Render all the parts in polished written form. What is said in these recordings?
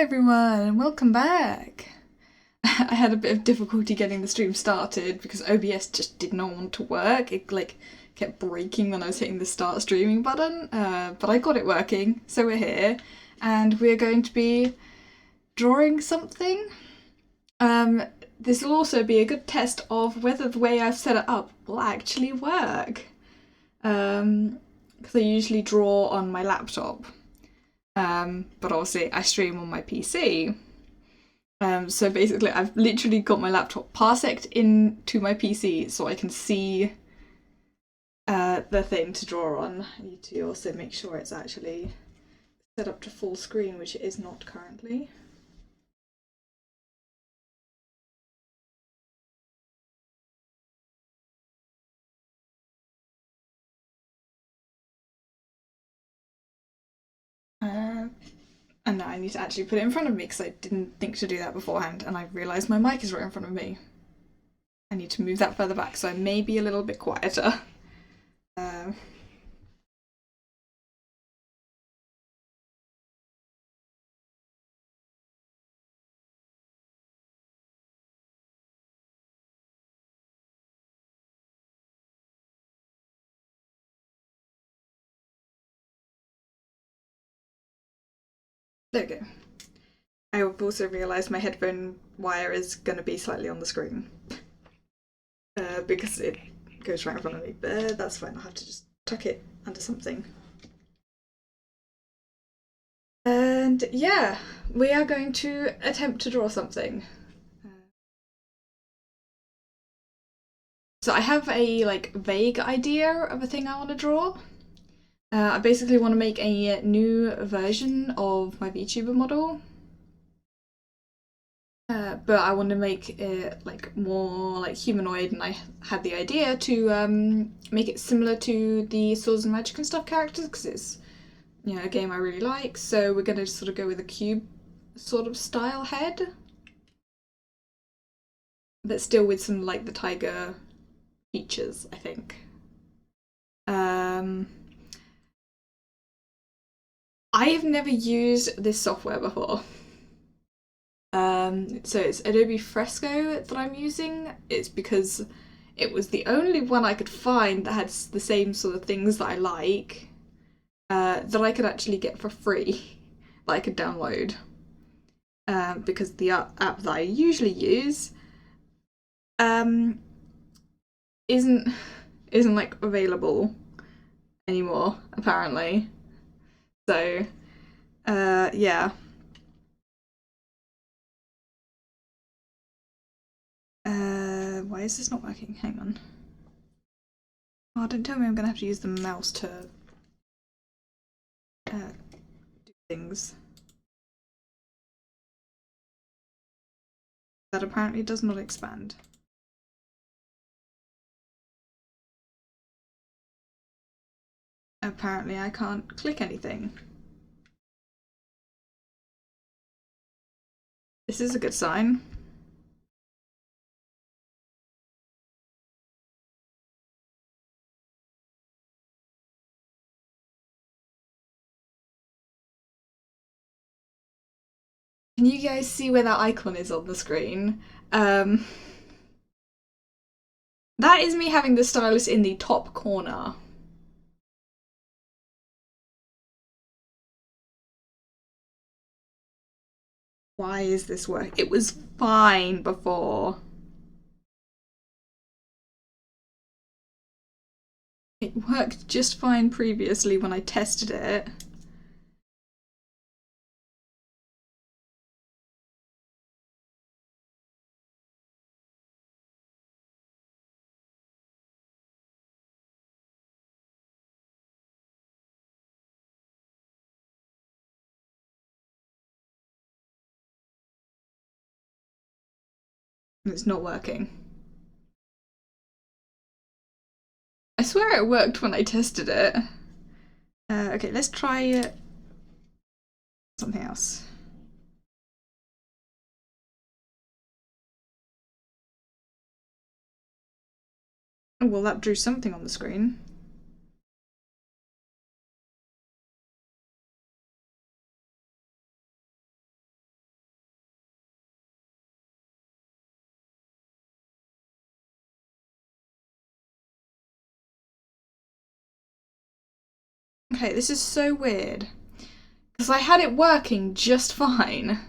everyone, and welcome back. I had a bit of difficulty getting the stream started because OBS just did not want to work. It kept breaking when I was hitting the start streaming button, but I got it working, so we're here, and we're going to be drawing something. This will also be a good test of whether the way I've set it up will actually work. Because I usually draw on my laptop. But obviously I stream on my PC. So basically I've literally got my laptop parseced into my PC so I can see the thing to draw on. I need to also make sure it's actually set up to full screen, which it is not currently. And now I need to actually put it in front of me because I didn't think to do that beforehand, and I realised my mic is right in front of me. I need to move that further back so I may be a little bit quieter. There we go. I've also realised my headphone wire is going to be slightly on the screen. Because it goes right in front of me, but that's fine. I'll have to just tuck it under something. And yeah, we are going to attempt to draw something. So I have a vague idea of a thing I want to draw. I basically want to make a new version of my VTuber model. But I want to make it more humanoid, and I had the idea to make it similar to the Swords and Magic and Stuff characters because it's a game I really like. So we're going to sort of go with a cube sort of style head, but still with some the tiger features, I think. I have never used this software before. So it's Adobe Fresco that I'm using. It's because it was the only one I could find that had the same sort of things that I like, that I could actually get for free, that I could download. Because the app that I usually use isn't available anymore, apparently. So yeah. Why is this not working? Hang on. Oh, don't tell me I'm gonna have to use the mouse to do things. That apparently does not expand. Apparently I can't click anything. This is a good sign. Can you guys see where that icon is on the screen? That is me having the stylus in the top corner. Why is this work? It was fine before. It worked just fine previously when I tested it. It's not working. I swear it worked when I tested it. Okay, let's try something else. Oh, well, that drew something on the screen. Okay, this is so weird. Because I had it working just fine.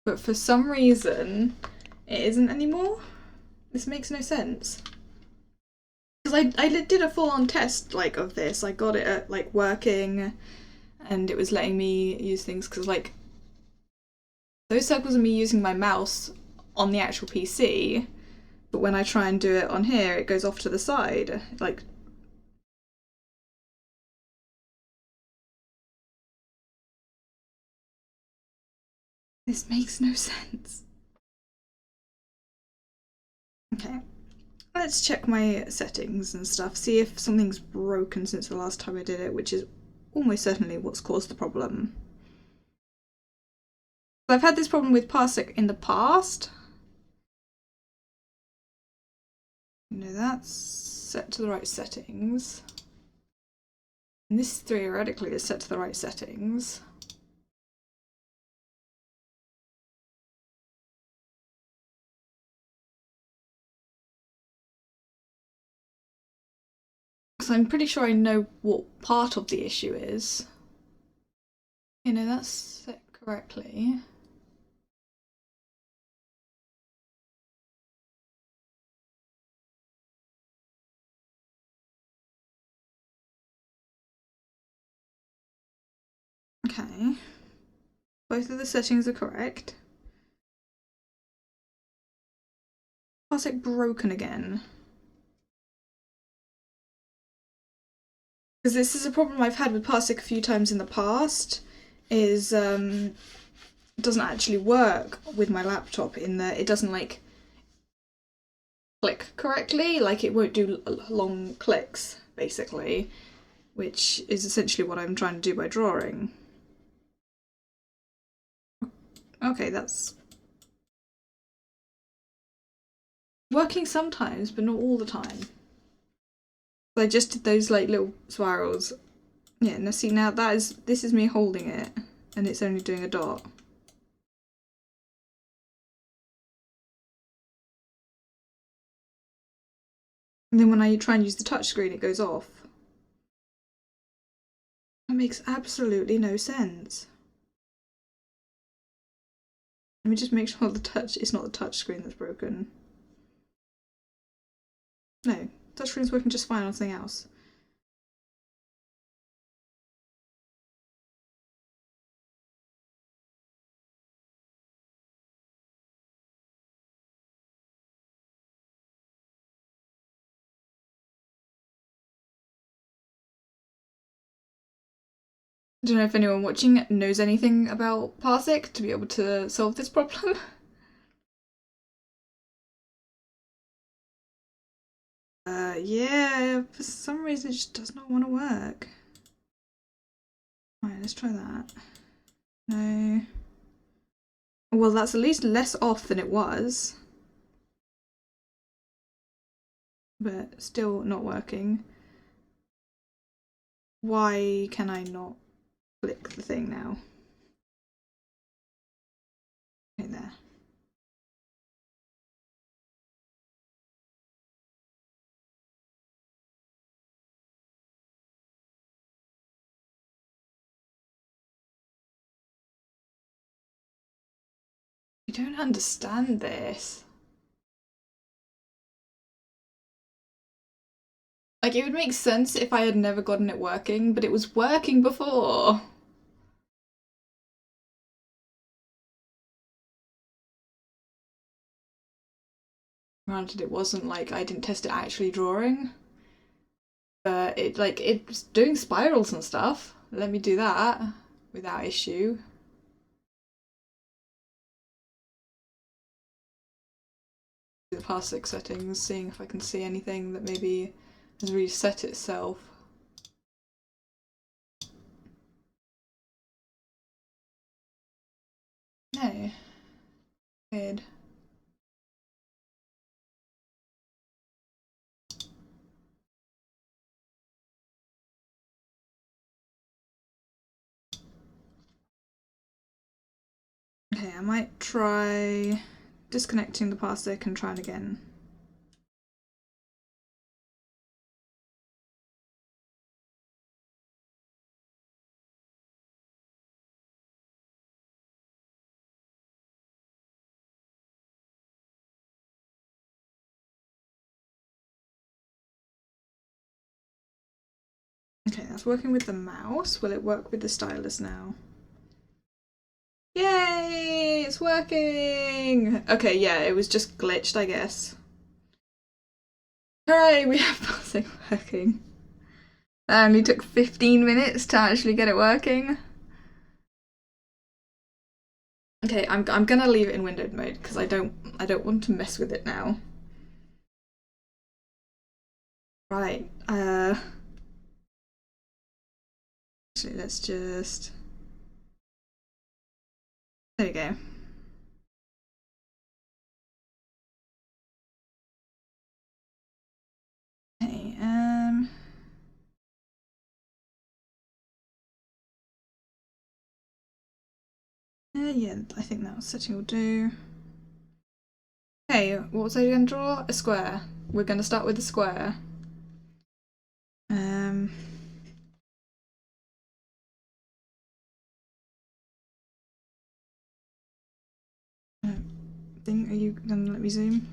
But for some reason, it isn't anymore. This makes no sense. Because I did a full-on test, like, of this. I got it at, like, working, and it was letting me use things, because, like, those circles are me using my mouse on the actual PC, but when I try and do it on here, it goes off to the side. Like, this makes no sense. Okay, let's check my settings and stuff, see if something's broken since the last time I did it, which is almost certainly what's caused the problem. I've had this problem with Parsec in the past. No, that's set to the right settings. And this theoretically is set to the right settings. Because I'm pretty sure I know what part of the issue is. You know, that's set correctly. Okay. Both of the settings are correct. Parsec broken again. Because this is a problem I've had with Parsec a few times in the past, is it doesn't actually work with my laptop in that it doesn't like click correctly, like it won't do long clicks basically, which is essentially what I'm trying to do by drawing. Okay, that's working sometimes, but not all the time. I just did those like little spirals. Yeah, now see, now this is me holding it and it's only doing a dot. And then when I try and use the touchscreen, it goes off. That makes absolutely no sense. Let me just make sure it's not the touchscreen that's broken. No, touchscreen's working just fine on something else. I don't know if anyone watching knows anything about Parsec to be able to solve this problem. Yeah, for some reason it just does not want to work. Alright, let's try that. No. Well, that's at least less off than it was. But still not working. Why can I not click the thing now? Okay, there. I don't understand this. Like, it would make sense if I had never gotten it working, but it was working before. Granted, it wasn't like I didn't test it actually drawing, but it's doing spirals and stuff. Let me do that without issue. The Parsec settings, seeing if I can see anything that maybe has reset itself. No. Weird. Okay, I might try disconnecting the Parsec and trying again. Okay, that's working with the mouse. Will it work with the stylus now? Yay! It's working! Okay, yeah, it was just glitched, I guess. Hooray, we have buzzing working. That only took 15 minutes to actually get it working. Okay, I'm gonna leave it in windowed mode because I don't want to mess with it now. Right, actually let's just, there we go. Okay, yeah, I think that setting will do. Okay, what was I gonna draw? A square. We're gonna start with a square. Thing, are you gonna let me zoom?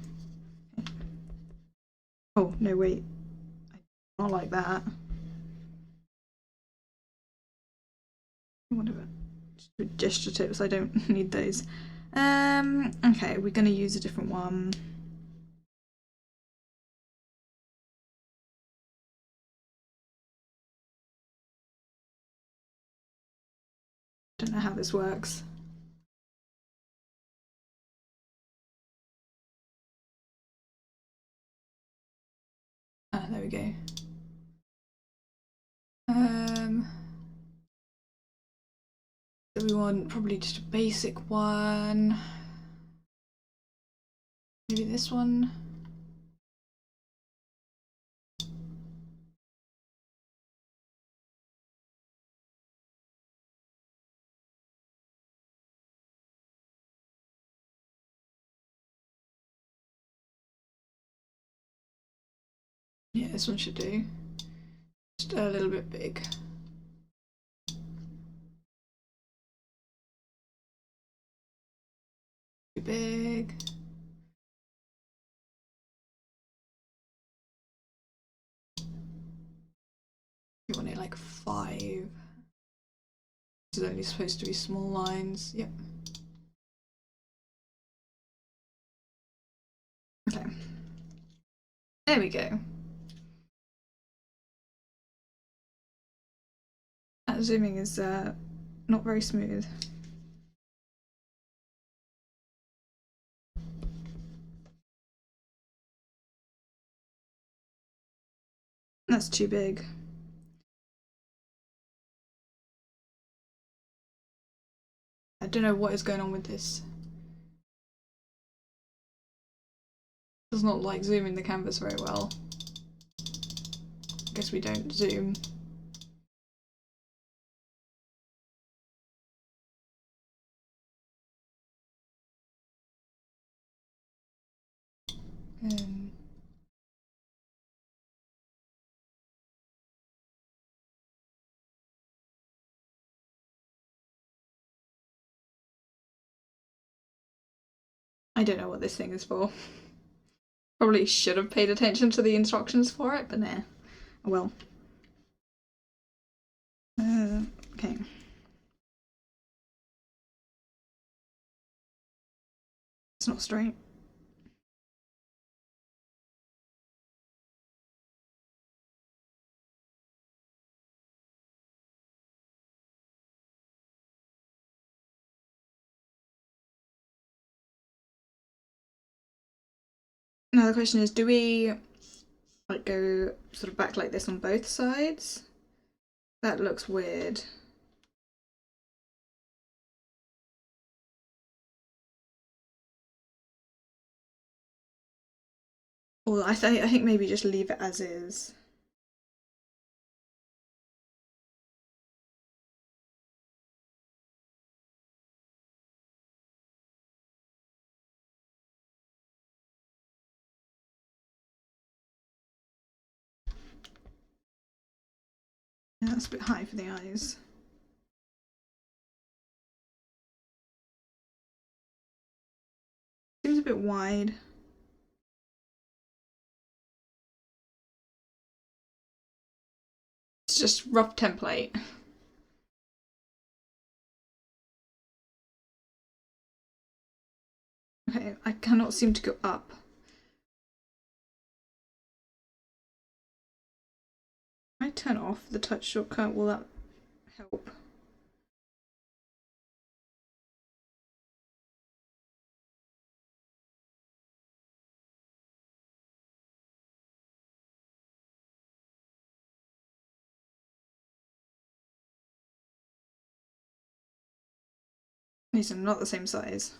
Oh, no, wait. Not like that. Whatever. Just gesture tips, I don't need those. Okay, we're gonna use a different one. Don't know how this works. Ah, there we go. So we want probably just a basic one. Maybe this one. Yeah, this one should do. Just a little bit big. Too big. We want it like 5. This is only supposed to be small lines. Yep. Okay. There we go. That zooming is not very smooth. That's too big. I don't know what is going on with this. It does not like zooming the canvas very well. I guess we don't zoom. I don't know what this thing is for. Probably should have paid attention to the instructions for it, but nah. Oh well. Okay. It's not straight. Now the question is, do we like go sort of back like this on both sides? That looks weird. Or I think maybe just leave it as is. Yeah, that's a bit high for the eyes. Seems a bit wide. It's just rough template. Okay, I cannot seem to go up. If I turn off the touch shortcut, will that help? These are not the same size.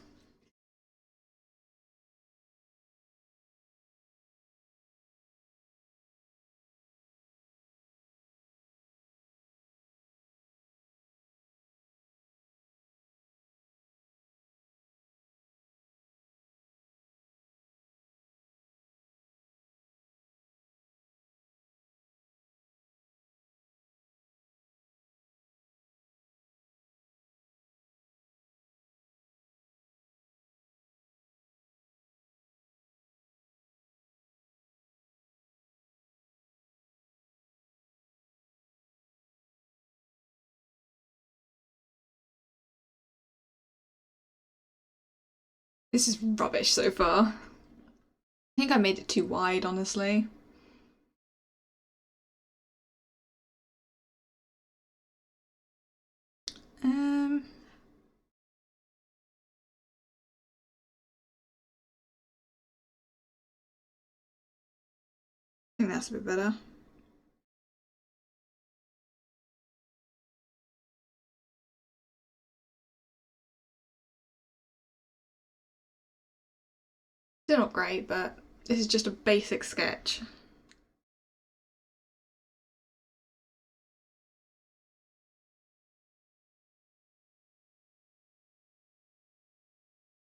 This is rubbish so far. I think I made it too wide, honestly. I think that's a bit better. Still not great, but this is just a basic sketch.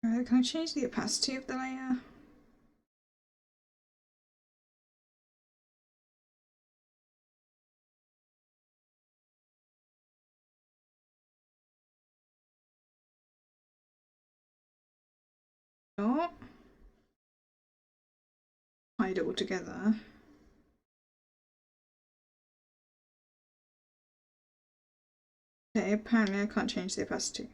Can I change the opacity of the layer? No. Hide it all together. Okay, apparently I can't change the opacity.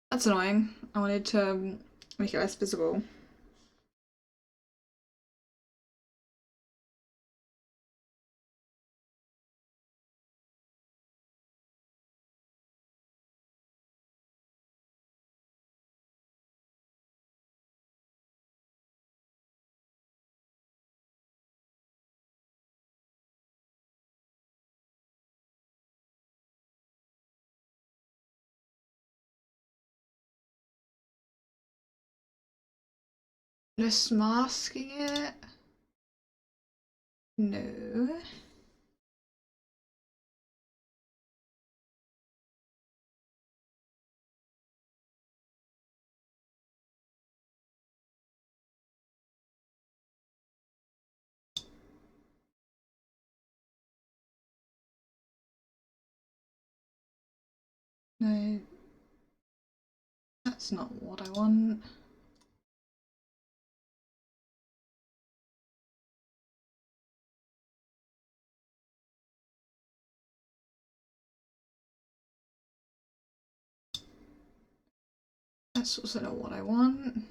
That's annoying. I wanted to make it less visible. Just masking it? No. No. That's not what I want. That's also not what I want.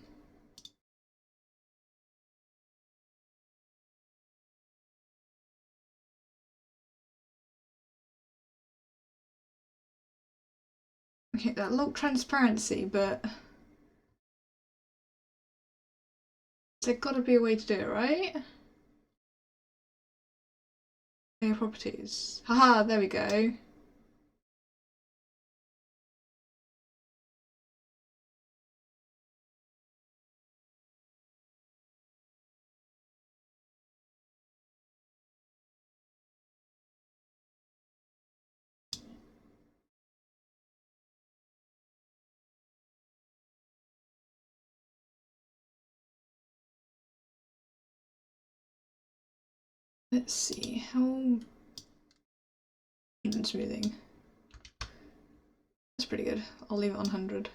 Okay, that looked transparency, but there's gotta be a way to do it, right? Layer properties. Haha, there we go. Let's see, how even smoothing. That's pretty good. I'll leave it on 100.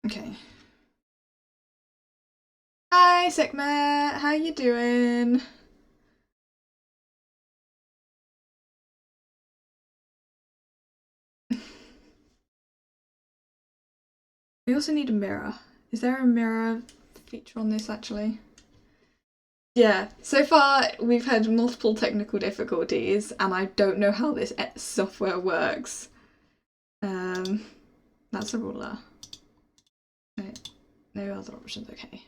Okay. Hi, Sekhmet. How you doing? We also need a mirror. Is there a mirror feature on this actually? Yeah, so far we've had multiple technical difficulties and I don't know how this software works. Um, that's a ruler. Right. No other options, okay.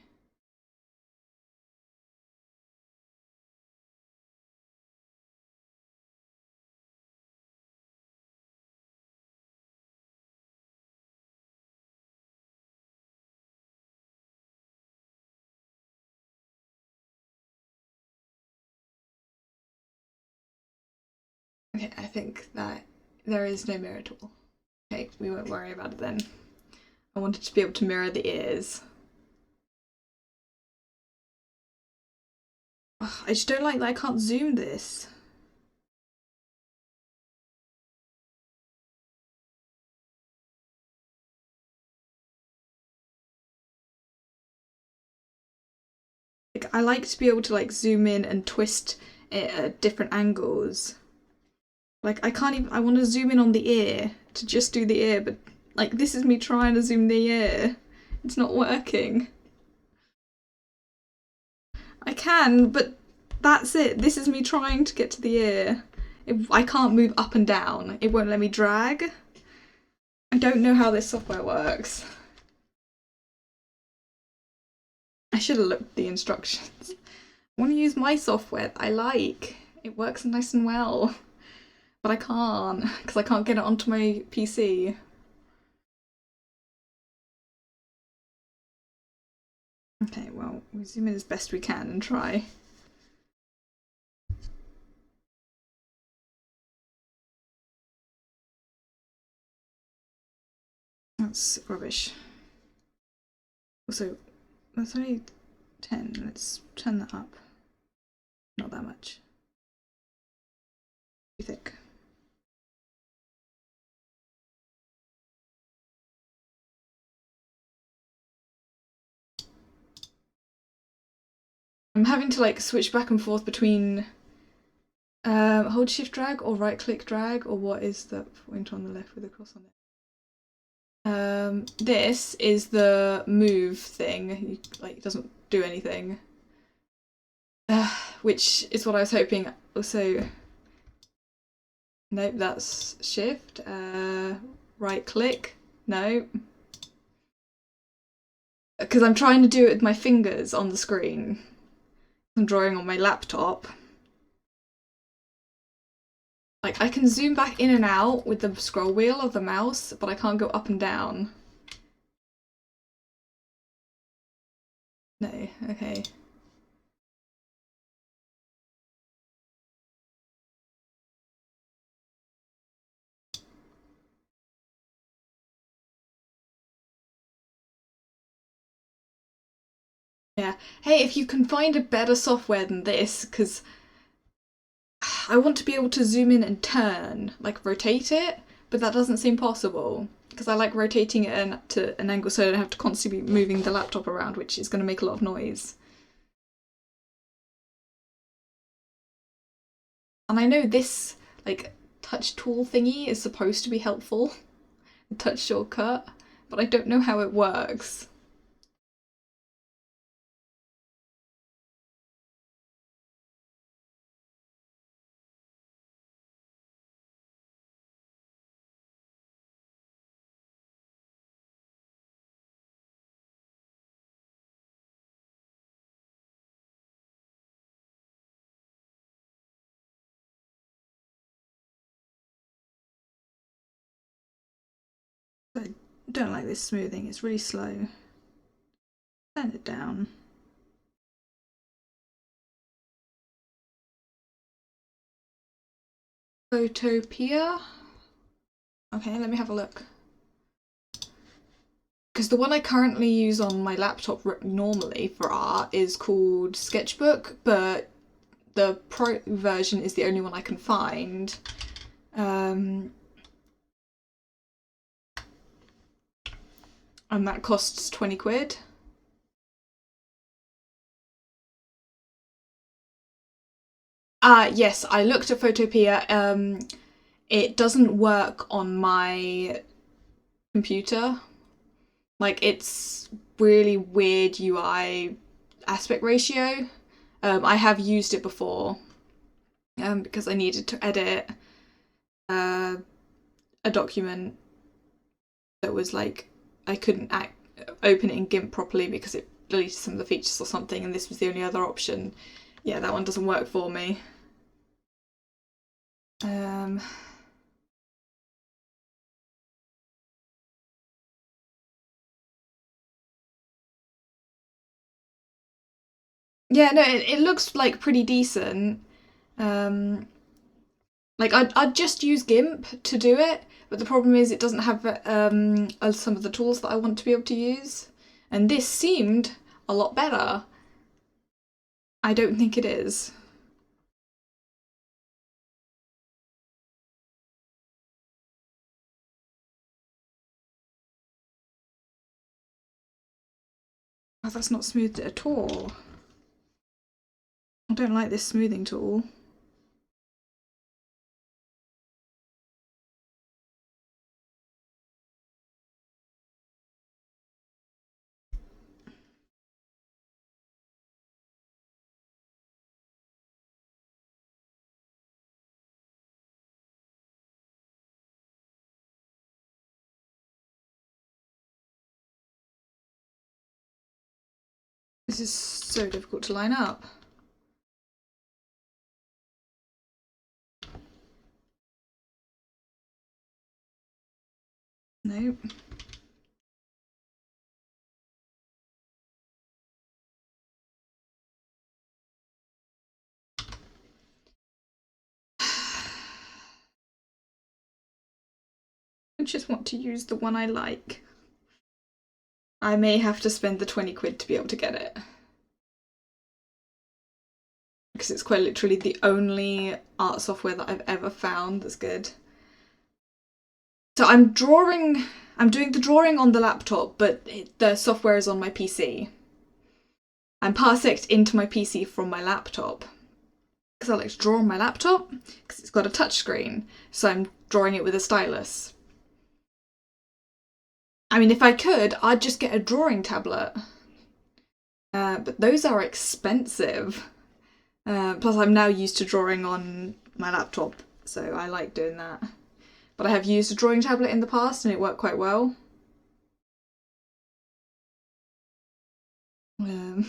Okay, I think that there is no mirror at all. Okay, we won't worry about it then. I wanted to be able to mirror the ears. Ugh, I just don't like that I can't zoom this. Like, I like to be able to like zoom in and twist it at different angles. Like I can't even, I want to zoom in on the ear to just do the ear, but like this is me trying to zoom the ear. It's not working. I can, but that's it. This is me trying to get to the ear. I can't move up and down. It won't let me drag. I don't know how this software works. I should have looked at the instructions. I want to use my software that I like. It works nice and well. But I can't, because I can't get it onto my PC. Okay, well, we zoom in as best we can and try. That's rubbish. Also, that's only 10. Let's turn that up. Not that much. What do you think? I'm having to like switch back and forth between hold shift drag or right click drag, or what is the point on the left with a cross on it? This is the move thing. Like it doesn't do anything. Which is what I was hoping. Also, nope, that's shift. Right click. No. Because I'm trying to do it with my fingers on the screen. I'm drawing on my laptop. Like, I can zoom back in and out with the scroll wheel of the mouse, but I can't go up and down. No, okay. Yeah. Hey, if you can find a better software than this, because I want to be able to zoom in and turn, like rotate it, but that doesn't seem possible. Because I like rotating it to an angle so I don't have to constantly be moving the laptop around, which is going to make a lot of noise. And I know this, like, touch tool thingy is supposed to be helpful, the touch shortcut, but I don't know how it works. I don't like this smoothing, it's really slow. Turn it down. Photopea? Okay, let me have a look. Because the one I currently use on my laptop normally for art is called Sketchbook, but the pro version is the only one I can find. And that costs 20 quid. Yes, I looked at Photopea. It doesn't work on my computer. Like, it's really weird UI aspect ratio. I have used it before because I needed to edit uh, a document that was like I couldn't open it in GIMP properly because it deleted some of the features or something, and this was the only other option. Yeah, that one doesn't work for me. Um, yeah, no, it looks like pretty decent. Um, like I'd just use GIMP to do it, but the problem is it doesn't have some of the tools that I want to be able to use. And this seemed a lot better. I don't think it is. Oh, that's not smoothed it at all. I don't like this smoothing tool. This is so difficult to line up. Nope. I just want to use the one I like. I may have to spend the 20 quid to be able to get it. Because it's quite literally the only art software that I've ever found that's good. So I'm doing the drawing on the laptop, but the software is on my PC. I'm parseced into my PC from my laptop. Because I like to draw on my laptop, because it's got a touchscreen, so I'm drawing it with a stylus. I mean, if I could, I'd just get a drawing tablet. But those are expensive. Plus, I'm now used to drawing on my laptop, so I like doing that. But I have used a drawing tablet in the past and it worked quite well. Um,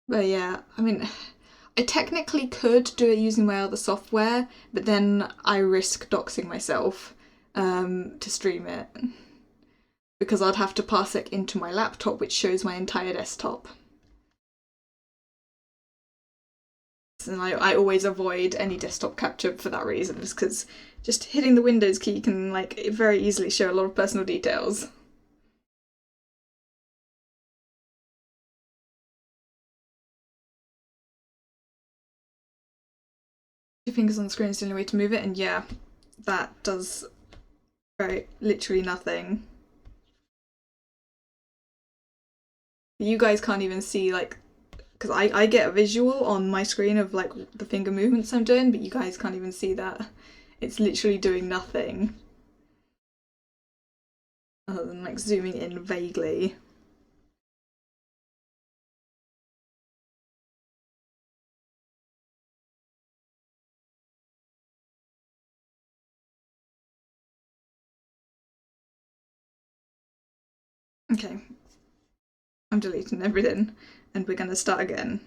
but yeah, I mean, I technically could do it using my other software, but then I risk doxing myself to stream it because I'd have to parsec into my laptop, which shows my entire desktop. And I always avoid any desktop capture for that reason, just because just hitting the Windows key can like very easily show a lot of personal details. Your fingers on the screen is the only way to move it, and yeah, that does very literally nothing. You guys can't even see like because I get a visual on my screen of like the finger movements I'm doing, but you guys can't even see that. It's literally doing nothing other than like zooming in vaguely. Okay, I'm deleting everything and we're gonna start again.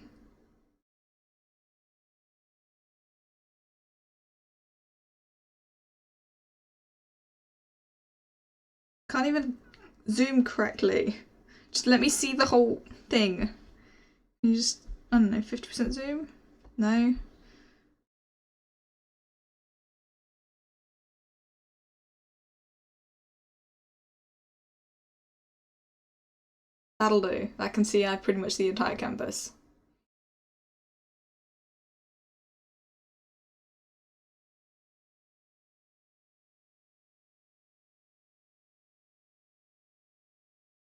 Can't even zoom correctly. Just let me see the whole thing. Can you just, I don't know, 50% zoom? No? That'll do. I can see I pretty much the entire canvas.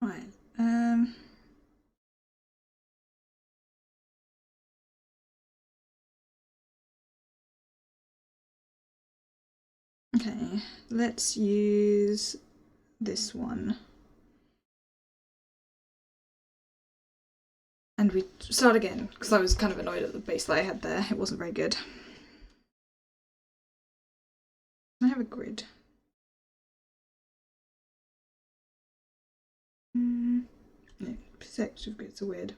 Right. Um Okay, let's use this one. And we start again, because I was kind of annoyed at the base that I had there. It wasn't very good. I have a grid. No, perspective grids are weird.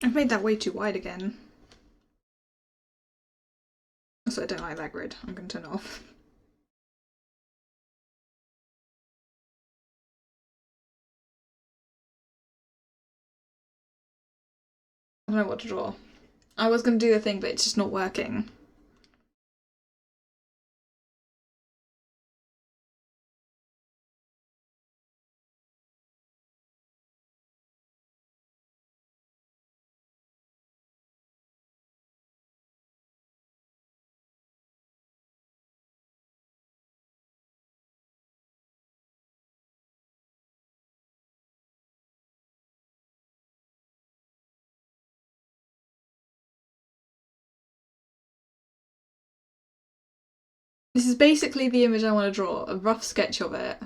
I've made that way too wide again. So I don't like that grid. I'm going to turn it off. I don't know what to draw. I was going to do the thing, but it's just not working. This is basically the image I want to draw, a rough sketch of it.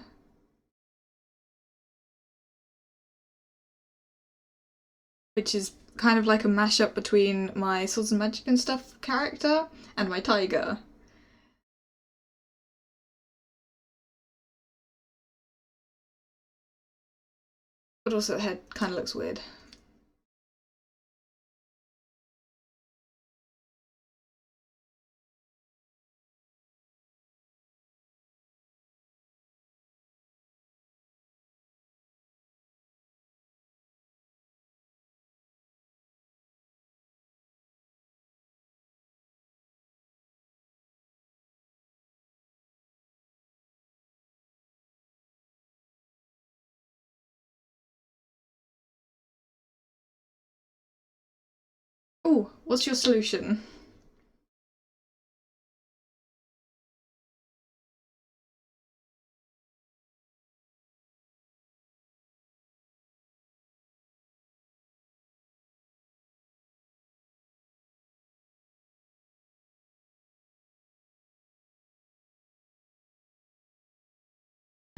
Which is kind of like a mashup between my Swords and Magic and Stuff character and my tiger. But also the head kind of looks weird. Oh, what's your solution?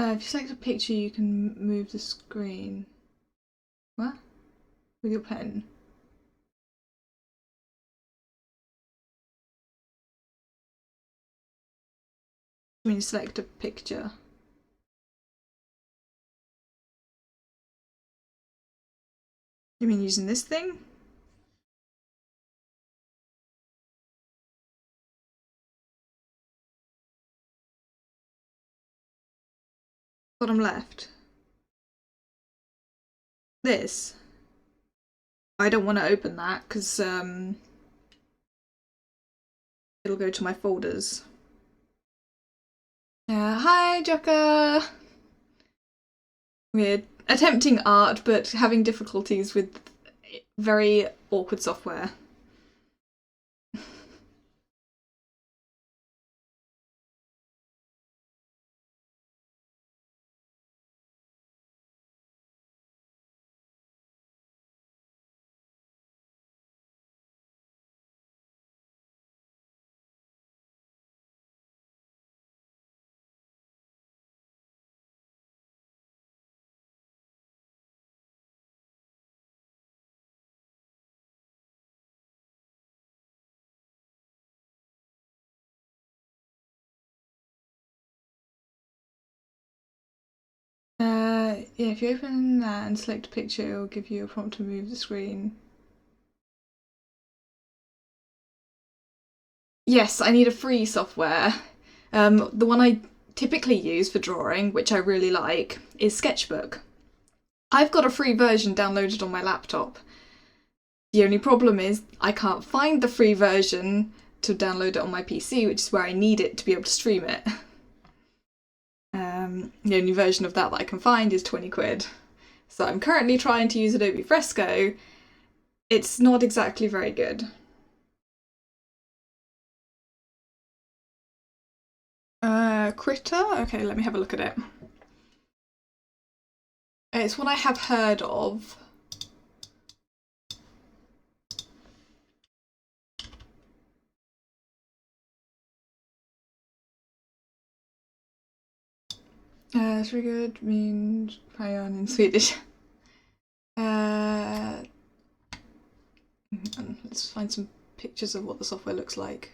If you select a picture, you can move the screen. What? With your pen? I mean, select a picture. You mean using this thing? Bottom left. This. I don't want to open that because it'll go to my folders. Hi, Jokka! We're attempting art, but having difficulties with very awkward software. Yeah, if you open that and select a picture, it'll give you a prompt to move the screen. Yes, I need a free software. The one I typically use for drawing, which I really like, is Sketchbook. I've got a free version downloaded on my laptop. The only problem is I can't find the free version to download it on my PC, which is where I need it to be able to stream it. The only version of that I can find is 20 quid. So I'm currently trying to use Adobe Fresco. It's not exactly very good. Critter? Okay, let me have a look at it. It's one I have heard of. It's really good, means Payan in Swedish. Let's find some pictures of what the software looks like.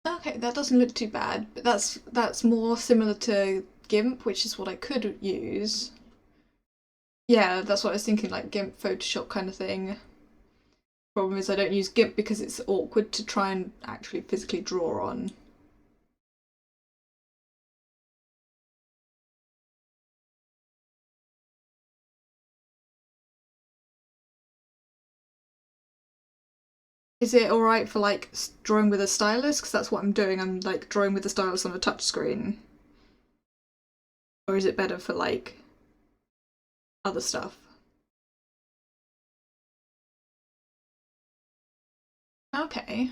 Okay, that doesn't look too bad, but that's more similar to GIMP, which is what I could use. Yeah, that's what I was thinking, like GIMP Photoshop kind of thing. Problem is I don't use GIMP because it's awkward to try and actually physically draw on. Is it alright for like drawing with a stylus? Because that's what I'm doing. I'm like drawing with the stylus on a touchscreen. Or is it better for like other stuff? Okay.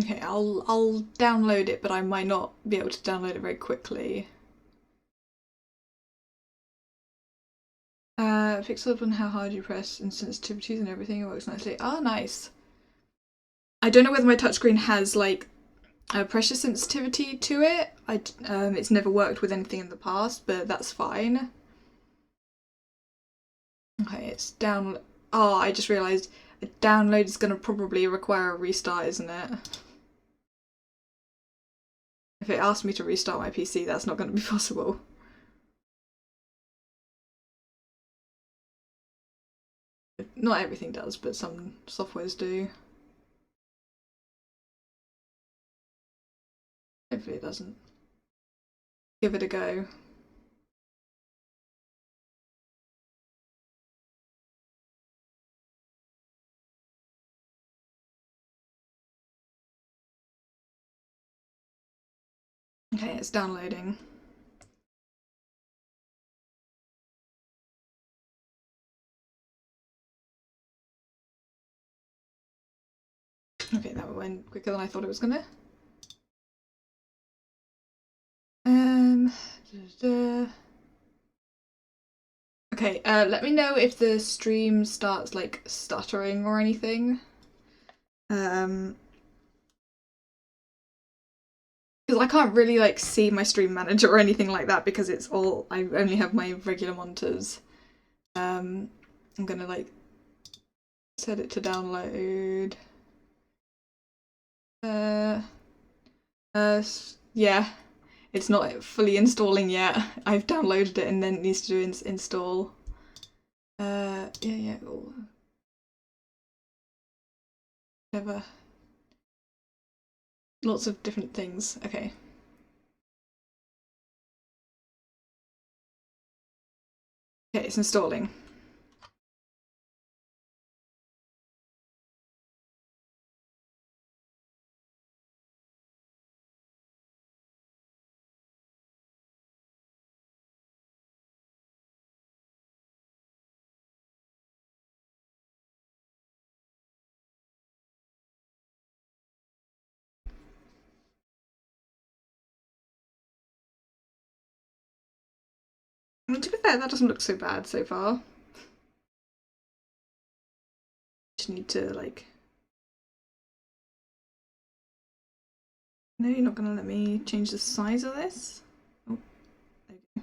Okay, I'll download it, but I might not be able to download it very quickly. Picks up on how hard you press and sensitivities and everything. It works nicely. Oh, nice. I don't know whether my touchscreen has like a pressure sensitivity to it. It's never worked with anything in the past, but that's fine. Okay, it's down. Oh, I just realised a download is going to probably require a restart, isn't it? If it asks me to restart my PC, that's not going to be possible. Not everything does, but some softwares do. Hopefully it doesn't. Give it a go. Okay, it's downloading. Okay, that went quicker than I thought it was gonna. Okay, let me know if the stream starts like stuttering or anything. Because I can't really like see my stream manager or anything like that because it's all, I only have my regular monitors. I'm gonna like set it to download. Yeah, it's not fully installing yet. I've downloaded it and then it needs to do install. Yeah. Oh. Whatever. Lots of different things. Okay. Okay, it's installing. And to be fair, that doesn't look so bad so far. Just need to like... No, you're not gonna let me change the size of this? Oh, there you go.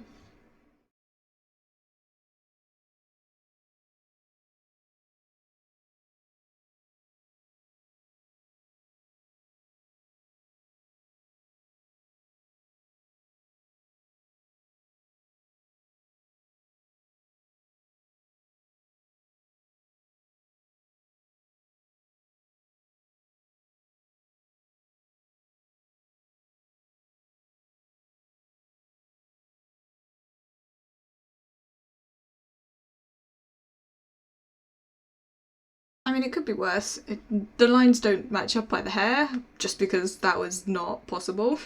I mean, it could be worse. The lines don't match up by the hair, just because that was not possible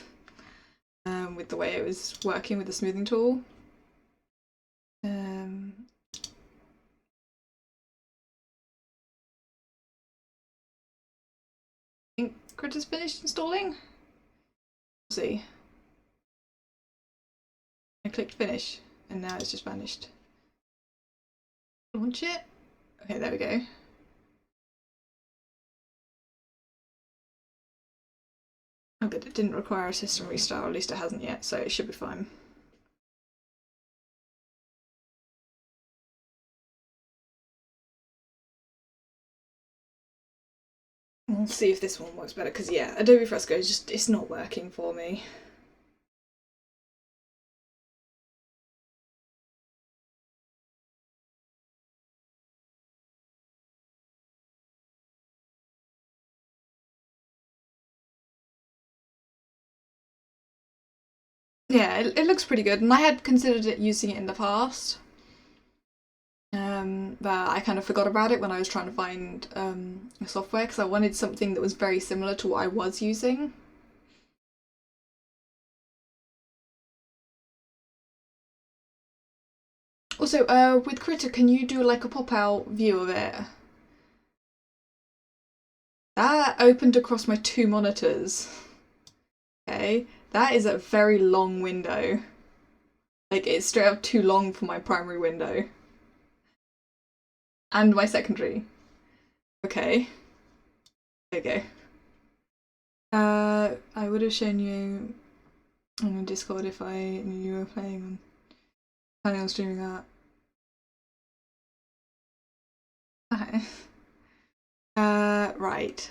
with the way it was working with the smoothing tool. I think Critter's finished installing. Let's see. I clicked finish, and now it's just vanished. Launch it. Okay, there we go. Oh good, it didn't require a system restart, or at least it hasn't yet, so it should be fine. We'll see if this one works better, because yeah, Adobe Fresco is just, it's not working for me. Yeah, it looks pretty good, and I had considered using it in the past. But I kind of forgot about it when I was trying to find software, because I wanted something that was very similar to what I was using. Also, with Critter, can you do like a pop-out view of it? That opened across my 2 monitors. Okay, that is a very long window. Like, it's straight up too long for my primary window. And my secondary. Okay. There you go. I would have shown you on Discord if I knew you were planning on streaming that. Okay. Right.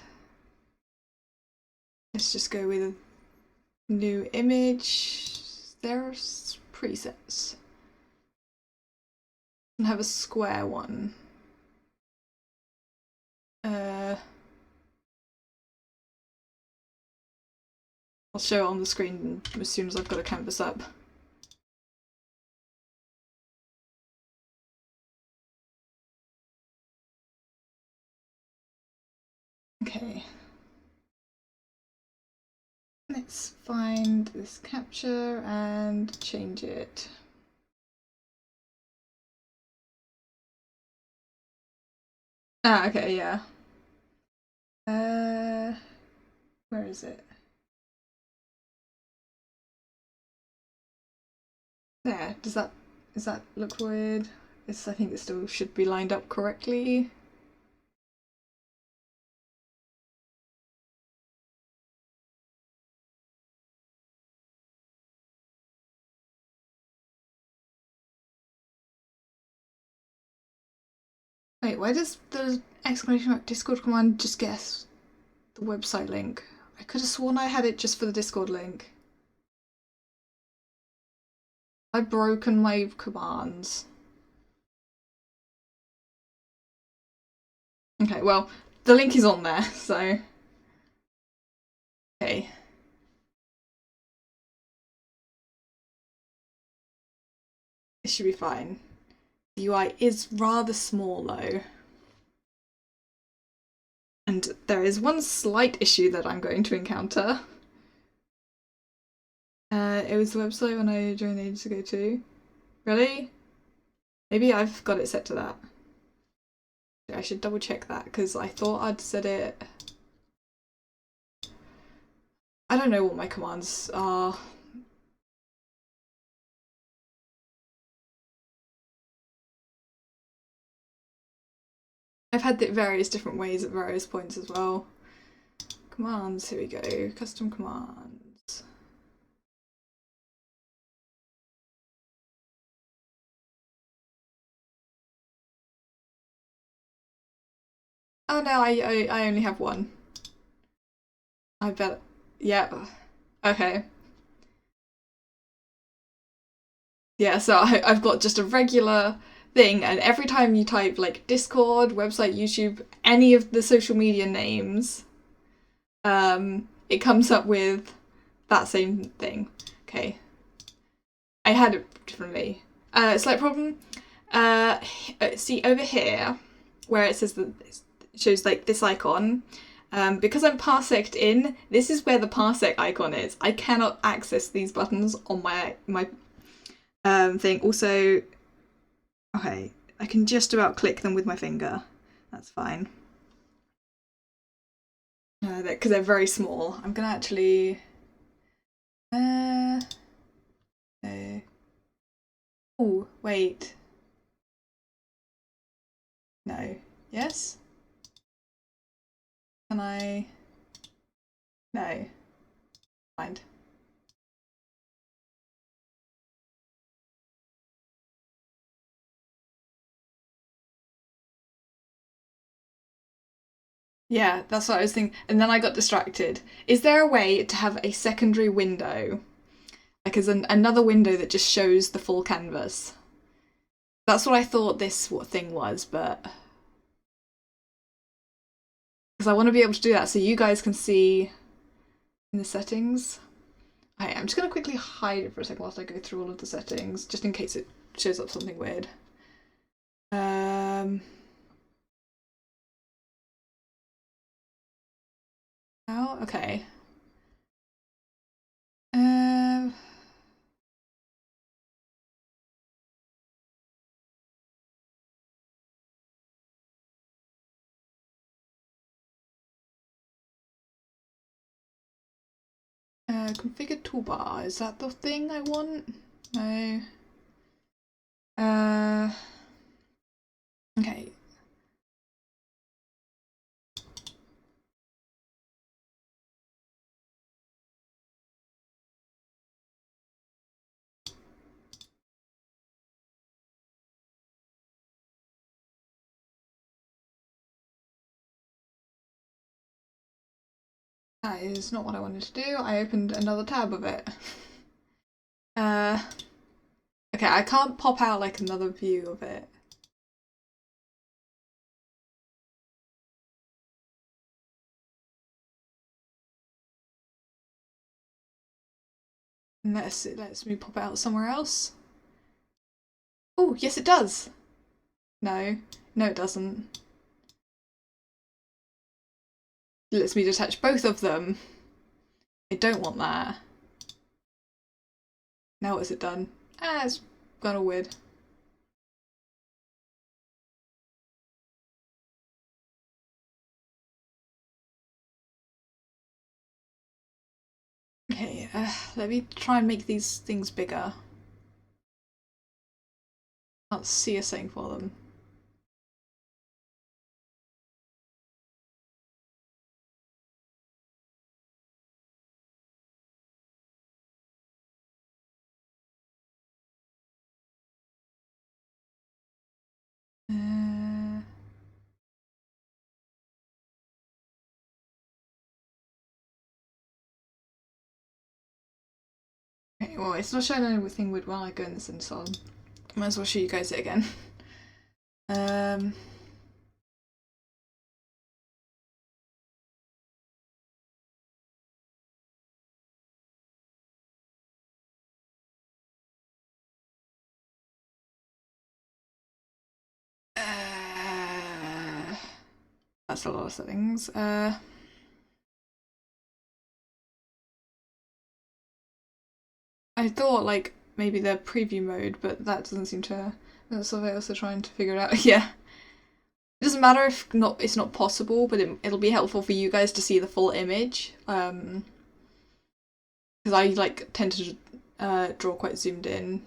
Let's just go with a new image. There's presets. And have a square one. I'll show it on the screen as soon as I've got a canvas up. Okay. Let's find this capture and change it. Ah, okay, yeah. Where is it? There. Does that look weird? I think it still should be lined up correctly. Wait, why does the exclamation mark Discord command just guess the website link? I could have sworn I had it just for the Discord link. I've broken my commands. Okay, well, the link is on there, so... Okay. It should be fine. The UI is rather small though. And there is one slight issue that I'm going to encounter. It was the website when I joined ages ago too. Really? Maybe I've got it set to that. I should double check that because I thought I'd set it. I don't know what my commands are. I've had it various different ways at various points as well. Commands, here we go. Custom commands. Oh no, I only have one. I bet. Yeah. Okay. Yeah, so I've got just a regular thing, and every time you type like Discord, website, YouTube, any of the social media names, it comes up with that same thing. Okay. I had it differently. Slight problem. See over here, where it says that it shows like this icon. Because I'm parseced in, this is where the parsec icon is. I cannot access these buttons on my thing. Also, okay, I can just about click them with my finger. That's fine. Because they're very small. I'm gonna actually. Oh, wait. No. Yes? Can I? No. Mind. Yeah, that's what I was thinking. And then I got distracted. Is there a way to have a secondary window? Like as another window that just shows the full canvas? That's what I thought this thing was, but because I want to be able to do that so you guys can see in the settings. I'm just going to quickly hide it for a second whilst I go through all of the settings, just in case it shows up something weird. Oh, okay. Configure toolbar, is that the thing I want? No. Okay. That is not what I wanted to do. I opened another tab of it. Okay, I can't pop out like another view of it. Unless it lets me pop out somewhere else. Oh, yes it does. No, no it doesn't. It lets me detach both of them. I don't want that. Now what's it done? Ah, it's gone all weird. Okay, let me try and make these things bigger. Can't see a thing for them. Okay, well, it's not showing anything weird while I go in this install. Might as well show you guys it again. That's a lot of settings. I thought like maybe the preview mode, but that doesn't seem to. That's what I also trying to figure it out. Yeah, it doesn't matter if it's not possible, but it'll be helpful for you guys to see the full image. Because I like tend to draw quite zoomed in,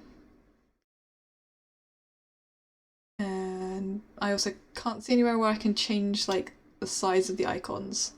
and I also can't see anywhere where I can change like the size of the icons.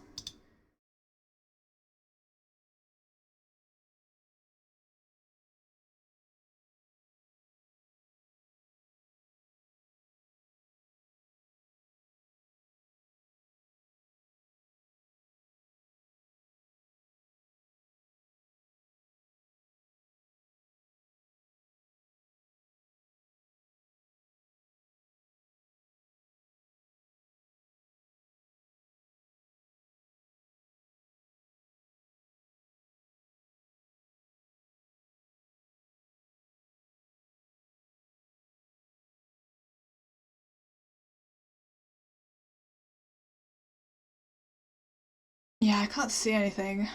Yeah, I can't see anything.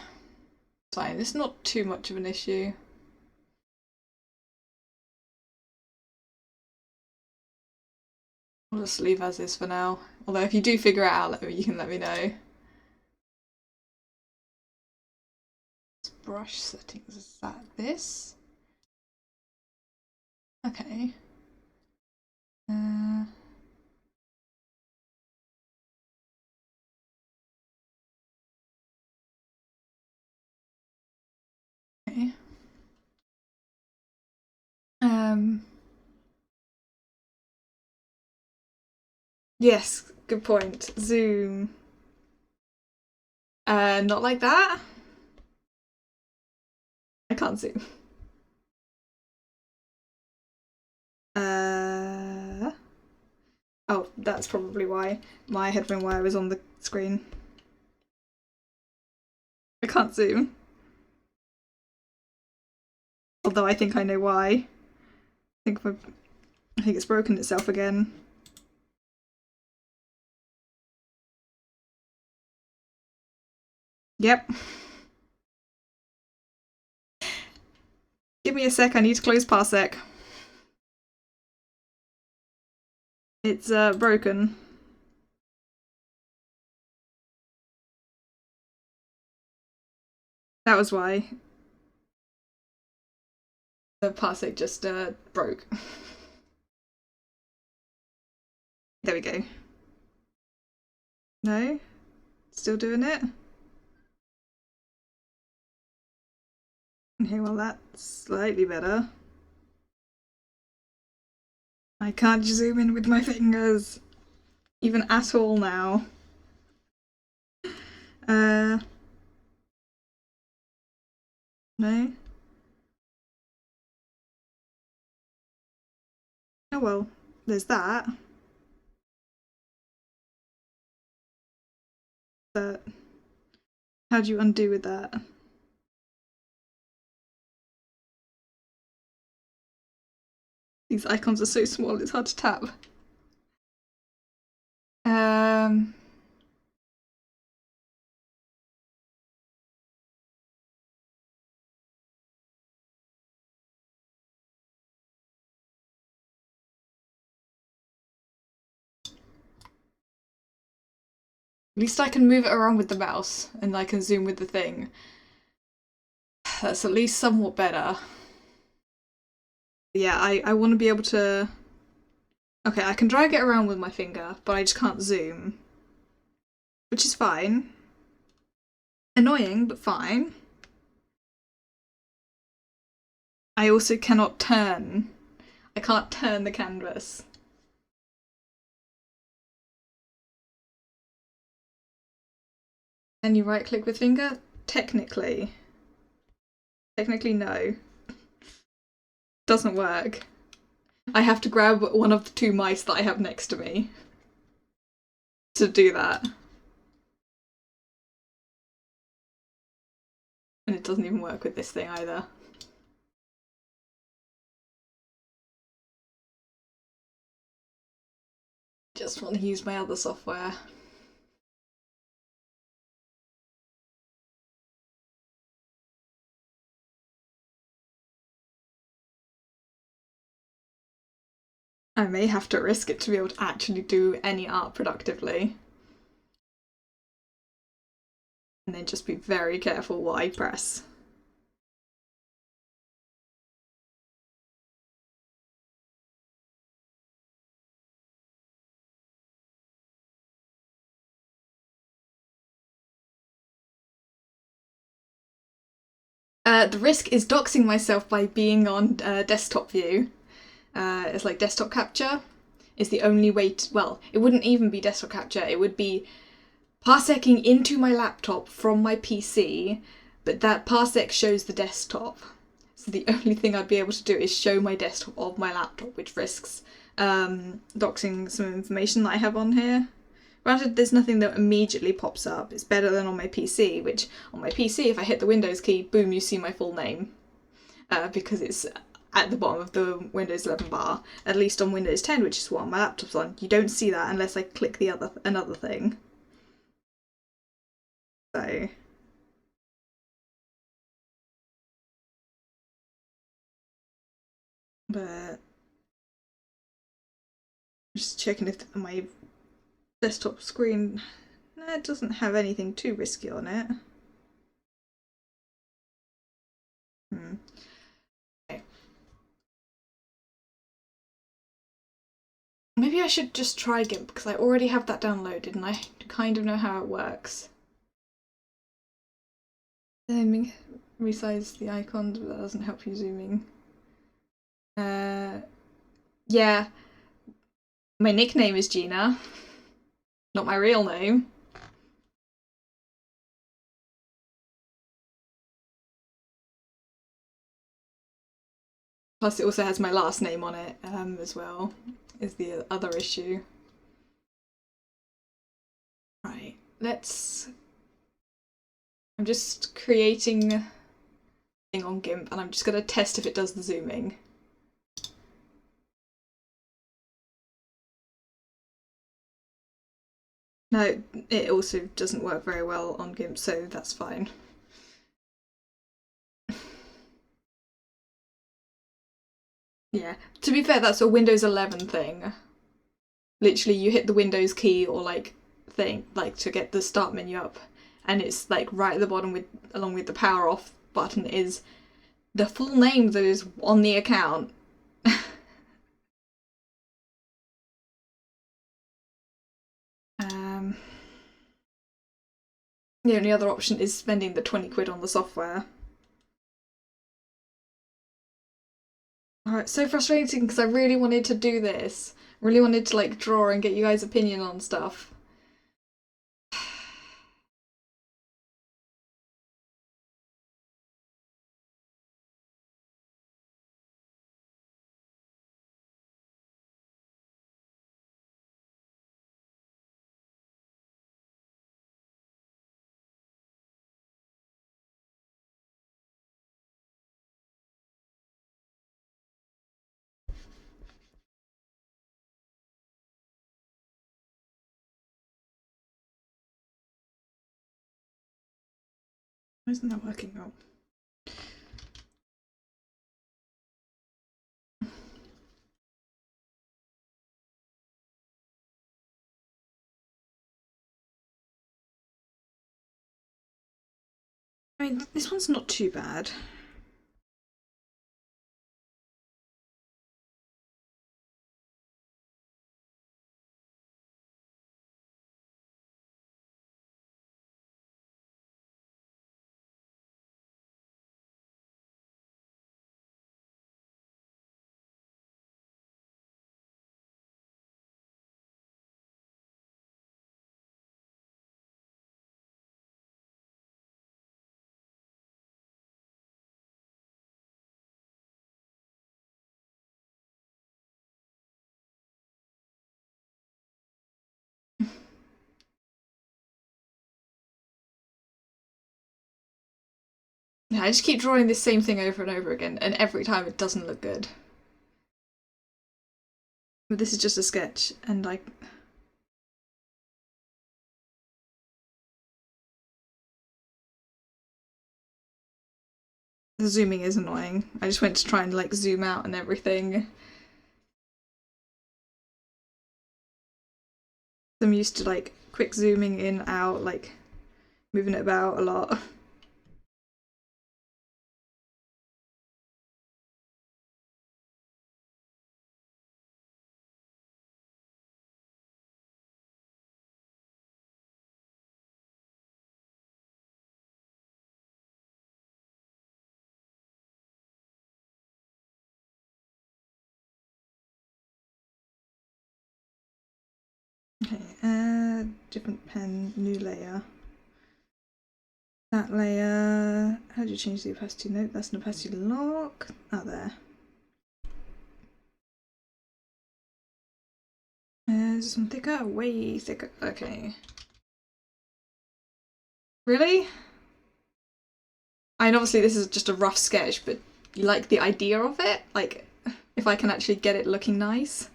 It's fine, it's not too much of an issue. I'll just leave as is for now. Although if you do figure it out, you can let me know. Brush settings, is that this? Okay. Okay. Yes, good point. Zoom. Not like that. I can't zoom. Oh, that's probably why my headphone wire was on the screen. I can't zoom. Although I think I know why. I think it's broken itself again. Yep. Give me a sec, I need to close Parsec. It's broken. That was why. The Parsec just broke. There we go. No? Still doing it? Okay, well that's slightly better. I can't zoom in with my fingers. Even at all now. No? Oh well, there's that. But how do you undo with that? These icons are so small, it's hard to tap. At least I can move it around with the mouse and I can zoom with the thing. That's at least somewhat better. Yeah, I want to be able to... Okay, I can drag it around with my finger, but I just can't zoom. Which is fine. Annoying, but fine. I also cannot turn. I can't turn the canvas. Can you right click with finger? Technically. Technically, no. Doesn't work. I have to grab one of the two mice that I have next to me to do that. And it doesn't even work with this thing either. Just want to use my other software. I may have to risk it to be able to actually do any art productively. And then just be very careful what I press. The risk is doxing myself by being on desktop view. It's like desktop capture is the only way to, well, it wouldn't even be desktop capture, it would be parsecing into my laptop from my PC, but that parsec shows the desktop. So the only thing I'd be able to do is show my desktop of my laptop, which risks doxing some information that I have on here. Granted, there's nothing that immediately pops up. It's better than on my PC, which on my PC, if I hit the Windows key, boom, you see my full name. Because it's at the bottom of the Windows 11 bar. At least on Windows 10, which is what my laptop's on, you don't see that unless I click the another thing. So but just checking if my desktop screen, no, it doesn't have anything too risky on it. Okay. Maybe I should just try GIMP because I already have that downloaded and I kind of know how it works. Resize the icons, but that doesn't help you zooming. Yeah. My nickname is Gina, not my real name. Plus, it also has my last name on it as well, is the other issue. Right, let's... I'm just creating a thing on GIMP and I'm just going to test if it does the zooming. No, it also doesn't work very well on GIMP, so that's fine. Yeah, to be fair, that's a Windows 11 thing. Literally, you hit the Windows key or like thing, like to get the start menu up, and it's like right at the bottom with, along with the power off button, is the full name that is on the account. The only other option is spending the 20 quid on the software. Alright, so frustrating because I really wanted to do this. Really wanted to like draw and get you guys' opinion on stuff. Why isn't that working out? I mean, this one's not too bad. Yeah, I just keep drawing this same thing over and over again, and every time it doesn't look good. But this is just a sketch, and like... The zooming is annoying. I just went to try and like zoom out and everything. I'm used to like quick zooming in, out, like moving it about a lot. Okay, different pen, new layer. That layer, how do you change the opacity? Nope, that's an opacity lock. Oh, there. Is some thicker? Way thicker. Okay. Really? I mean, obviously this is just a rough sketch, but you like the idea of it? Like, if I can actually get it looking nice.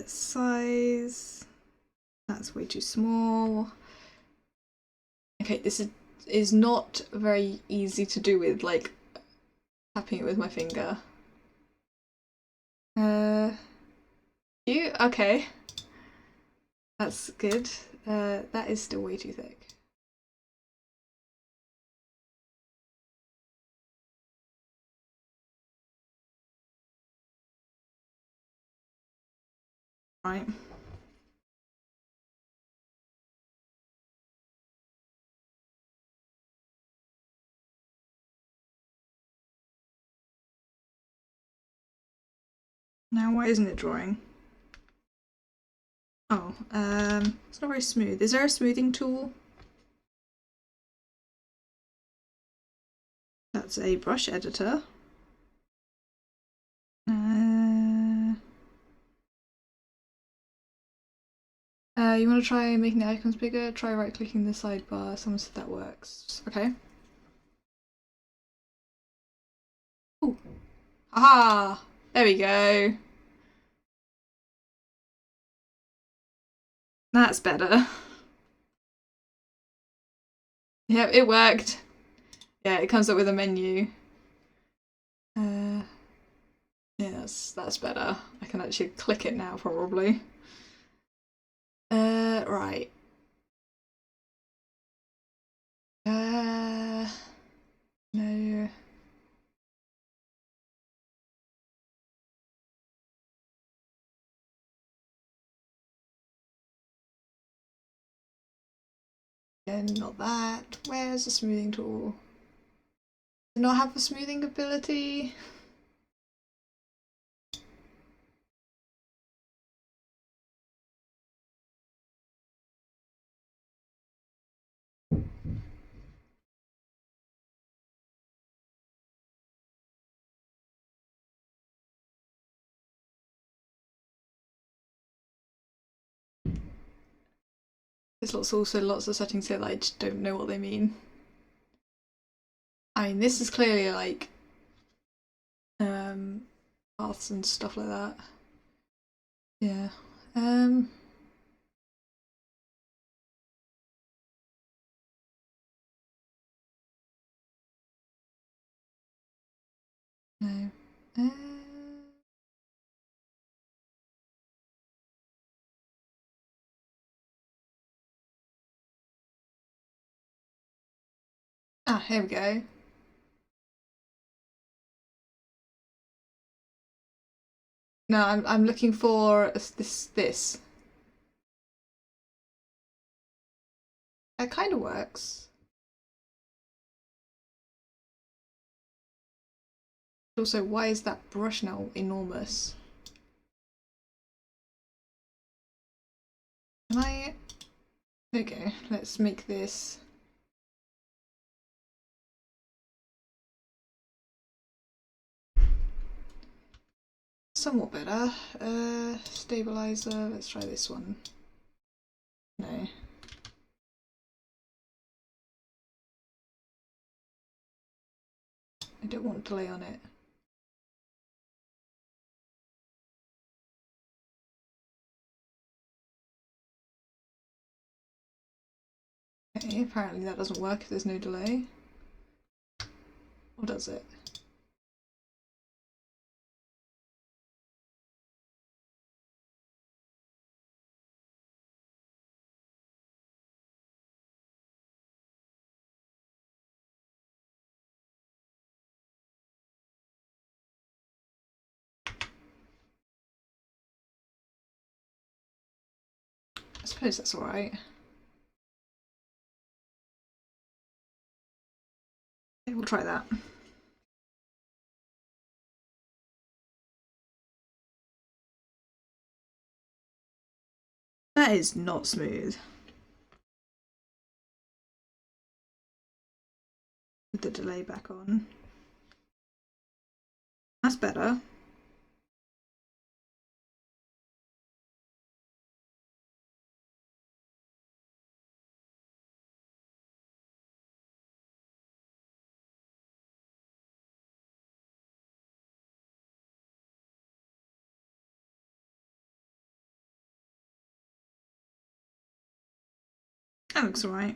Size. That's way too small. Okay, this is not very easy to do with, like, tapping it with my finger. You? Okay. That's good. That is still way too thick. Right. Now why isn't it drawing? Oh, it's not very smooth. Is there a smoothing tool? That's a brush editor. You want to try making the icons bigger? Try right-clicking the sidebar. Someone said that works. Okay. Ooh. Aha! There we go. That's better. Yep, it worked. Yeah, it comes up with a menu. Yeah, that's better. I can actually click it now, probably. Right. No. Again, not that. Where's the smoothing tool? Does it not have a smoothing ability? There's also lots of settings here that I just don't know what they mean. I mean, this is clearly like paths and stuff like that. Yeah. No. Here we go. No, I'm looking for this. That kind of works. Also, why is that brush now enormous? Can I? There we go. Let's make this. Somewhat better. Stabilizer. Let's try this one. No. I don't want delay on it. Okay, apparently that doesn't work if there's no delay. Or does it? I suppose that's alright. Okay, we'll try that. That is not smooth. With the delay back on. That's better. That looks alright.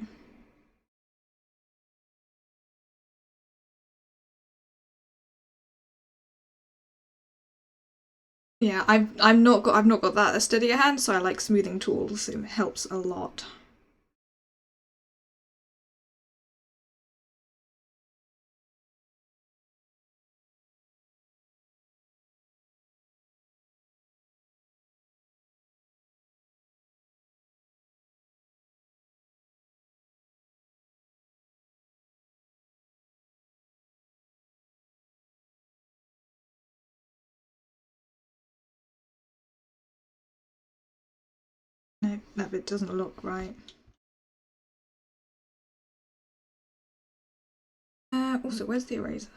Yeah, I've not got that steady a hand, so I like smoothing tools. It helps a lot. No, that bit doesn't look right. Also, where's the eraser?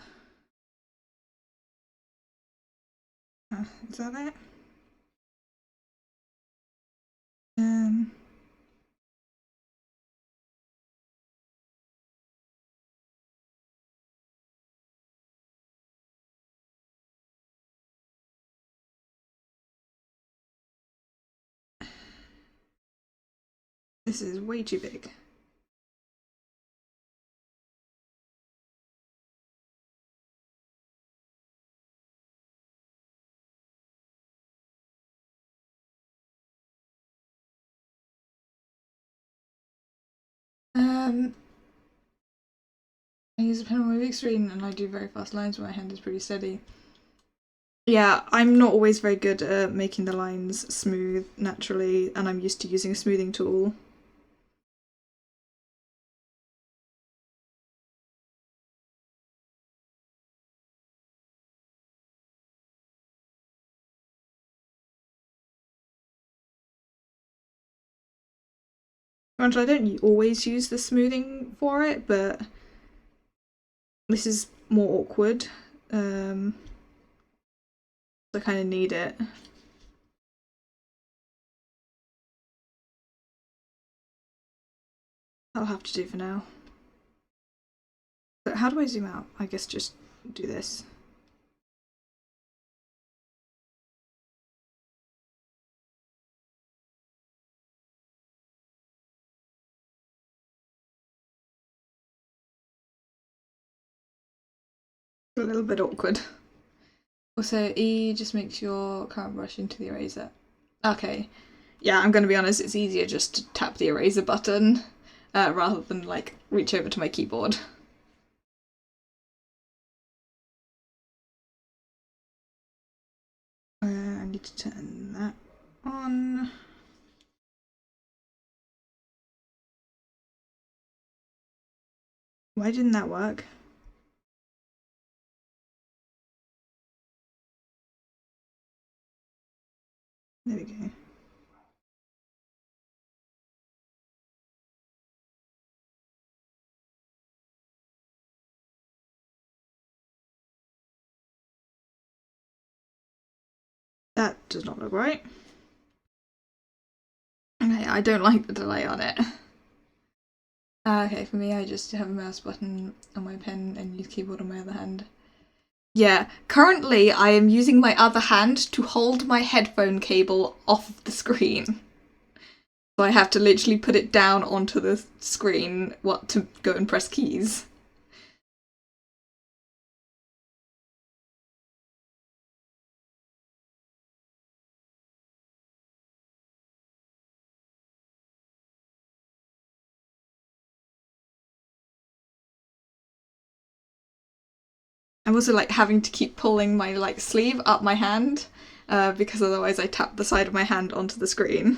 Is that it? Um, this is way too big. Um, I use a pen on my big screen and I do very fast lines when my hand is pretty steady. Yeah, I'm not always very good at making the lines smooth naturally, and I'm used to using a smoothing tool. Granted, I don't always use the smoothing for it, but this is more awkward. I kind of need it. That'll have to do for now. But how do I zoom out? I guess just do this. A little bit awkward. Also, E just makes your current brush into the eraser. Okay. Yeah, I'm gonna be honest, it's easier just to tap the eraser button rather than like reach over to my keyboard. I need to turn that on. Why didn't that work? There we go. That does not look right. Okay, I don't like the delay on it. Okay, for me, I just have a mouse button on my pen and use keyboard on my other hand. Yeah, currently I am using my other hand to hold my headphone cable off of the screen. So I have to literally put it down onto the screen to go and press keys. I'm also like having to keep pulling my like sleeve up my hand because otherwise I tap the side of my hand onto the screen,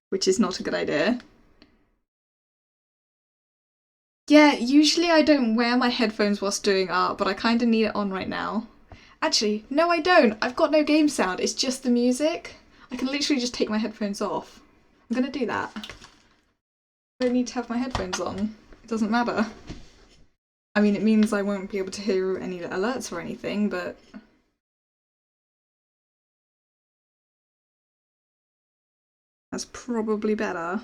which is not a good idea. Yeah, usually I don't wear my headphones whilst doing art, but I kind of need it on right now. Actually, no, I don't. I've got no game sound. It's just the music. I can literally just take my headphones off. I'm gonna do that. I don't need to have my headphones on. It doesn't matter. I mean, it means I won't be able to hear any alerts or anything, but that's probably better.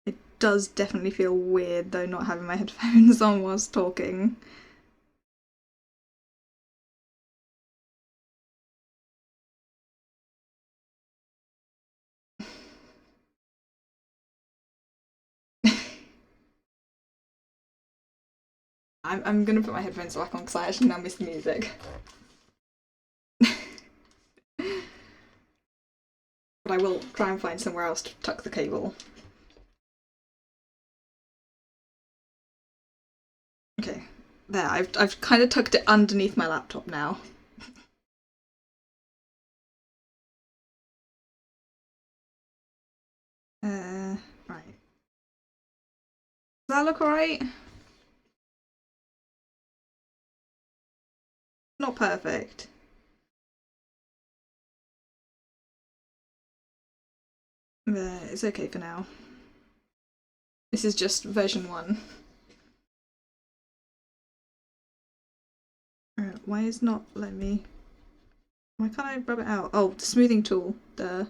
It does definitely feel weird, though, not having my headphones on whilst talking. I'm gonna put my headphones back on because I actually now miss the music. but I will try and find somewhere else to tuck the cable. Okay, there, I've kind of tucked it underneath my laptop now. Right. Does that look alright? Not perfect. It's okay for now. This is just version 1. Why is not letting me... Why can't I rub it out? Oh, the smoothing tool. Duh.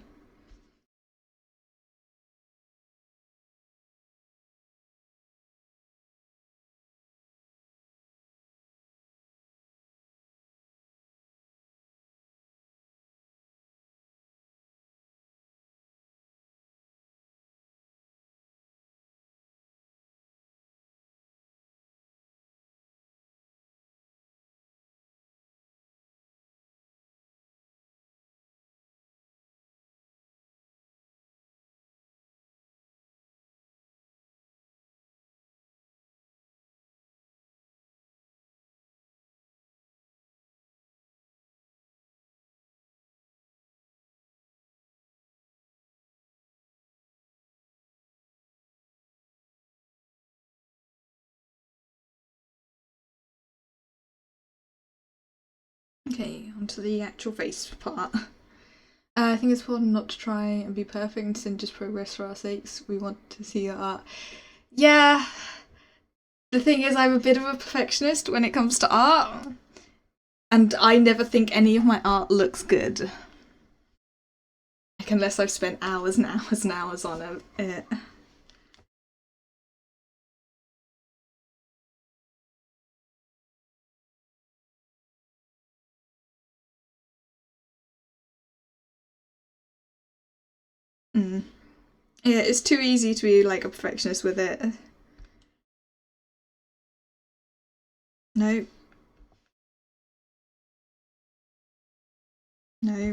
Okay, onto the actual face part. I think it's important not to try and be perfect and just progress for our sakes. We want to see your art. Yeah, the thing is, I'm a bit of a perfectionist when it comes to art, and I never think any of my art looks good. Like, unless I've spent hours and hours and hours on it. Mm. Yeah, it's too easy to be like a perfectionist with it. No. No.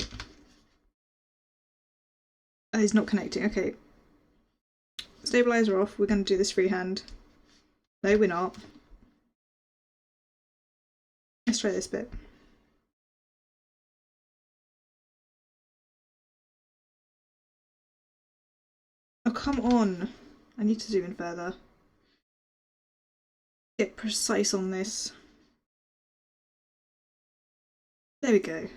Oh, he's not connecting. Okay. Stabilizer off. We're going to do this freehand. No, we're not. Let's try this bit. Oh, come on. I need to zoom in further. Get precise on this. There we go.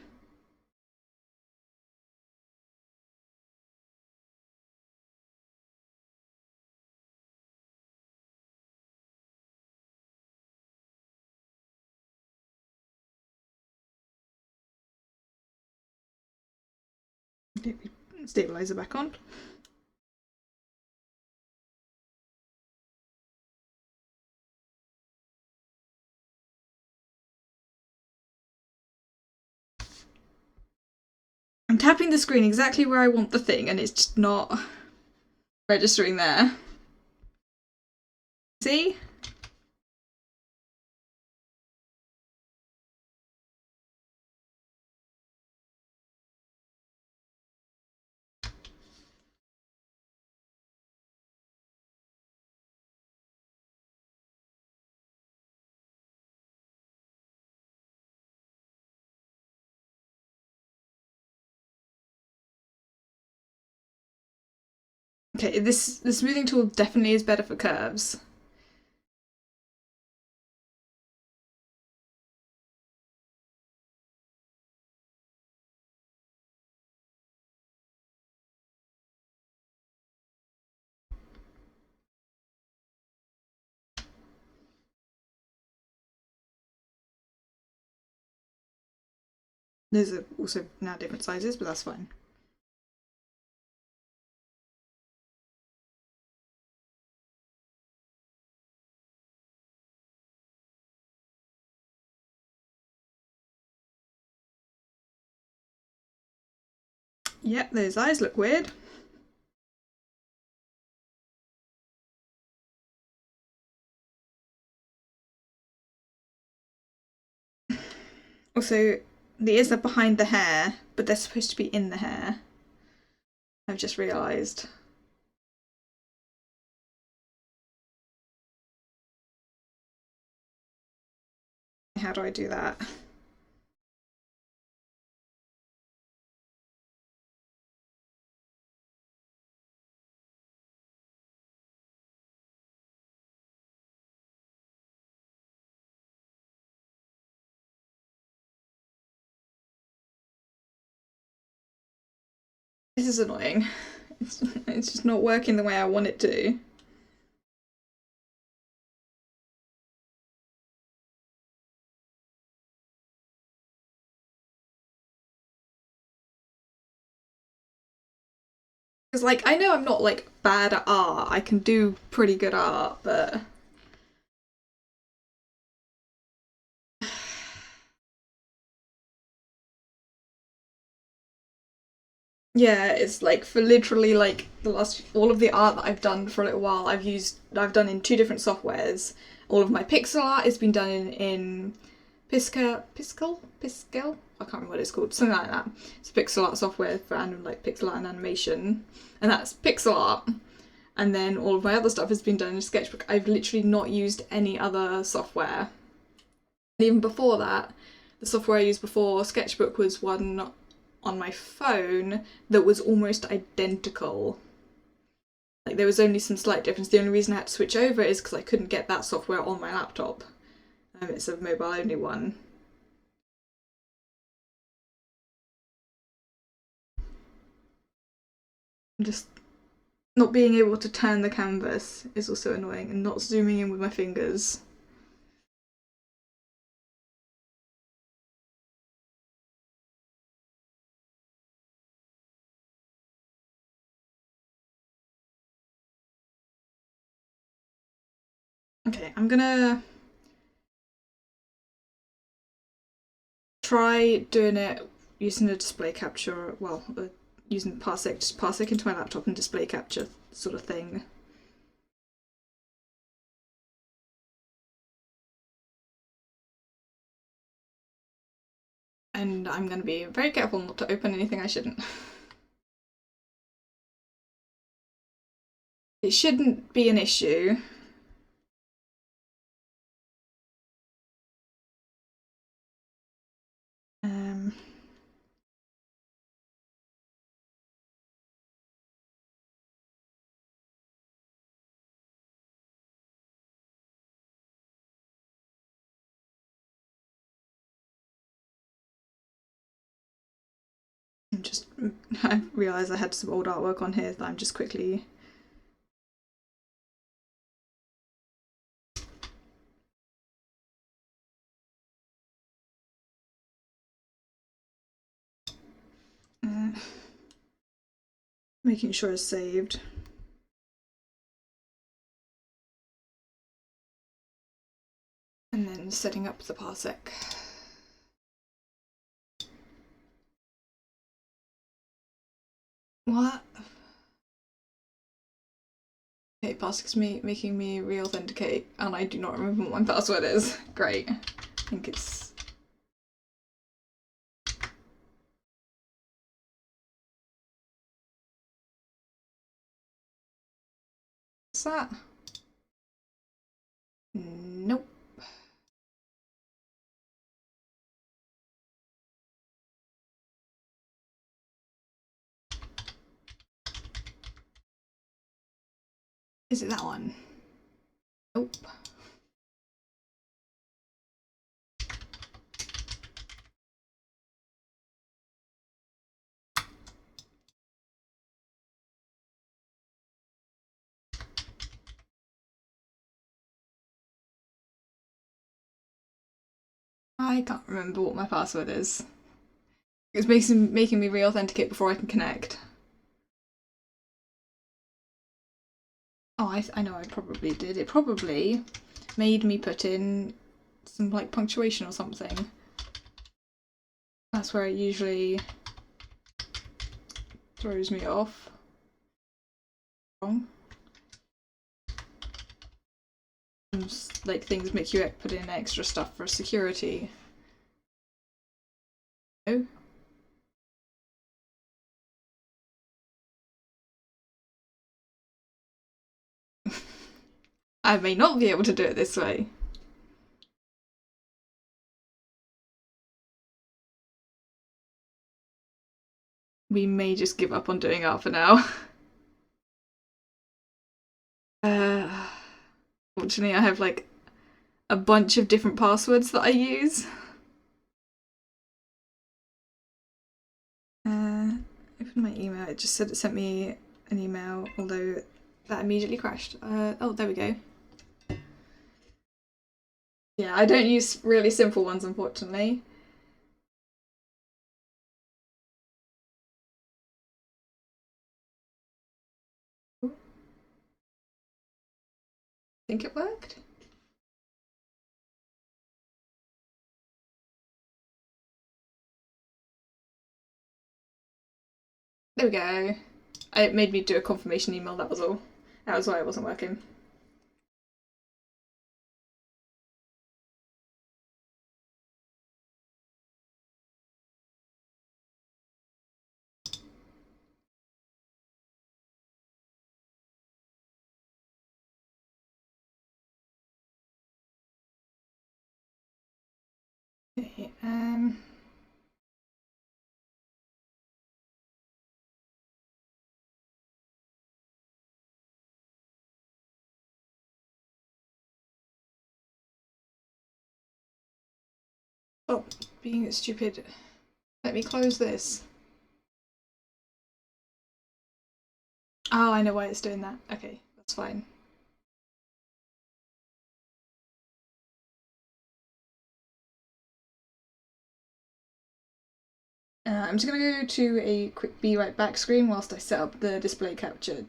Get the stabilizer back on. I'm tapping the screen exactly where I want the thing and it's just not registering there. See? Okay, the smoothing tool definitely is better for curves. Those are also now different sizes, but that's fine. Yep, those eyes look weird. Also, the ears are behind the hair, but they're supposed to be in the hair. I've just realised. How do I do that? This is annoying. It's just not working the way I want it to. Because, like, I know I'm not, like, bad at art. I can do pretty good art, but... Yeah, it's like for literally like the last all of the art that I've done for a little while, I've done in two different softwares. All of my pixel art has been done in Piskel? I can't remember what it's called, something like that. It's pixel art software for like pixel art and animation, and that's pixel art. And then all of my other stuff has been done in Sketchbook. I've literally not used any other software. And even before that, the software I used before Sketchbook was one on my phone that was almost identical. Like there was only some slight difference. The only reason I had to switch over is because I couldn't get that software on my laptop. It's a mobile only one. Just not being able to turn the canvas is also annoying, and not zooming in with my fingers. Okay, I'm gonna try doing it using the display capture, well, using Parsec, just Parsec into my laptop and display capture sort of thing. And I'm going to be very careful not to open anything I shouldn't. It shouldn't be an issue. I realised I had some old artwork on here that I'm just quickly... making sure it's saved. And then setting up the Parsec. What? Okay, Parsec's making me re-authenticate, and I do not remember what my password is. Great. I think it's... What's that? Nope. Is it that one? Nope. I can't remember what my password is. It's making me re-authenticate before I can connect. Oh, I know I probably did. It probably made me put in some like punctuation or something. That's where it usually throws me off. Wrong. Like things make you put in extra stuff for security. No? I may not be able to do it this way. We may just give up on doing art for now. Fortunately, I have like a bunch of different passwords that I use. Open my email. It just said it sent me an email, although that immediately crashed. Oh, there we go. Yeah, I don't use really simple ones, unfortunately. I think it worked. There we go. It made me do a confirmation email, that was all. That was why it wasn't working. Okay, oh, being stupid. Let me close this. Oh, I know why it's doing that. Okay, that's fine. I'm just going to go to a quick be right back screen whilst I set up the display capture.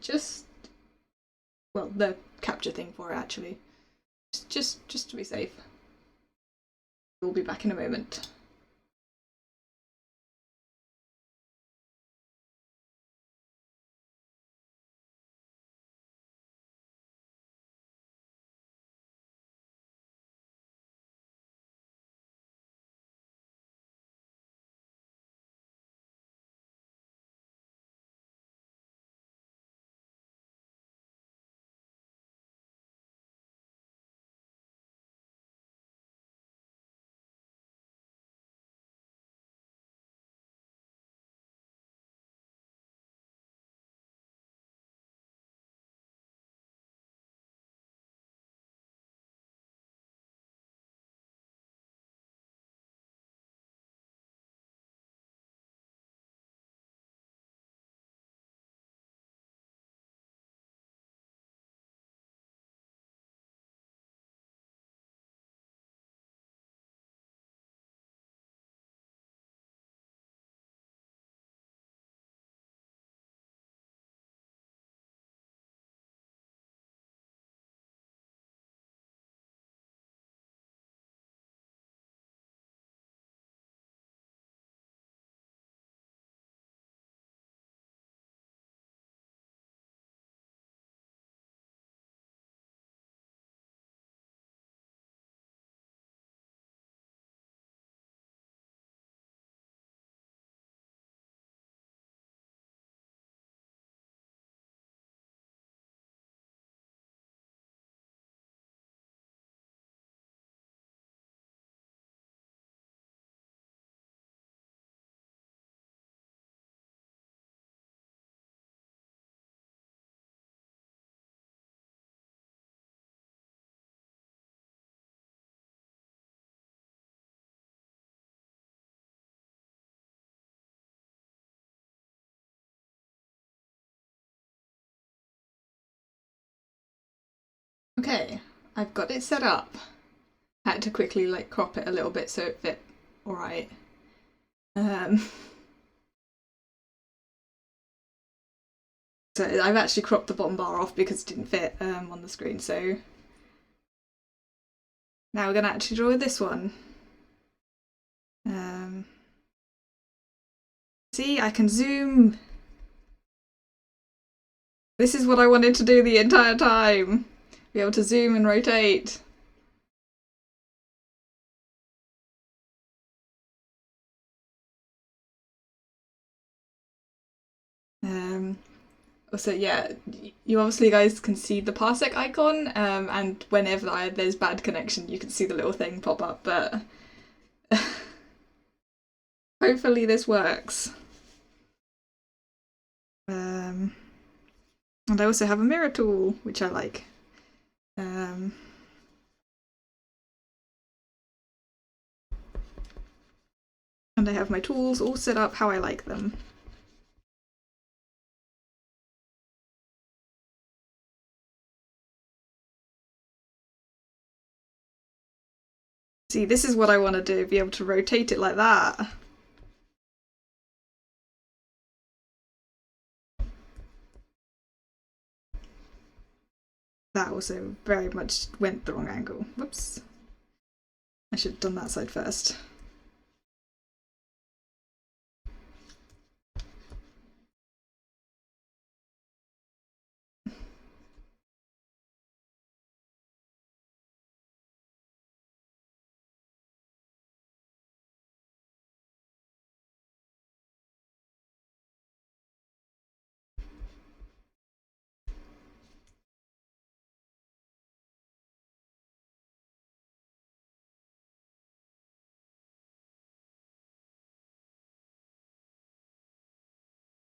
Well, the capture thing for it actually. Just to be safe. We'll be back in a moment. Okay, I've got it set up. I had to quickly like crop it a little bit so it fit alright. So I've actually cropped the bottom bar off because it didn't fit on the screen, so now we're going to actually draw this one. See, I can zoom. This is what I wanted to do the entire time. Be able to zoom and rotate. So yeah, you obviously guys can see the parsec icon, and whenever there's bad connection, you can see the little thing pop up. But hopefully this works. And I also have a mirror tool, which I like. And I have my tools all set up how I like them. See, this is what I want to do, be able to rotate it like that. That also very much went the wrong angle. Whoops. I should have done that side first.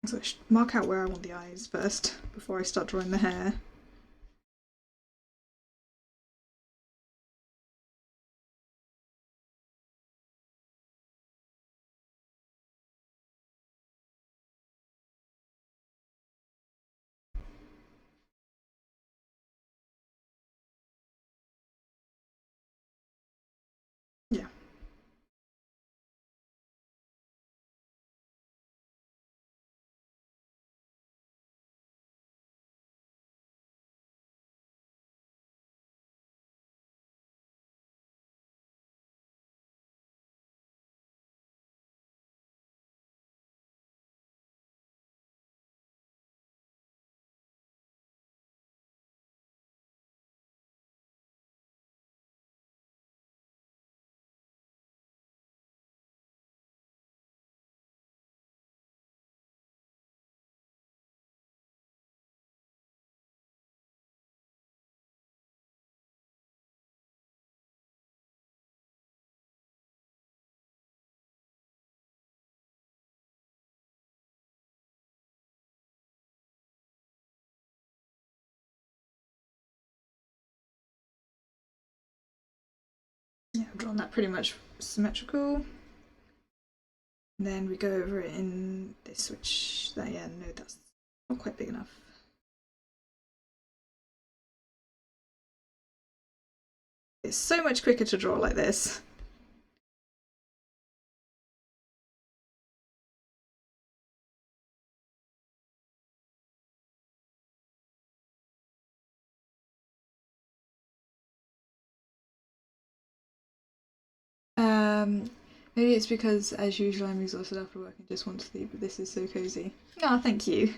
So I should mark out where I want the eyes first before I start drawing the hair. Yeah. Yeah, I've drawn that pretty much symmetrical. And then we go over it in this, which, yeah, no, that's not quite big enough. It's so much quicker to draw like this. Maybe it's because, as usual, I'm exhausted after work and just want to sleep, but this is so cozy. Ah, thank you.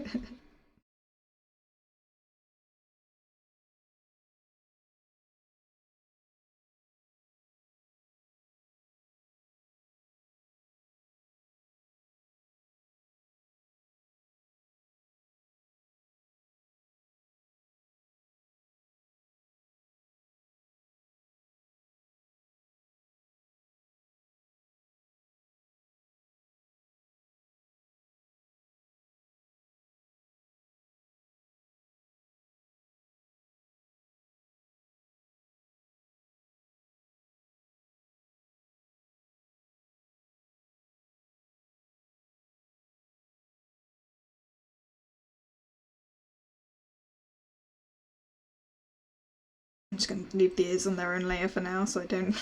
I'm just going to leave the ears on their own layer for now so I don't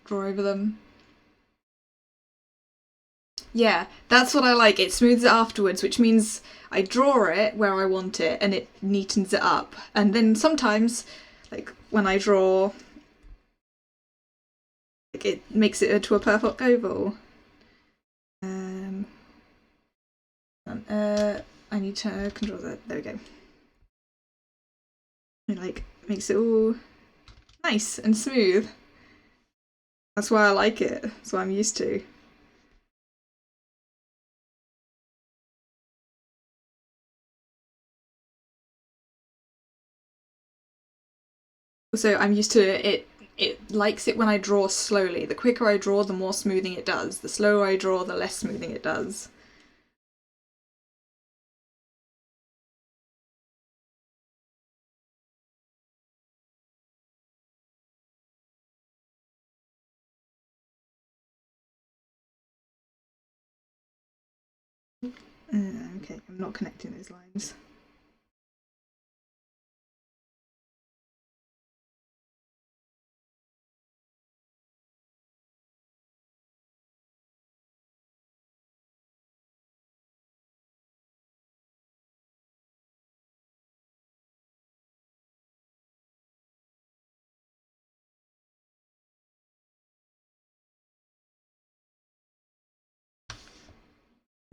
draw over them. Yeah, that's what I like. It smooths it afterwards, which means I draw it where I want it and it neatens it up. And then sometimes, like when I draw, like, it makes it into a perfect oval. I need to control that. There we go. It like makes it all nice and smooth. That's why I like it. That's what I'm used to. Also, I'm used to it. It likes it when I draw slowly. The quicker I draw, the more smoothing it does. The slower I draw, the less smoothing it does. Okay, I'm not connecting those lines.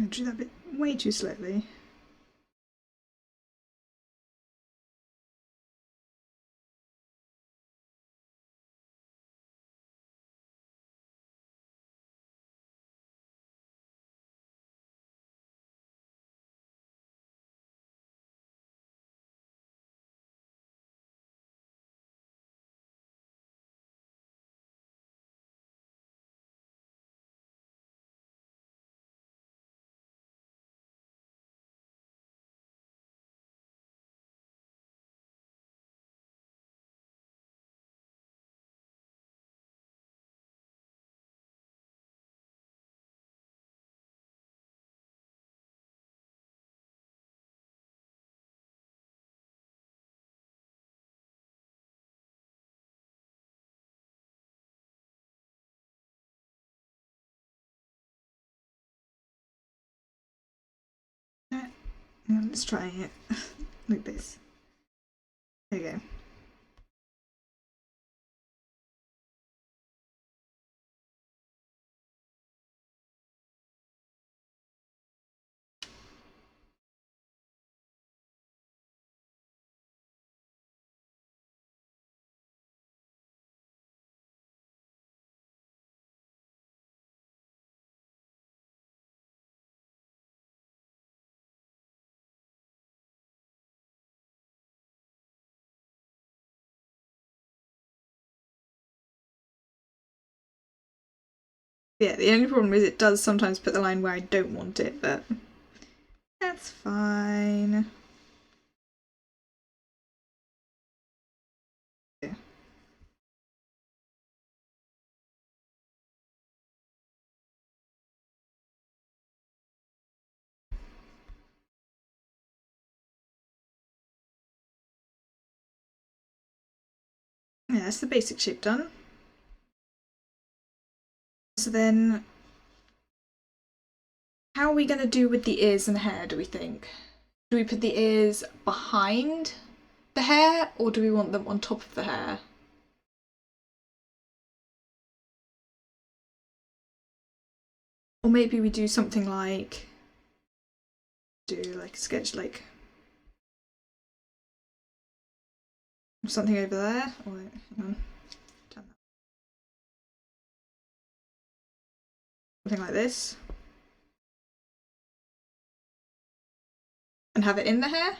I drew that bit way too slowly. Let's try it like this. There you go. Yeah, the only problem is it does sometimes put the line where I don't want it, but that's fine. Yeah. Yeah, that's the basic shape done. So then, how are we going to do with the ears and hair, do we think? Do we put the ears behind the hair, or do we want them on top of the hair? Or maybe we do something like, do like a sketch like something over there. Or hang on, turn that. Something like this. And have it in the hair.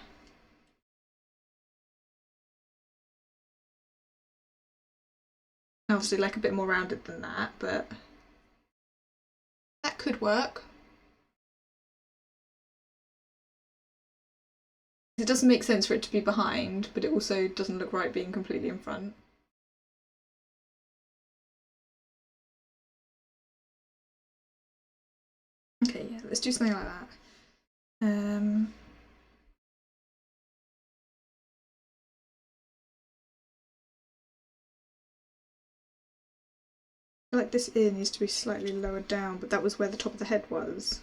Obviously like a bit more rounded than that, but that could work. It doesn't make sense for it to be behind, but it also doesn't look right being completely in front. Okay, yeah, let's do something like that. I feel like this ear needs to be slightly lower down, but that was where the top of the head was.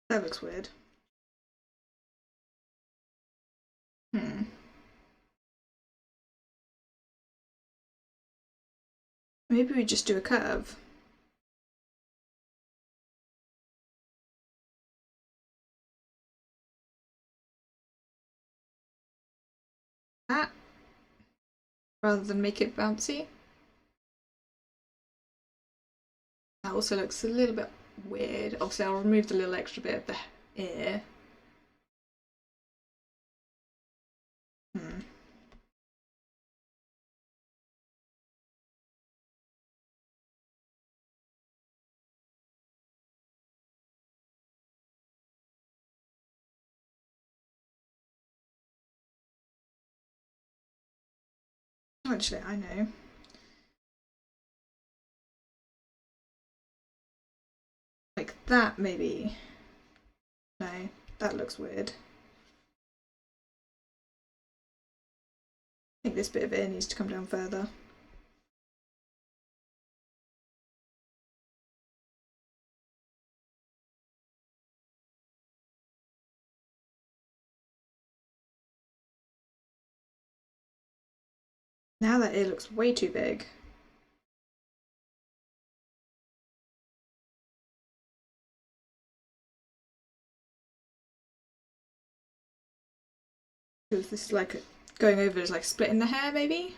That looks weird. Hmm. Maybe we just do a curve. That, rather than make it bouncy. That also looks a little bit weird. Obviously, I'll remove the little extra bit of the ear. Actually, I know. Like that, maybe. No, that looks weird. I think this bit of ear needs to come down further. Now that ear looks way too big. Feels this like going over is like splitting the hair, maybe?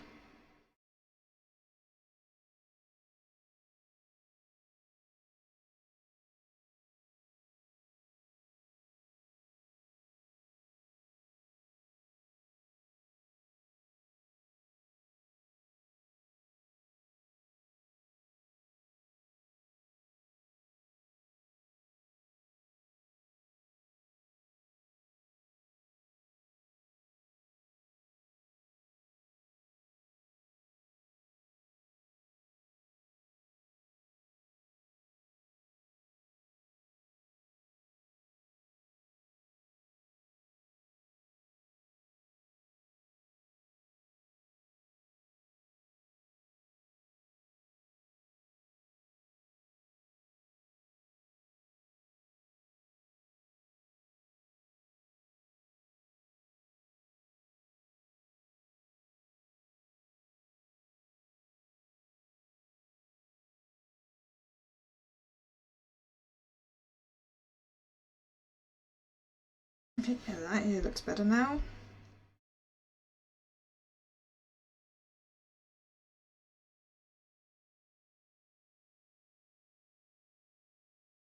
Okay, yeah, that ear looks better now.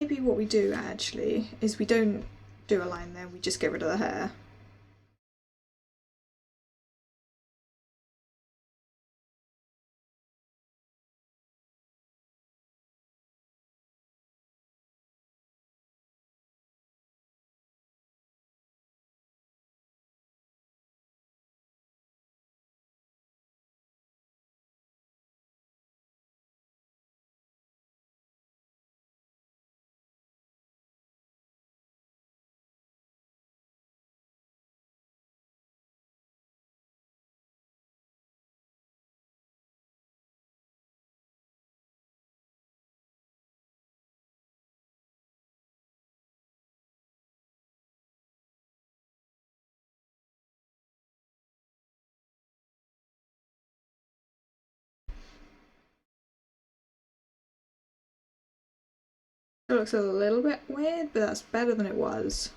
Maybe what we do actually is we don't do a line there, we just get rid of the hair. It looks a little bit weird, but that's better than it was.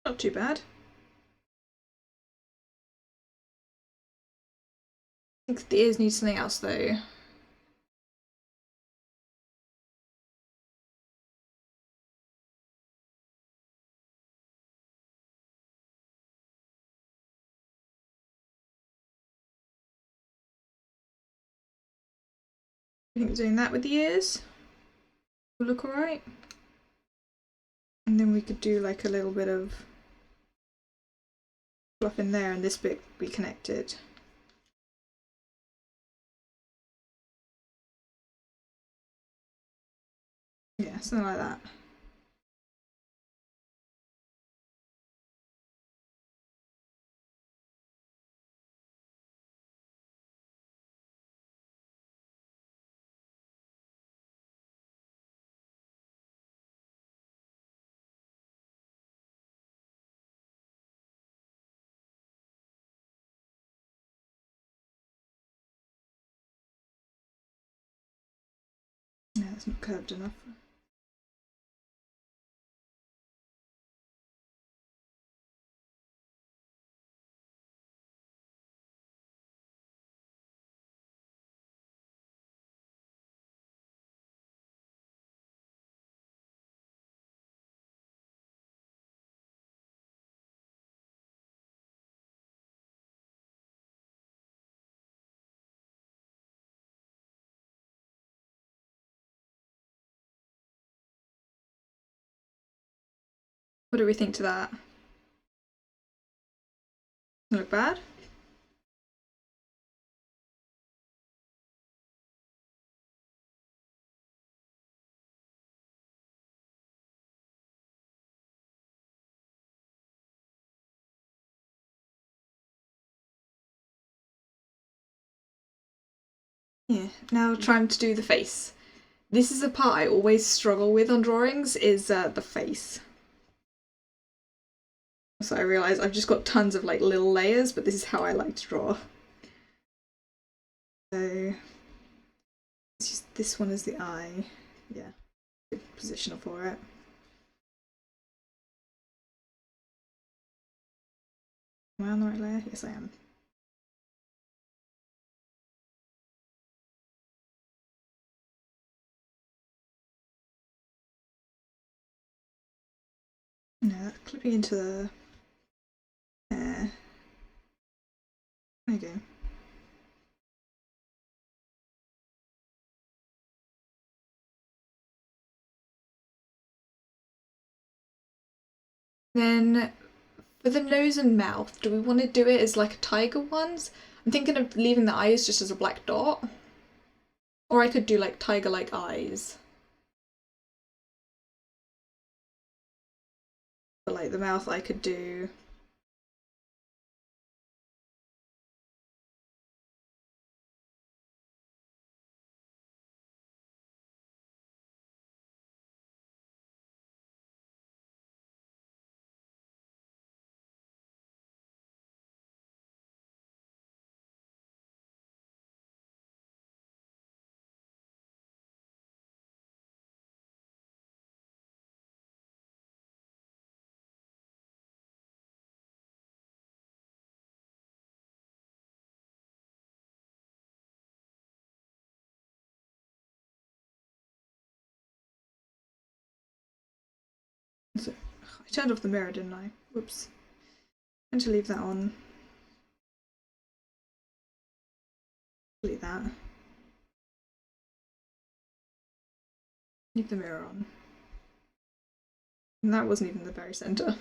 Not too bad. I think the ears need something else though. I think doing that with the ears will look alright. And then we could do like a little bit of fluff in there and this bit be connected. Yeah, something like that. Yeah, it's not curved enough. What do we think to that? Look bad? Yeah, now trying to do the face. This is a part I always struggle with on drawings, is the face. So I realise I've just got tons of like little layers, but this is how I like to draw. So let's use this one as the eye. Yeah, good positional for it. Am I on the right layer? Yes, I am. No, that's clipping into the hair. There you go. Then for the nose and mouth, do we want to do it as like a tiger ones? I'm thinking of leaving the eyes just as a black dot. Or I could do like tiger-like eyes. But like the mouth I could do. So I turned off the mirror, didn't I? Whoops. I'm going to leave that on. Delete that. Leave the mirror on. And that wasn't even the very centre.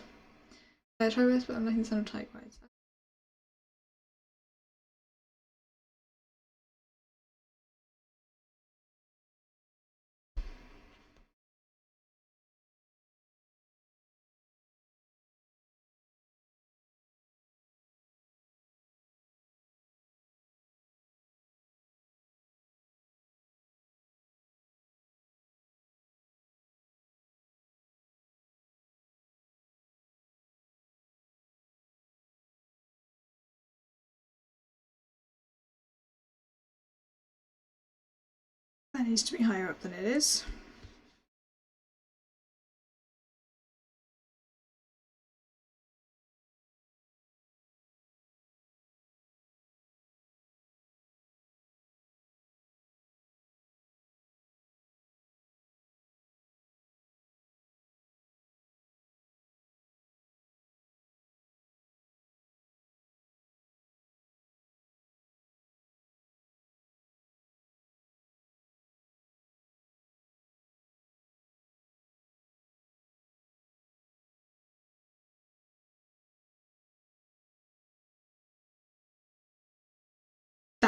Try this, but I'm making the sound of tight whites. That needs to be higher up than it is.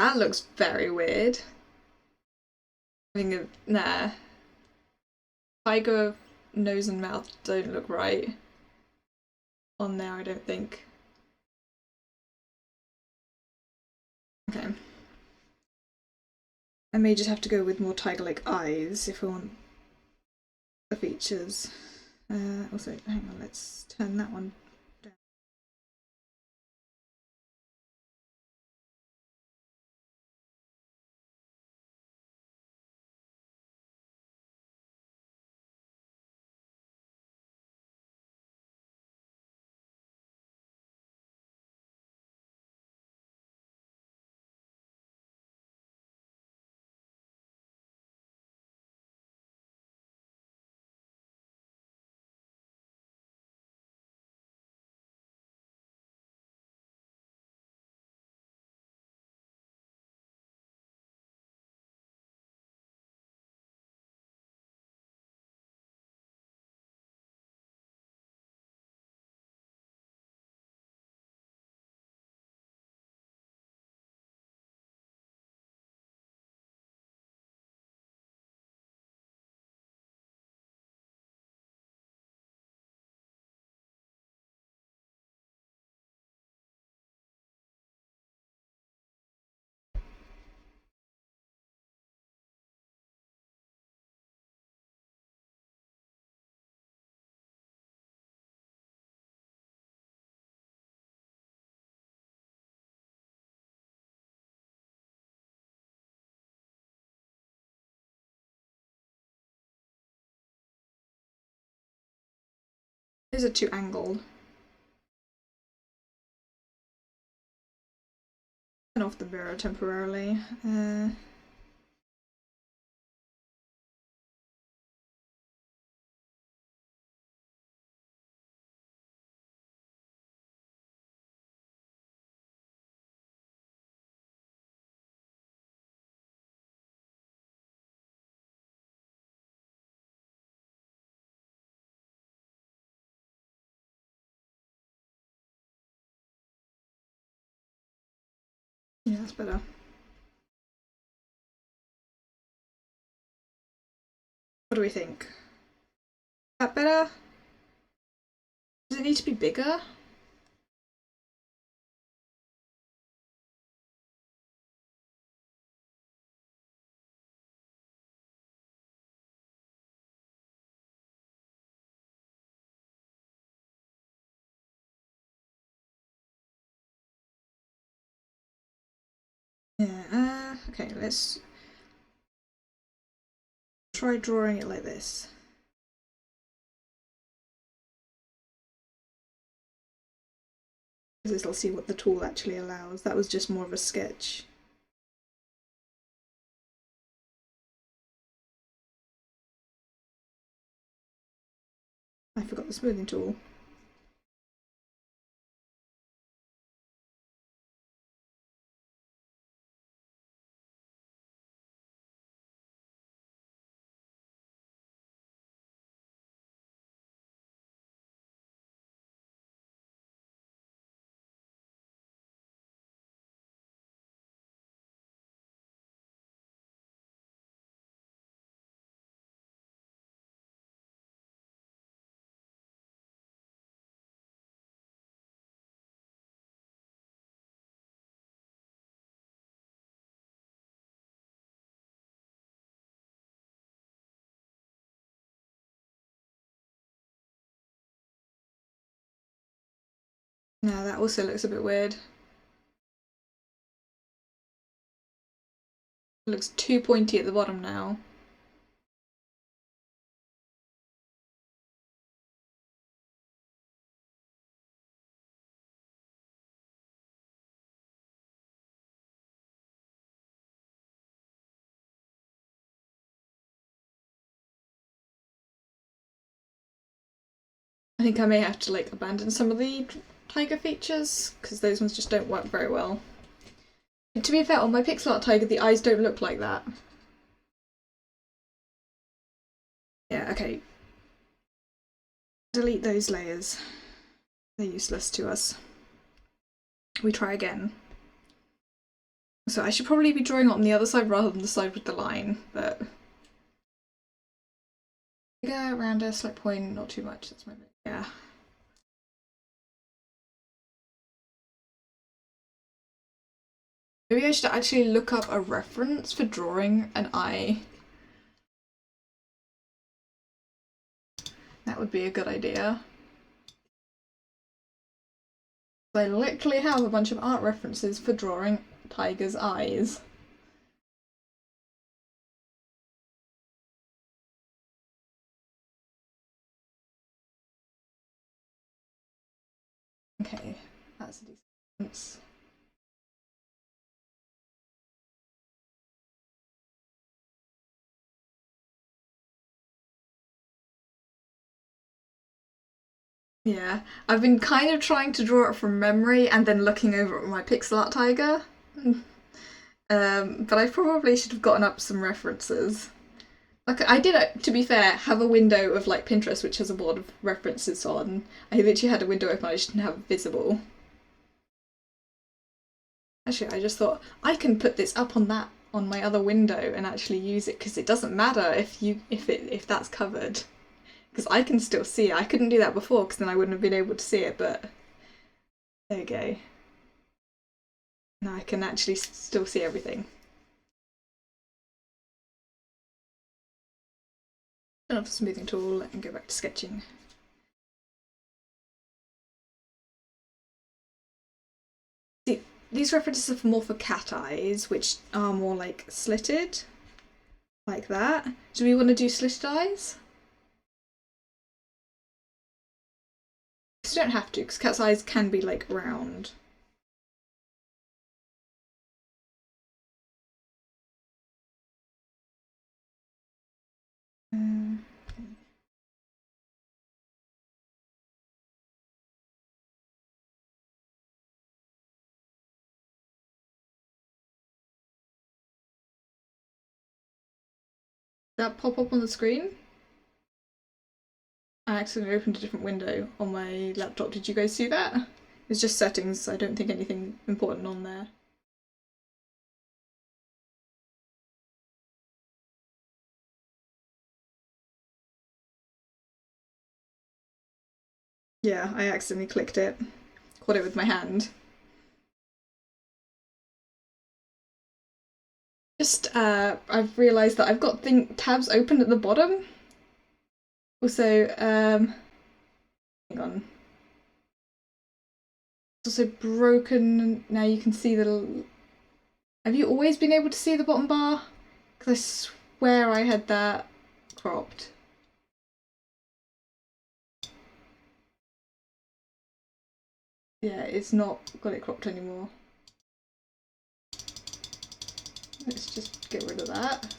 That looks very weird. Nah. Tiger nose and mouth don't look right on there, I don't think. Okay. I may just have to go with more tiger-like eyes if I want the features. Also, hang on, let's turn that one down. These are too angled. Turn off the mirror temporarily. Yeah, that's better. What do we think? Is that better? Does it need to be bigger? Yeah, okay, let's try drawing it like this. Because I'll see what the tool actually allows. That was just more of a sketch. I forgot the smoothing tool. Now that also looks a bit weird. It looks too pointy at the bottom now. I think I may have to like abandon some of the tiger features because those ones just don't work very well. To be fair, on my pixel art tiger, the eyes don't look like that. Yeah, okay. Delete those layers. They're useless to us. We try again. So I should probably be drawing on the other side rather than the side with the line, but bigger, rounder, slight point, not too much. That's my bit. Yeah. Maybe I should actually look up a reference for drawing an eye. That would be a good idea. I literally have a bunch of art references for drawing tigers' eyes. Okay, that's a decent. Yeah, I've been kind of trying to draw it from memory and then looking over at my pixel art tiger. But I probably should have gotten up some references. Like I did, to be fair, have a window of like Pinterest which has a board of references on. I literally had a window open, I just didn't have it visible. Actually, I just thought I can put this up on my other window and actually use it because it doesn't matter if that's covered. Because I can still see it. I couldn't do that before because then I wouldn't have been able to see it, but there you go. Now I can actually still see everything. Turn off the smoothing tool and go back to sketching. See, these references are more for cat eyes, which are more like slitted, like that. Do we want to do slitted eyes? Because you don't have to, because cat's eyes can be like round. That pop up on the screen? I accidentally opened a different window on my laptop. Did you guys see that? It's just settings. I don't think anything important on there. Yeah, I accidentally clicked it. Caught it with my hand. Just, I've realised that I've got tabs open at the bottom. Also, hang on. It's also broken. Now you can see the. Have you always been able to see the bottom bar? Because I swear I had that cropped. Yeah, it's not got it cropped anymore. Let's just get rid of that.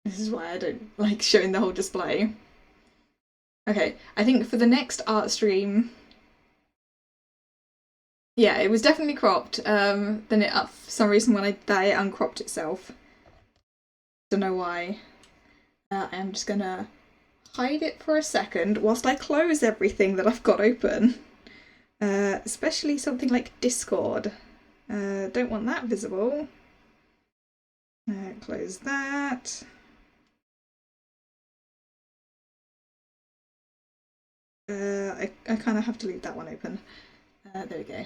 This is why I don't like showing the whole display. Okay, I think for the next art stream, yeah, it was definitely cropped. Then it, for some reason, when it uncropped itself. Don't know why. I'm just gonna hide it for a second whilst I close everything that I've got open. Especially something like Discord. Don't want that visible. Close that. I kind of have to leave that one open. There we go.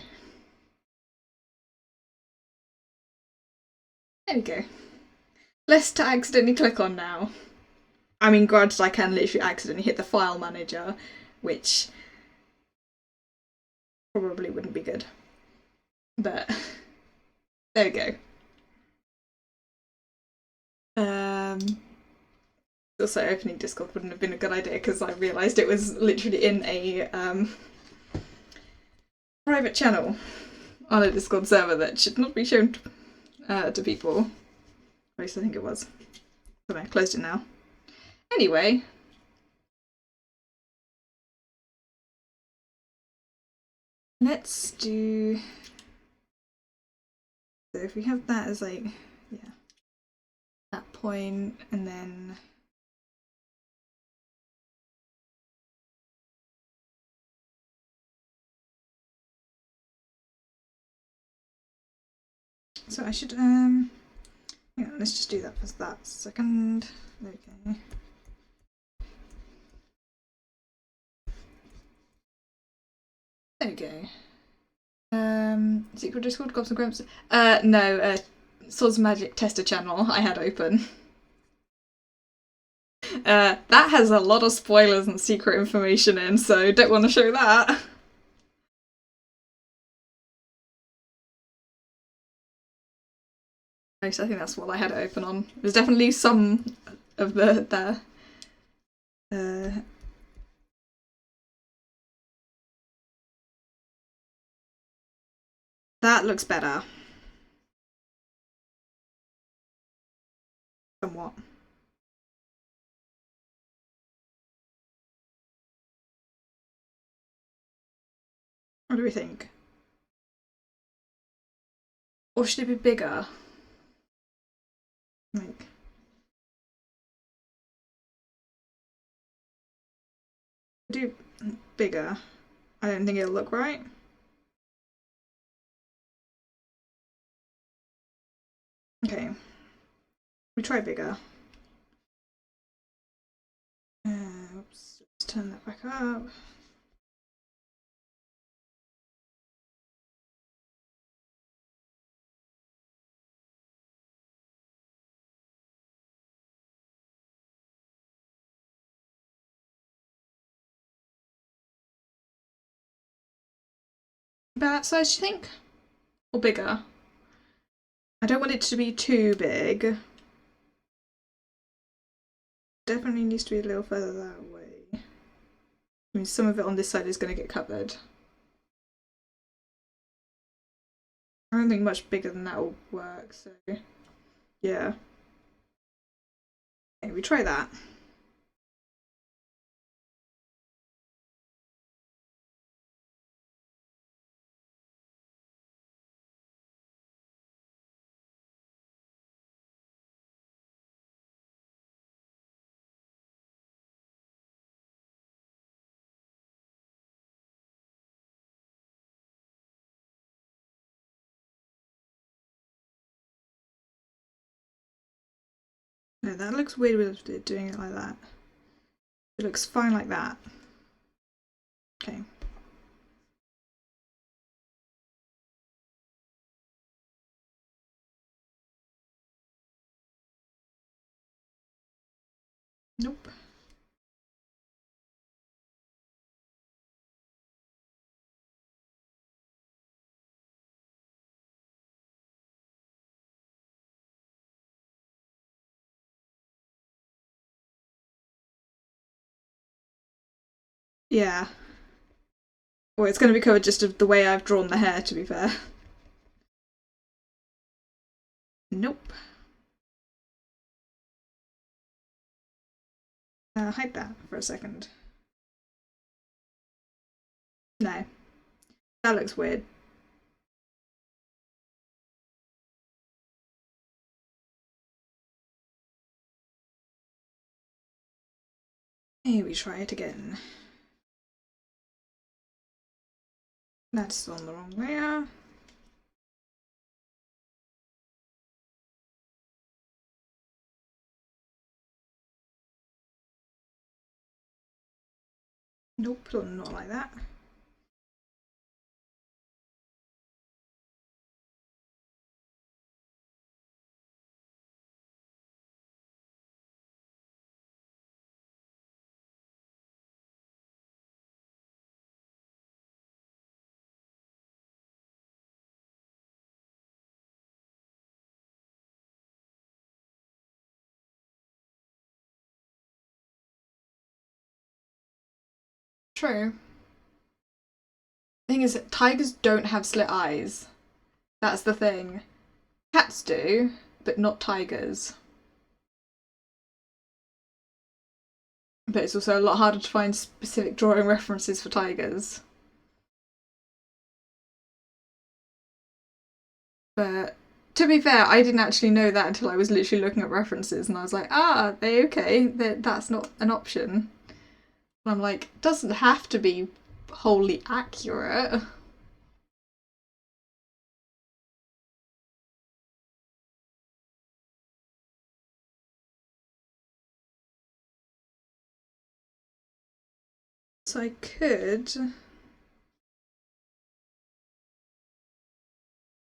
There we go. Less to accidentally click on now. I mean, granted, I can literally accidentally hit the file manager, which probably wouldn't be good. But there we go. Also, opening Discord wouldn't have been a good idea because I realised it was literally in a private channel on a Discord server that should not be shown to people. At least I think it was. But I closed it now. Anyway. Let's do... So if we have that as like... yeah. that point, and then so I should yeah, let's just do that for that second. Okay. There we go. Secret Discord, Gobs and Grumps. No, Swords Magic Tester channel I had open. That has a lot of spoilers and secret information in, so don't want to show that. I think that's what I had it open on. There's definitely some of the that looks better. Somewhat. What do we think? Or should it be bigger? Like, do bigger. I don't think it'll look right. Okay. We try bigger. Oops. Let's turn that back up. About that size, do you think? Or bigger? I don't want it to be too big. Definitely needs to be a little further that way. I mean, some of it on this side is going to get covered. I don't think much bigger than that will work, so yeah. Okay, we try that. No, that looks weird with it doing it like that. It looks fine like that. Okay. Nope. Yeah. Well, it's going to be covered just of the way I've drawn the hair, to be fair. Nope. Hide that for a second. No. That looks weird. Here we try it again. That's on the wrong layer. Nope, not like that. True. The thing is, tigers don't have slit eyes. That's the thing. Cats do, but not tigers. But it's also a lot harder to find specific drawing references for tigers. But To be fair, I didn't actually know that until I was literally looking at references, and I was like, ah, they okay, that's not an option. And I'm like, doesn't have to be wholly accurate. So I could.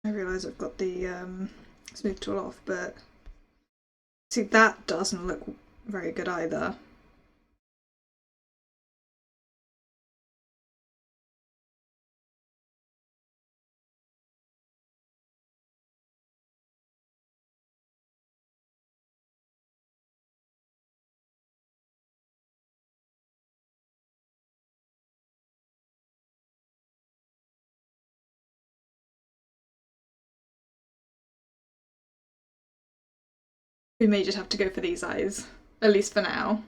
I realise I've got the smooth tool off, but see, that doesn't look very good either. We may just have to go for these eyes, at least for now.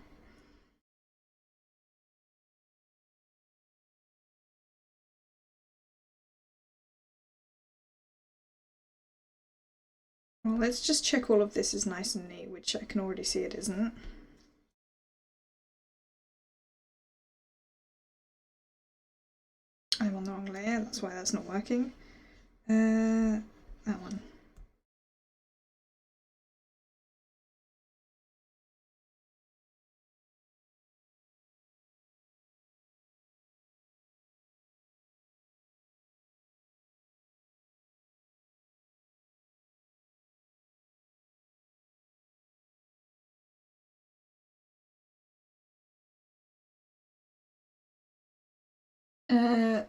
Well, let's just check all of this is nice and neat, which I can already see it isn't. I'm on the wrong layer, that's why that's not working. That one.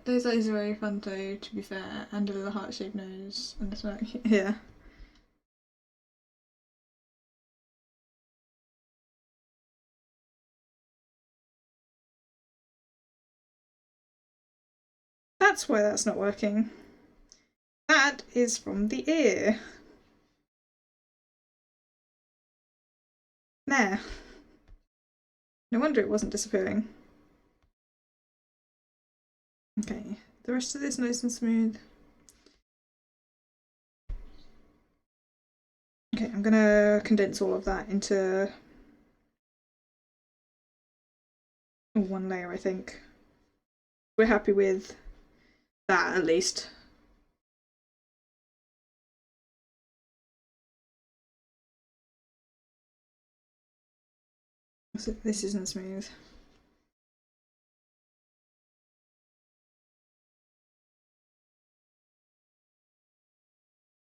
Those eyes are very fun though, to be fair, and a little heart-shaped nose and this one. Yeah. That's why that's not working. That is from the ear. There. No wonder it wasn't disappearing. Okay, the rest of this nice and smooth. Okay, I'm gonna condense all of that into one layer, I think. We're happy with that at least. So this isn't smooth.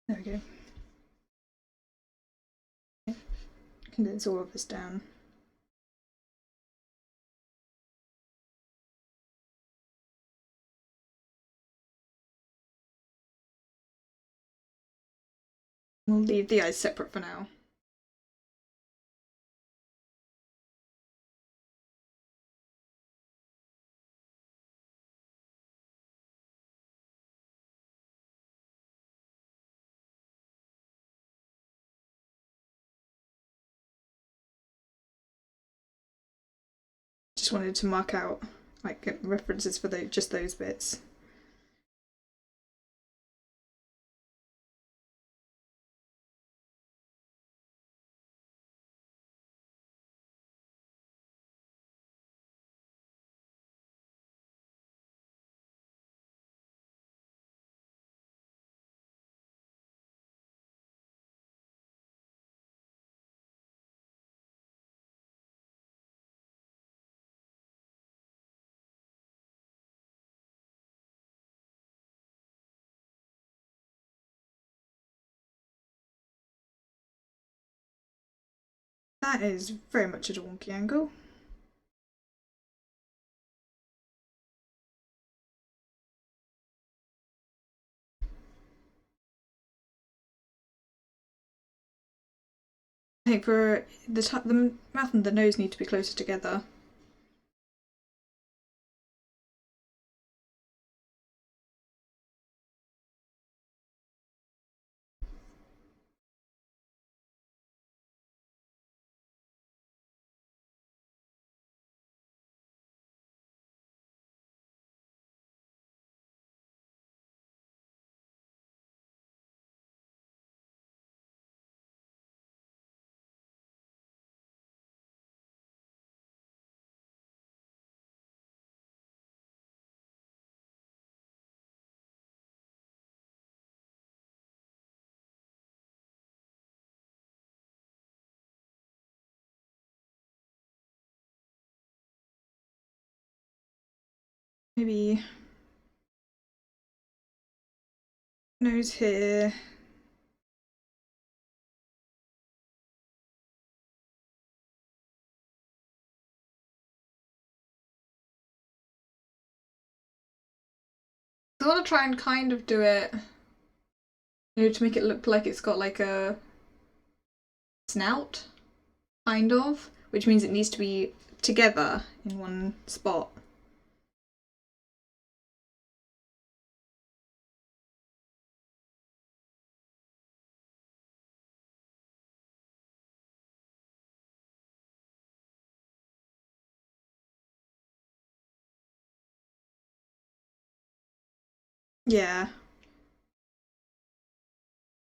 There we go. Okay. Condense all of this down. We'll leave the eyes separate for now. Just wanted to mark out like references for just those bits. That is very much at a wonky angle. I think for the mouth and the nose need to be closer together. Maybe nose here. I want to try and kind of do it, to make it look like it's got like a snout, kind of, which means it needs to be together in one spot. Yeah. I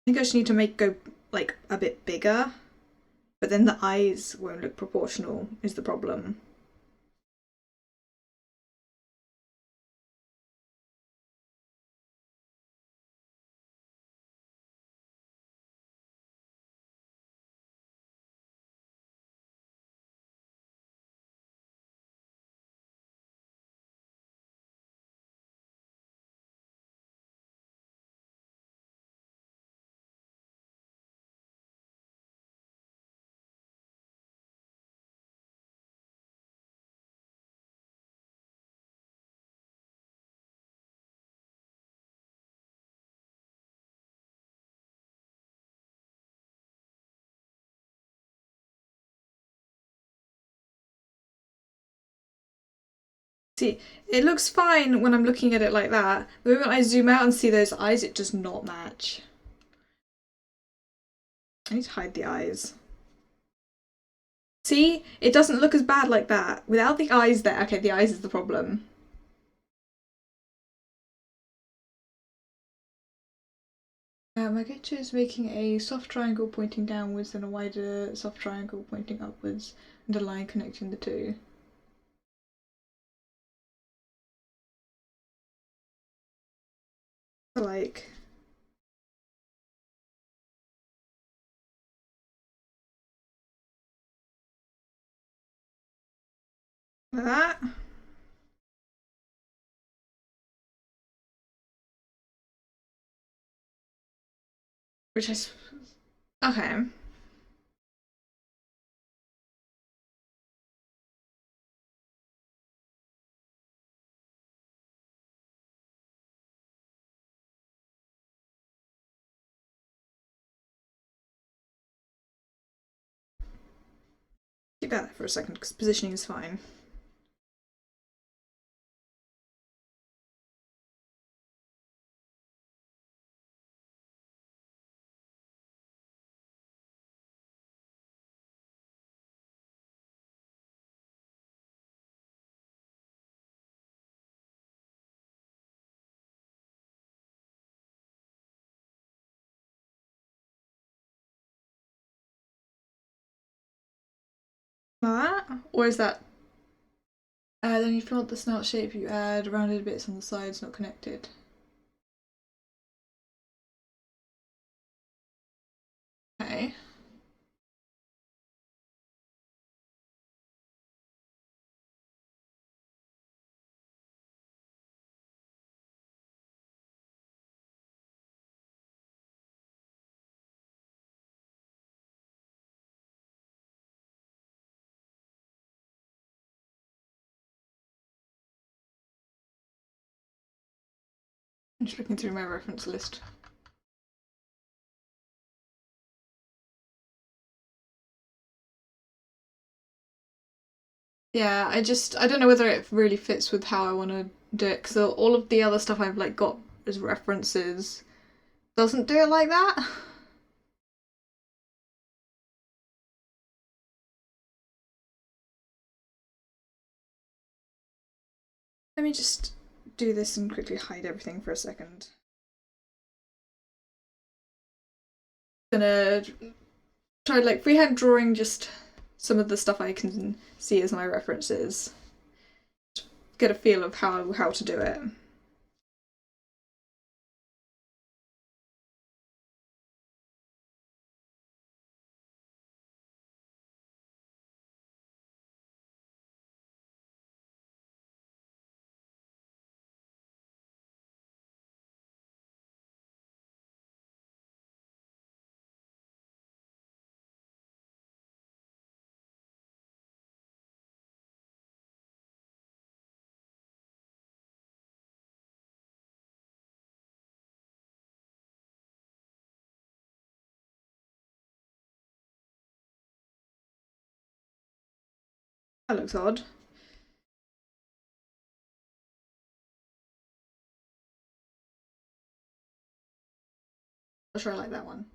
think I just need to go like a bit bigger, but then the eyes won't look proportional is the problem. See, it looks fine when I'm looking at it like that. The moment I zoom out and see those eyes, it does not match. I need to hide the eyes. See? It doesn't look as bad like that. Without the eyes there. Okay, the eyes is the problem. My picture is making a soft triangle pointing downwards and a wider soft triangle pointing upwards and a line connecting the two. Like that. Which is okay. Keep that there for a second because positioning is fine. Like that? Or is that then if you want the snout shape you add rounded bits on the sides not connected. Okay. I'm just looking through my reference list. Yeah, I don't know whether it really fits with how I want to do it because all of the other stuff I've like got as references doesn't do it like that. Let me just do this and quickly hide everything for a second. Gonna try like freehand drawing just some of the stuff I can see as my references. Get a feel of how to do it. That looks odd. I'll try like that one.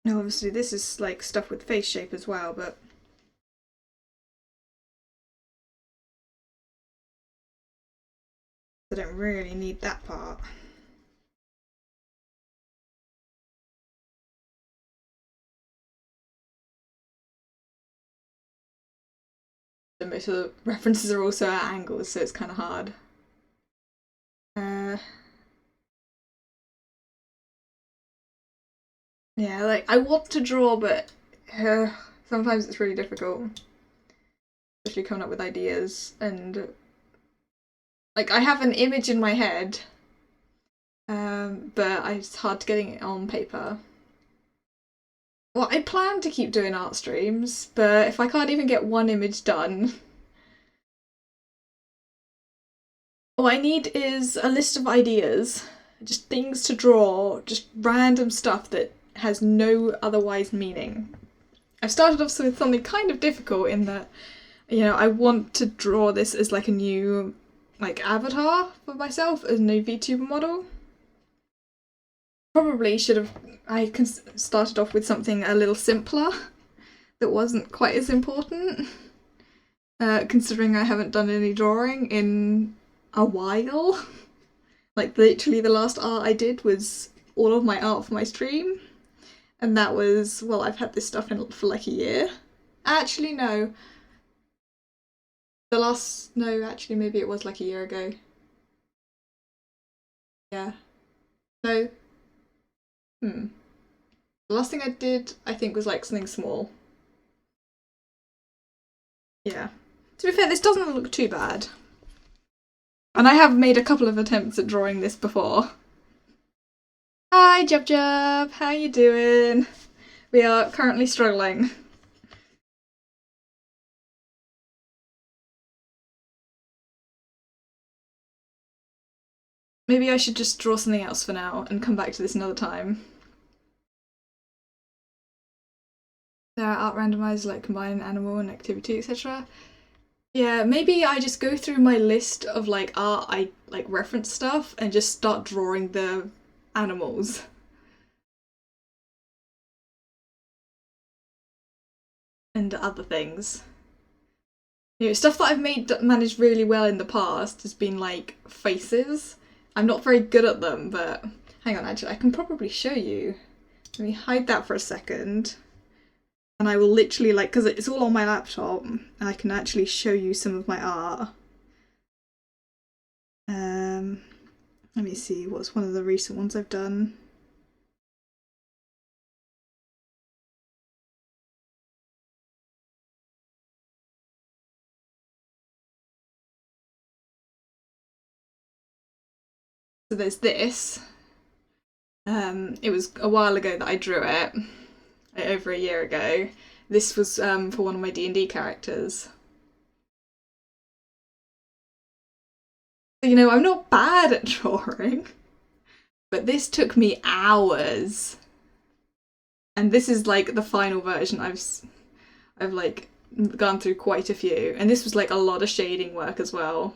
No, obviously this is like stuff with face shape as well, but I don't really need that part. And most of the references are also at angles, so it's kind of hard. Yeah, like I want to draw, but sometimes it's really difficult, especially coming up with ideas. And like I have an image in my head, but it's hard getting it on paper. Well, I plan to keep doing art streams, but if I can't even get one image done, all I need is a list of ideas, just things to draw, just random stuff that has no otherwise meaning. I've started off with something kind of difficult in that, you know, I want to draw this as like a new like avatar for myself, as a new VTuber model. Probably should have started off with something a little simpler that wasn't quite as important, considering I haven't done any drawing in a while. Like literally the last art I did was all of my art for my stream, and that was, well, I've had this stuff in for like a year. Actually, no. No, actually maybe it was like a year ago. Yeah. No. The last thing I did, I think, was like something small. Yeah. To be fair, this doesn't look too bad. And I have made a couple of attempts at drawing this before. Hi, Jub Jub! How you doing? We are currently struggling. Maybe I should just draw something else for now and come back to this another time. There are art randomizers like combine animal and activity, etc. Yeah, maybe I just go through my list of like art I like reference stuff and just start drawing the animals. And other things. You know, stuff that I've managed really well in the past has been like faces. I'm not very good at them, but hang on, actually, I can probably show you. Let me hide that for a second. And I will literally, like, because it's all on my laptop, and I can actually show you some of my art. Let me see, what's one of the recent ones I've done? So there's this. It was a while ago that I drew it, over a year ago. This was for one of my D&D characters. You know, I'm not bad at drawing, but this took me hours. And this is like the final version. I've like gone through quite a few, and this was like a lot of shading work as well.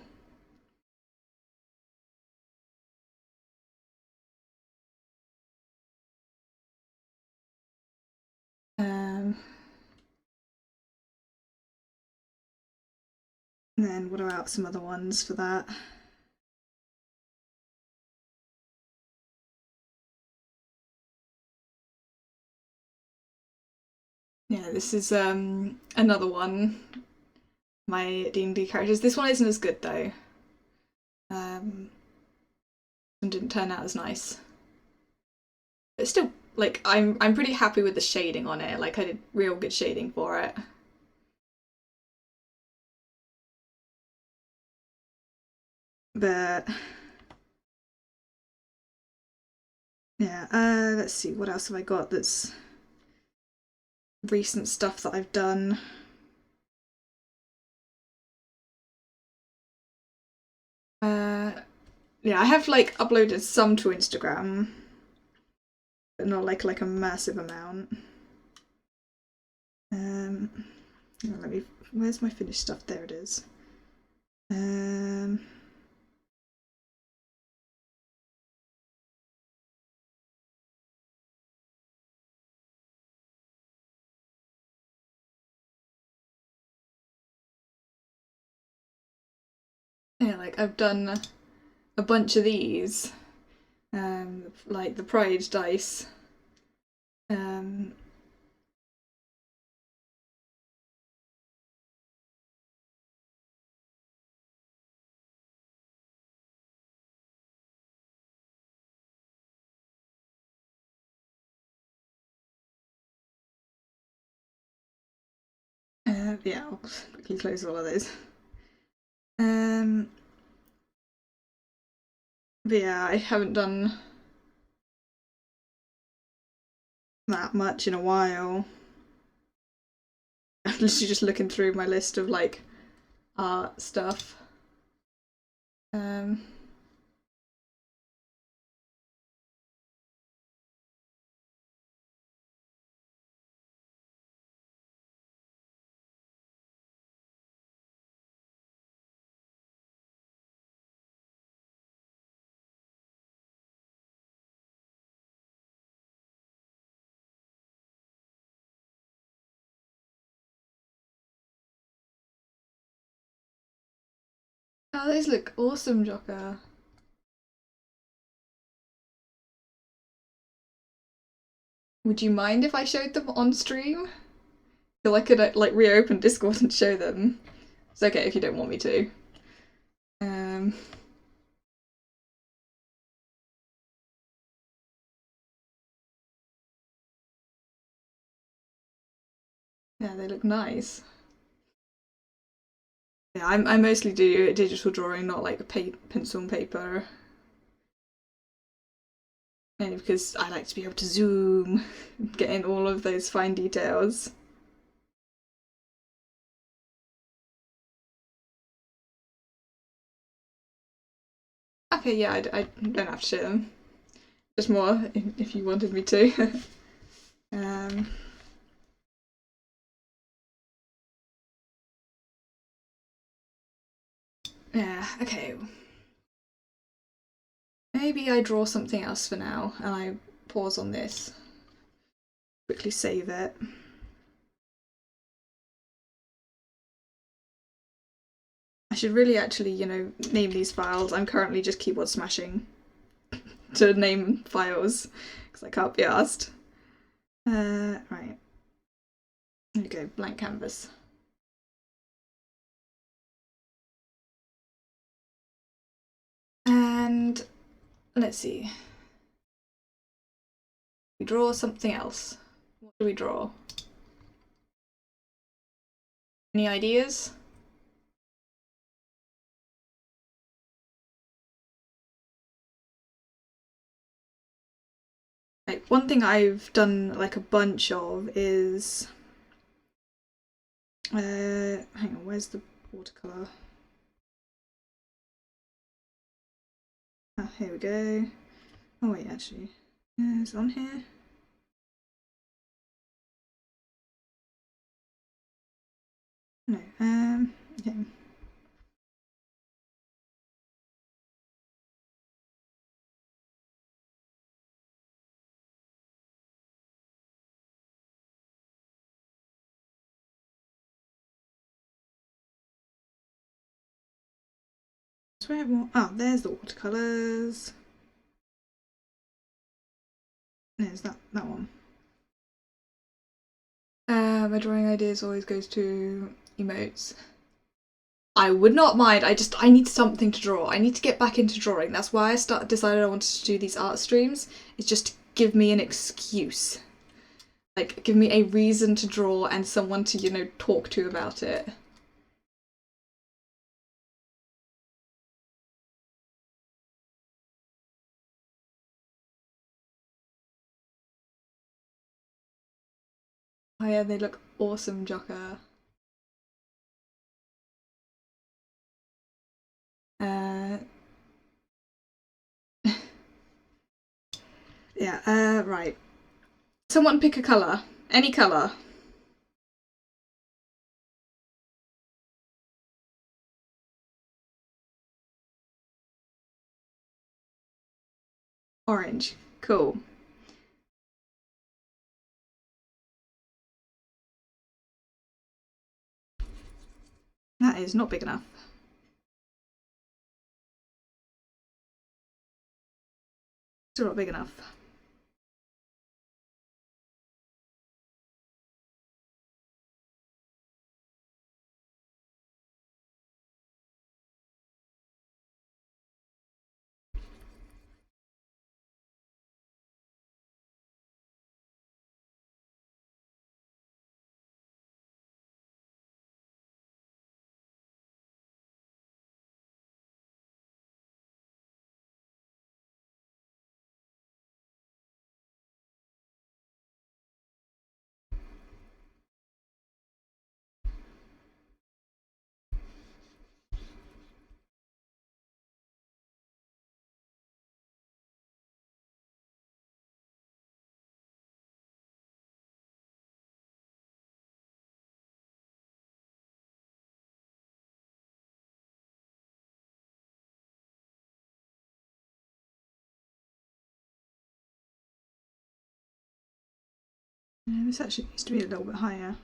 And then what about some other ones for that? Yeah, this is another one. My D&D characters. This one isn't as good though. And didn't turn out as nice. But still, like I'm pretty happy with the shading on it. Like I did real good shading for it. But yeah, let's see, what else have I got that's recent stuff that I've done. Yeah, I have like uploaded some to Instagram, but not like a massive amount. Let me. Where's my finished stuff? There it is. Yeah, like I've done a bunch of these, like the Pride dice. Yeah, I'll quickly close all of those. But yeah, I haven't done that much in a while. I'm literally just looking through my list of like art stuff. Oh, those look awesome, Jocka. Would you mind if I showed them on stream? I feel like I could like reopen Discord and show them. It's okay if you don't want me to. Yeah, they look nice. Yeah, I mostly do digital drawing, not like pencil and paper. Mainly because I like to be able to zoom, get in all of those fine details. Okay, yeah, I don't have to show them. Just more if you wanted me to. Yeah, okay. Maybe I draw something else for now and I pause on this. Quickly save it. I should really actually, name these files. I'm currently just keyboard smashing to name files because I can't be asked. Right. There we go, blank canvas. And let's see. We draw something else. What do we draw? Any ideas? Like one thing I've done like a bunch of is hang on, where's the watercolor? Ah, here we go. Oh wait, actually, is it on here? No. Okay. So we have more. Oh, there's the watercolors. There's that one. My drawing ideas always goes to emotes. I would not mind. I need something to draw. I need to get back into drawing. That's why I decided I wanted to do these art streams. It's just to give me an excuse. Like, give me a reason to draw and someone to, talk to about it. Oh yeah, they look awesome, Jocka. Uh, yeah, right. Someone pick a colour. Any colour. Orange. Cool. That is not big enough. Still not big enough. This actually needs to be a little bit higher.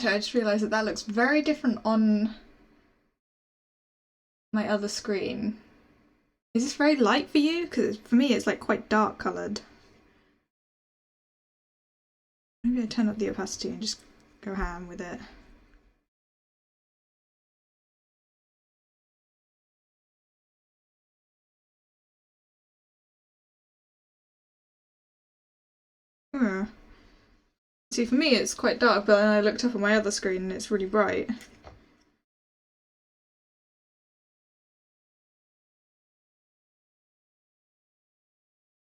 I just realised that that looks very different on my other screen. Is this very light for you? Because for me it's like quite dark coloured. Maybe I turn up the opacity and just go ham with it. See, for me it's quite dark, but then I looked up on my other screen and it's really bright.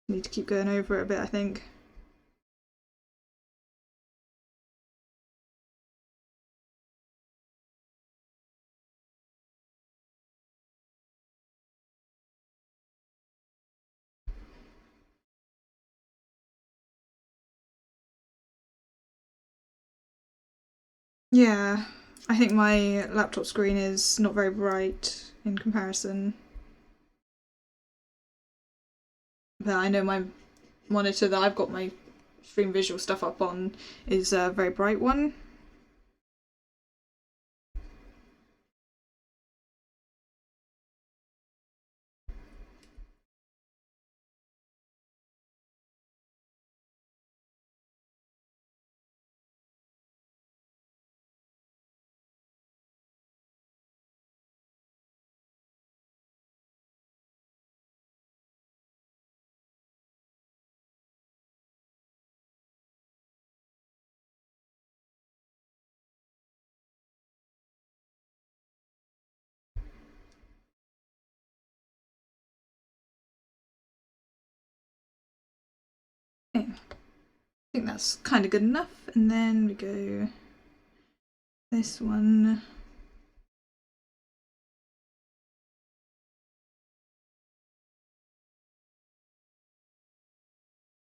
Need to keep going over it a bit, I think. Yeah, I think my laptop screen is not very bright in comparison. But I know my monitor that I've got my Stream Visual stuff up on is a very bright one. Okay. I think that's kind of good enough. And then we go this one.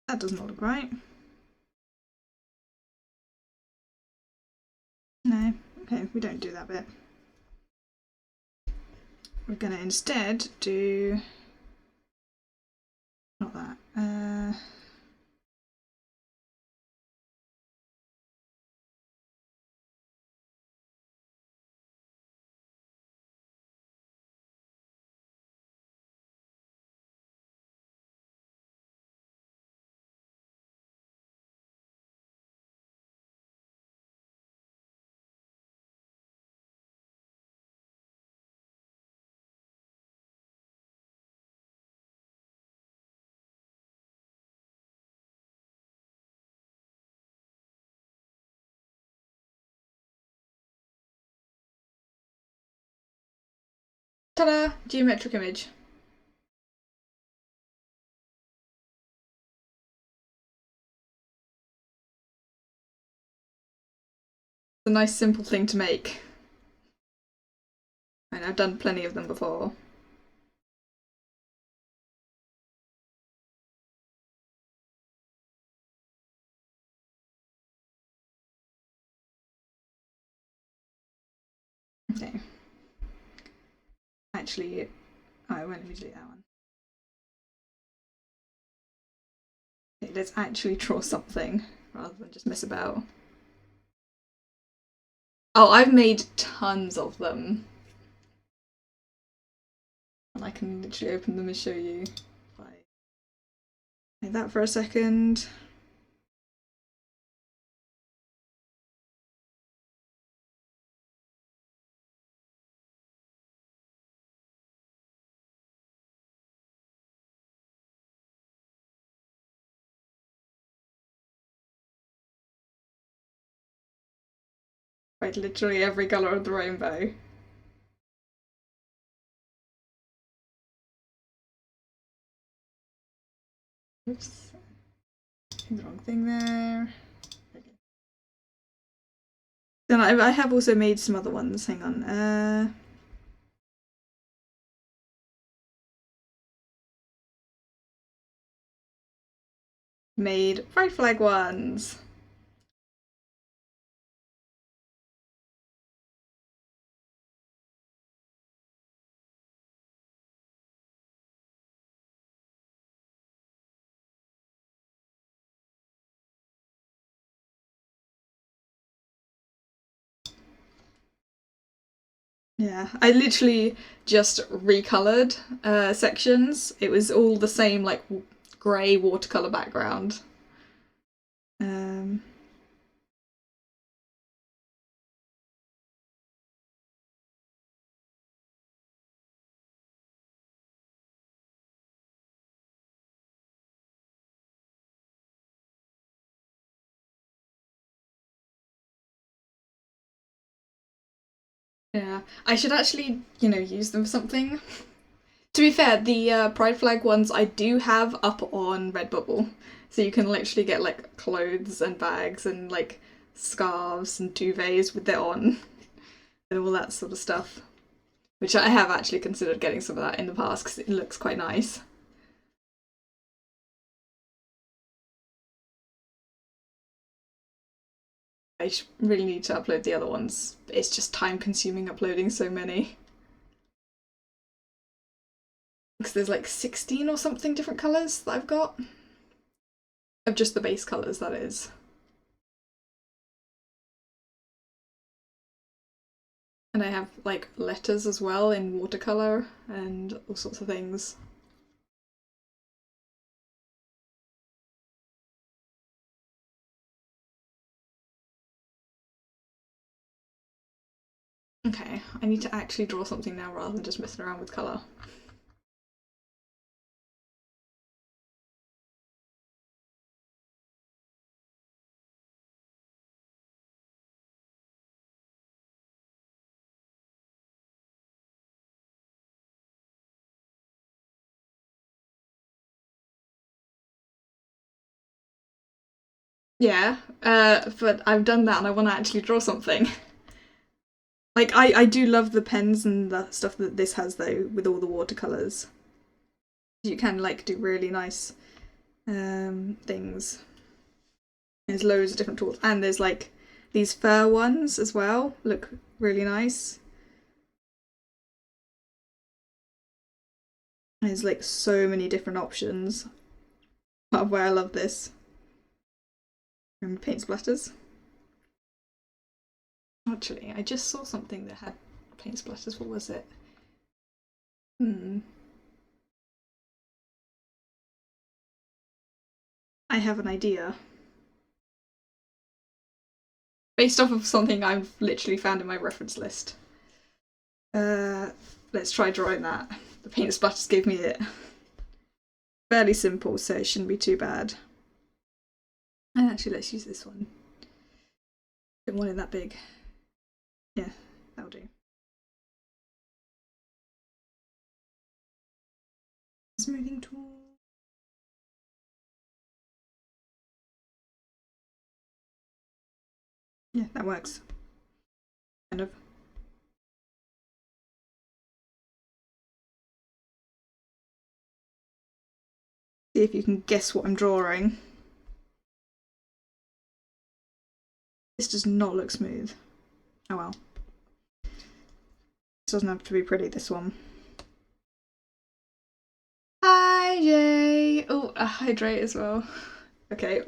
That does not look right. No, okay, we don't do that bit. We're gonna instead do not that. Ta-da! Geometric image. It's a nice simple thing to make. And I've done plenty of them before. Okay. Actually, I won't let me do that one. Okay, let's actually draw something rather than just mess about. Oh, I've made tons of them. And I can literally open them and show you. Like that for a second. Like literally every colour of the rainbow. Oops. The wrong thing there. Okay. Then I have also made some other ones. Hang on. Made pride flag ones. Yeah, I literally just recolored sections. It was all the same, like grey watercolor background. Yeah, I should actually, use them for something. To be fair, the pride flag ones I do have up on Redbubble, so you can literally get like clothes and bags and like scarves and duvets with it on and all that sort of stuff. Which I have actually considered getting some of that in the past because it looks quite nice. I really need to upload the other ones. It's just time consuming uploading so many. Because there's like 16 or something different colours that I've got. Of just the base colours, that is. And I have like letters as well in watercolour and all sorts of things. Okay, I need to actually draw something now rather than just messing around with colour. Yeah, but I've done that and I want to actually draw something. Like, I do love the pens and the stuff that this has, though, with all the watercolours. You can, like, do really nice things. There's loads of different tools. And there's, like, these fur ones as well. Look really nice. There's, like, so many different options. Part of why I love this. And paint splatters. Actually, I just saw something that had paint splatters. What was it? I have an idea. Based off of something I've literally found in my reference list. Let's try drawing that. The paint splatters gave me it. Fairly simple, so it shouldn't be too bad. And actually, let's use this one. Don't want it that big. Yeah, that'll do. smoothing tool. Yeah, that works. Kind of. See if you can guess what I'm drawing. This does not look smooth. Oh well. This doesn't have to be pretty, this one. Hi, Jay! Oh, a hydrate as well. Okay.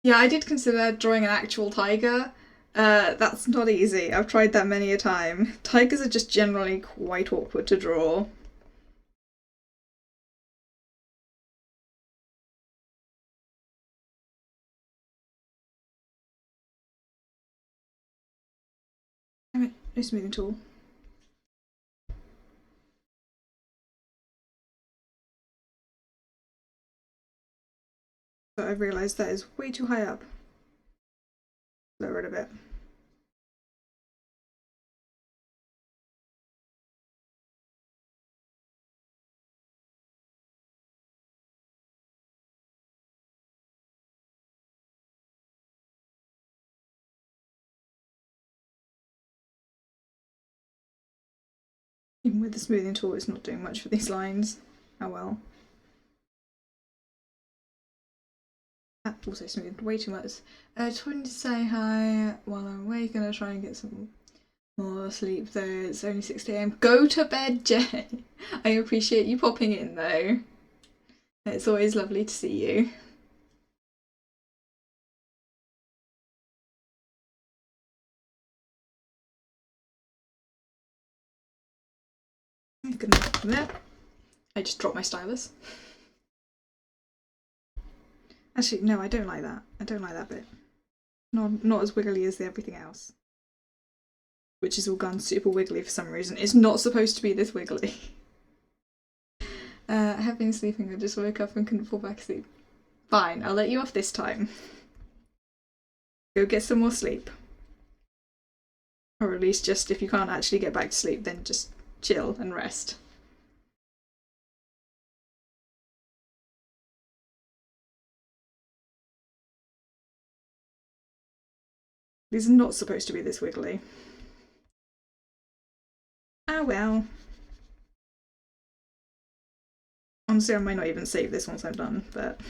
Yeah, I did consider drawing an actual tiger. That's not easy. I've tried that many a time. Tigers are just generally quite awkward to draw. Damn it, no smoothing tool. But I've realised that is way too high up. Lower it a bit. Even with the smoothing tool, it's not doing much for these lines. Oh well. That also smoothed way too much. Just wanted to say hi while I'm awake. Gonna try and get some more sleep though. It's only 6 AM. Go to bed, Jay! I appreciate you popping in though. It's always lovely to see you. Good night from there. I just dropped my stylus. Actually, no, I don't like that. I don't like that bit. Not as wiggly as everything else. Which is all gone super wiggly for some reason. It's not supposed to be this wiggly. I have been sleeping, I just woke up and couldn't fall back asleep. Fine, I'll let you off this time. Go get some more sleep. Or at least just if you can't actually get back to sleep, then just chill and rest. These are not supposed to be this wiggly. Oh well. Honestly, I might not even save this once I'm done, but...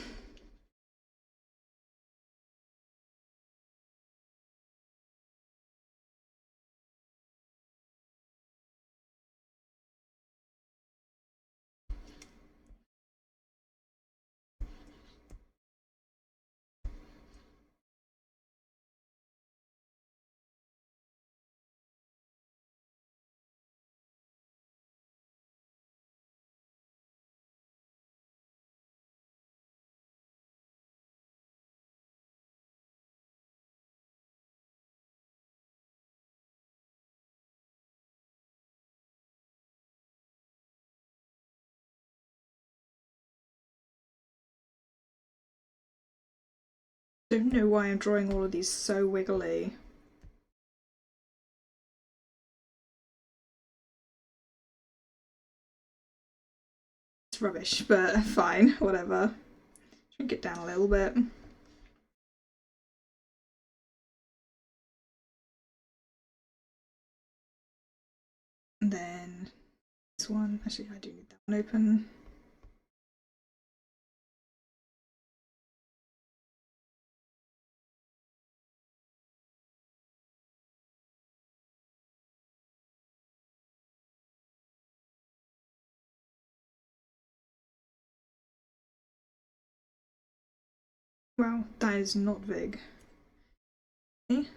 I don't know why I'm drawing all of these so wiggly. It's rubbish, but fine, whatever. Shrink it down a little bit. And then this one, actually I do need that one open. Wow, that is not big. Okay.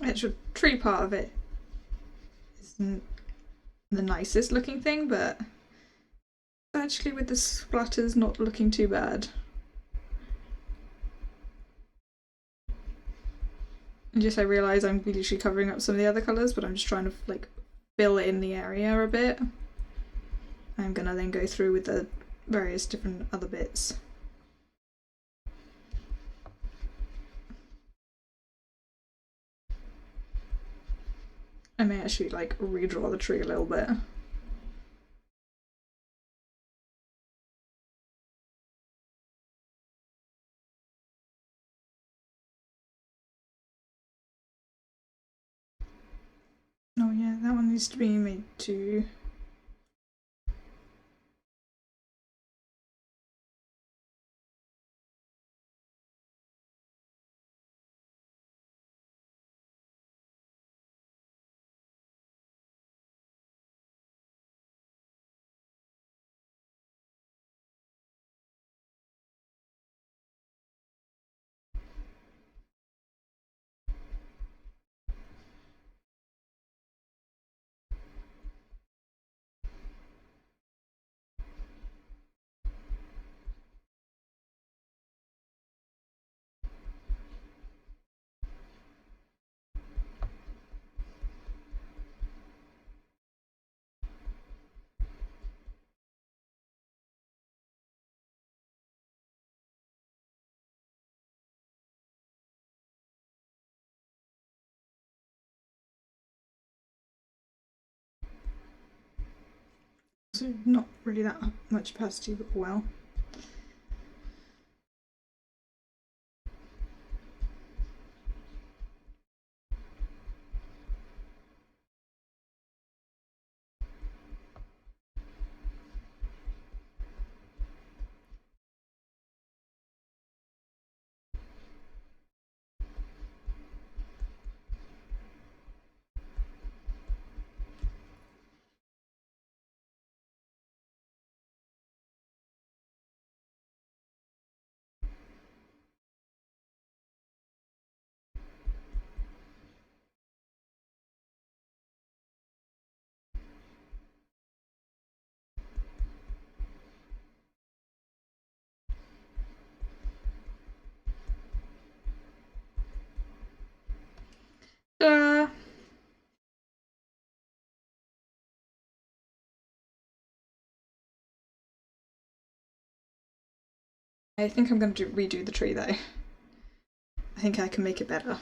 The actual tree part of it isn't the nicest looking thing, but actually with the splatters not looking too bad. And just I realise I'm literally covering up some of the other colours, but I'm just trying to like fill in the area a bit. I'm gonna then go through with the various different other bits. I may actually like redraw the tree a little bit. Oh yeah, that one needs to be made too. So not really that much opacity, but well. Uh, I think I'm going to redo the tree though. I think I can make it better.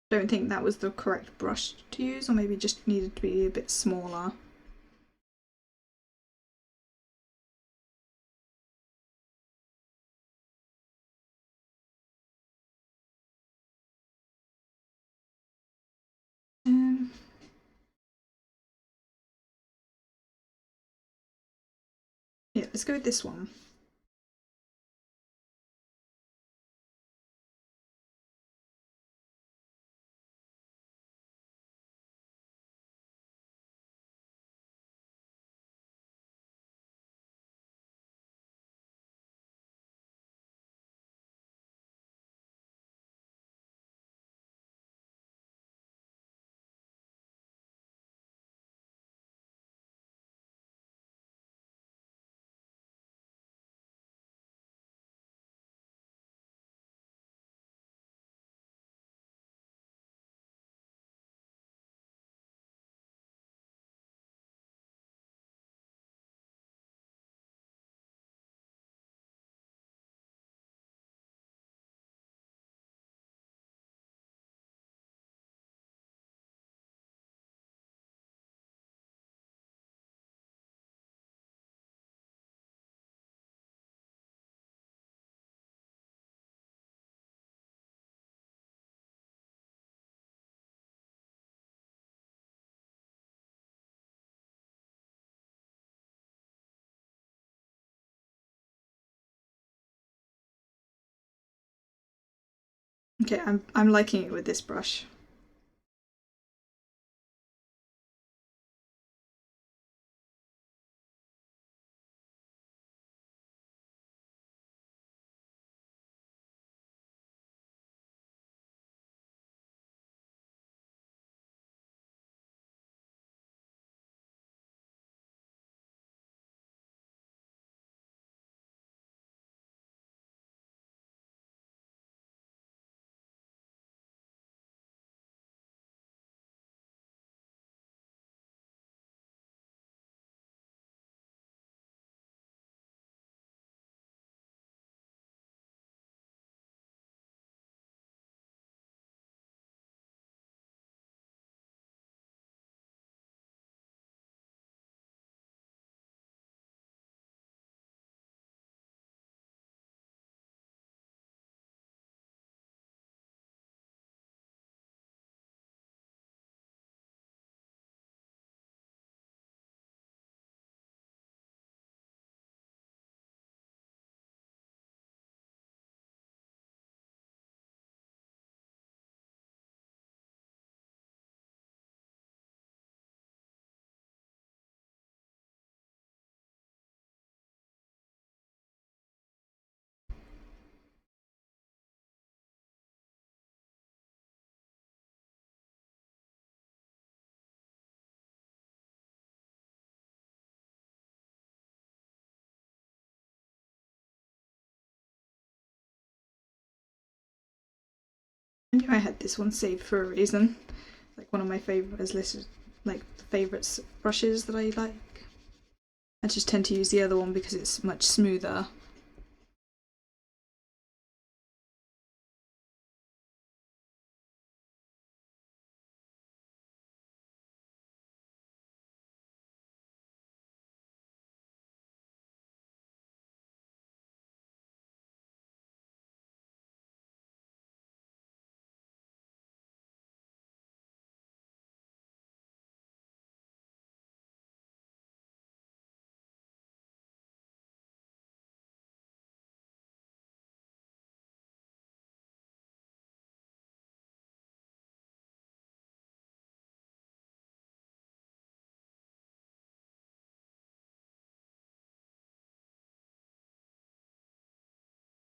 Don't think that was the correct brush to use, or maybe just needed to be a bit smaller. Yeah, let's go with this one. Okay, I'm liking it with this brush. I knew I had this one saved for a reason. Like one of my favourites listed, like the favourites brushes that I like. I just tend to use the other one because it's much smoother.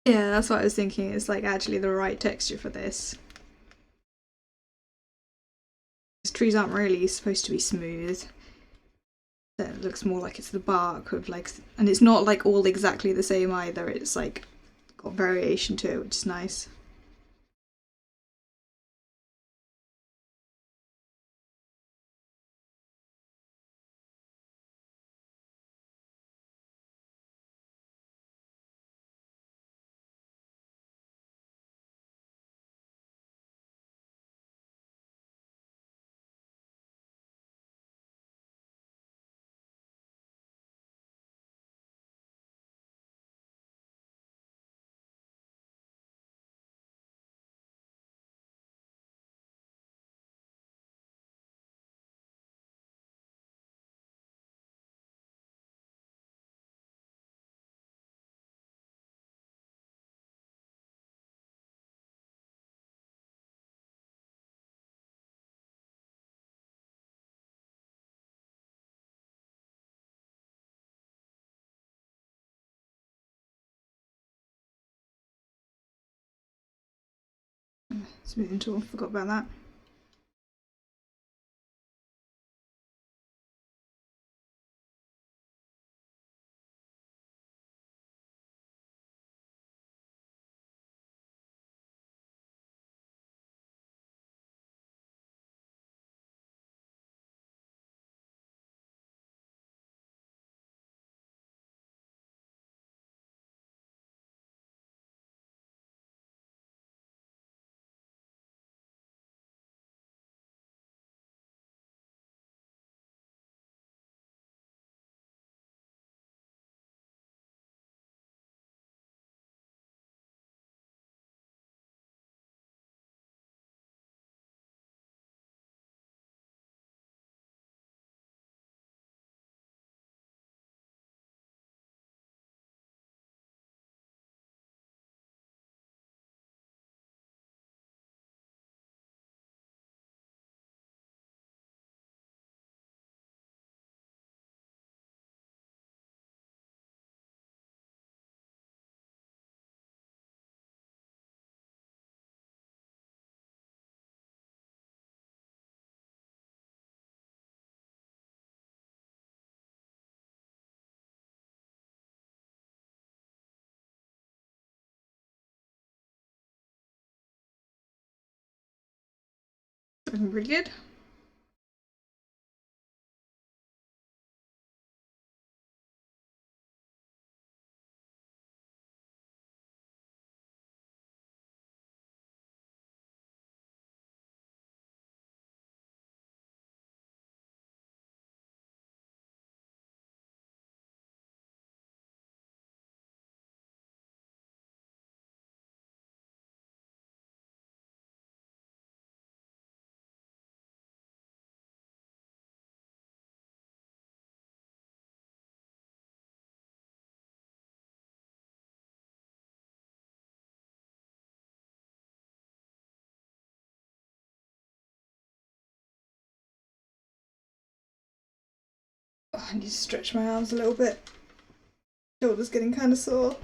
Yeah, that's what I was thinking. It's like actually the right texture for this. Because trees aren't really supposed to be smooth. So it looks more like it's the bark with like, and it's not like all exactly the same either. It's like got variation to it, which is nice. Smoothing tool, forgot about that. Looking pretty good. Oh, I need to stretch my arms a little bit. Shoulder's getting kind of sore.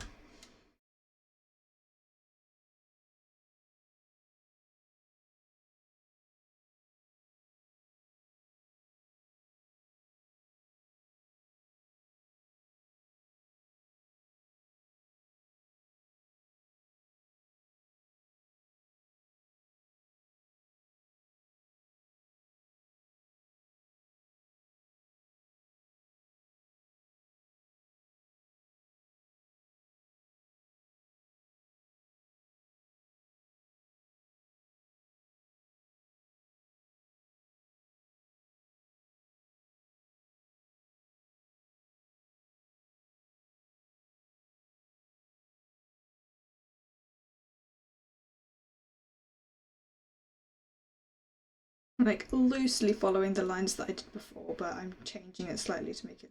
like loosely following the lines that I did before, but I'm changing it slightly to make it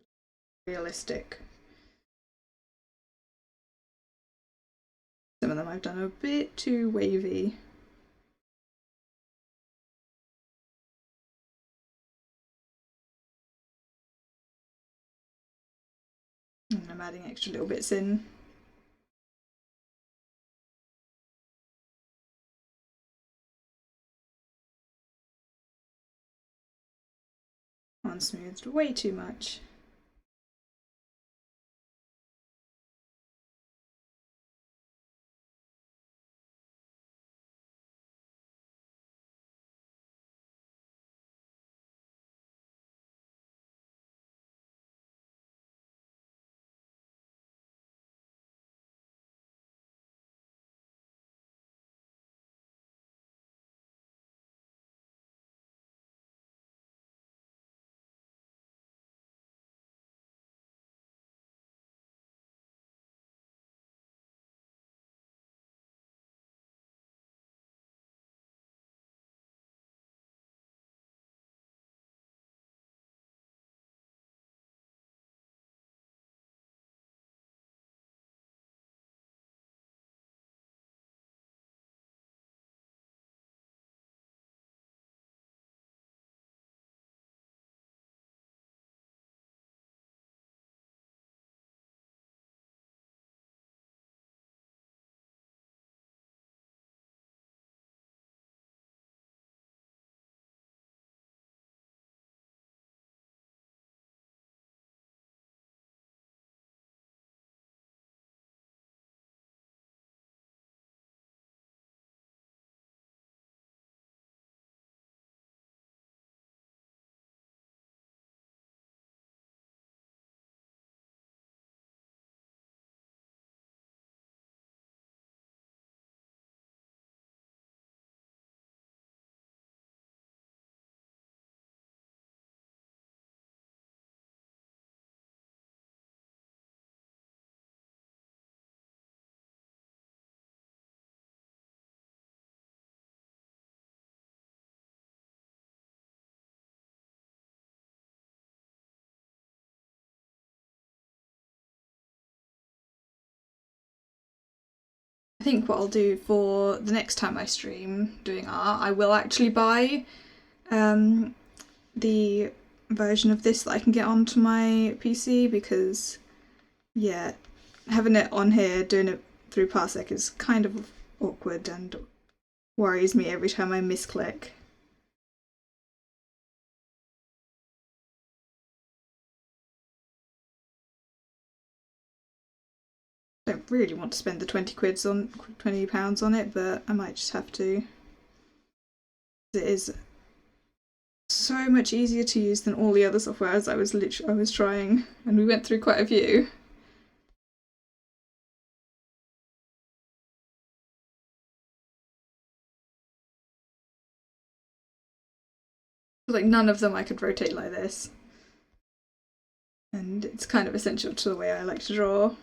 realistic. Some of them I've done a bit too wavy. And I'm adding extra little bits in. Unsmoothed way too much. I think what I'll do for the next time I stream doing art, I will actually buy the version of this that I can get onto my PC, because yeah, having it on here, doing it through Parsec is kind of awkward and worries me every time I misclick. Don't really want to spend the £20 on it, but I might just have to. It is so much easier to use than all the other softwares I was trying, and we went through quite a few. Like none of them I could rotate like this, and it's kind of essential to the way I like to draw.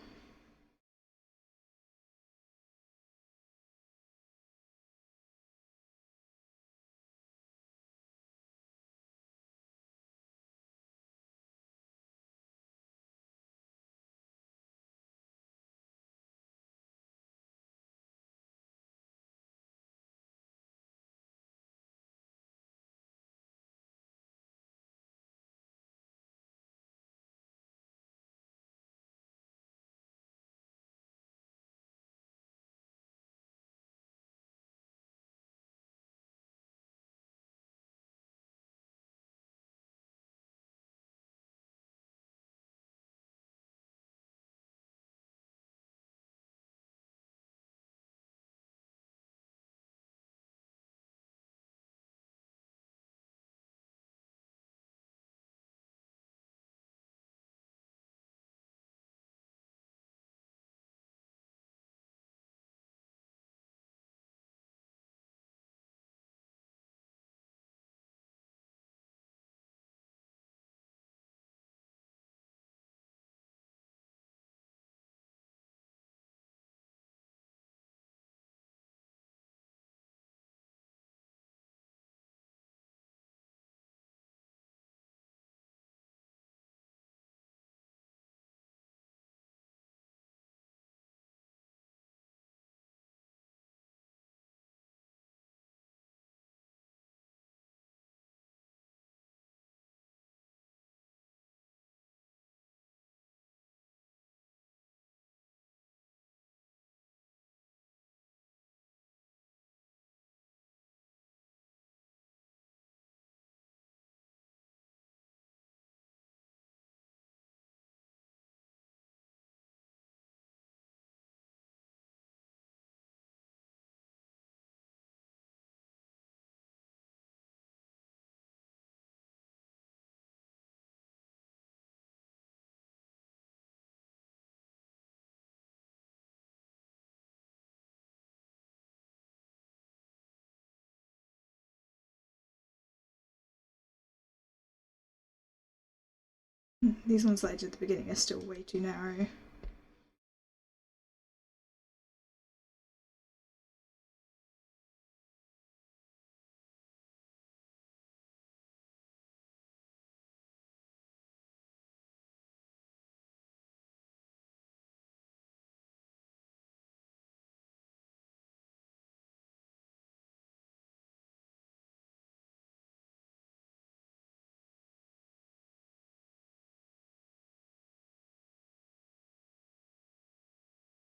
These ones that I did at the beginning are still way too narrow.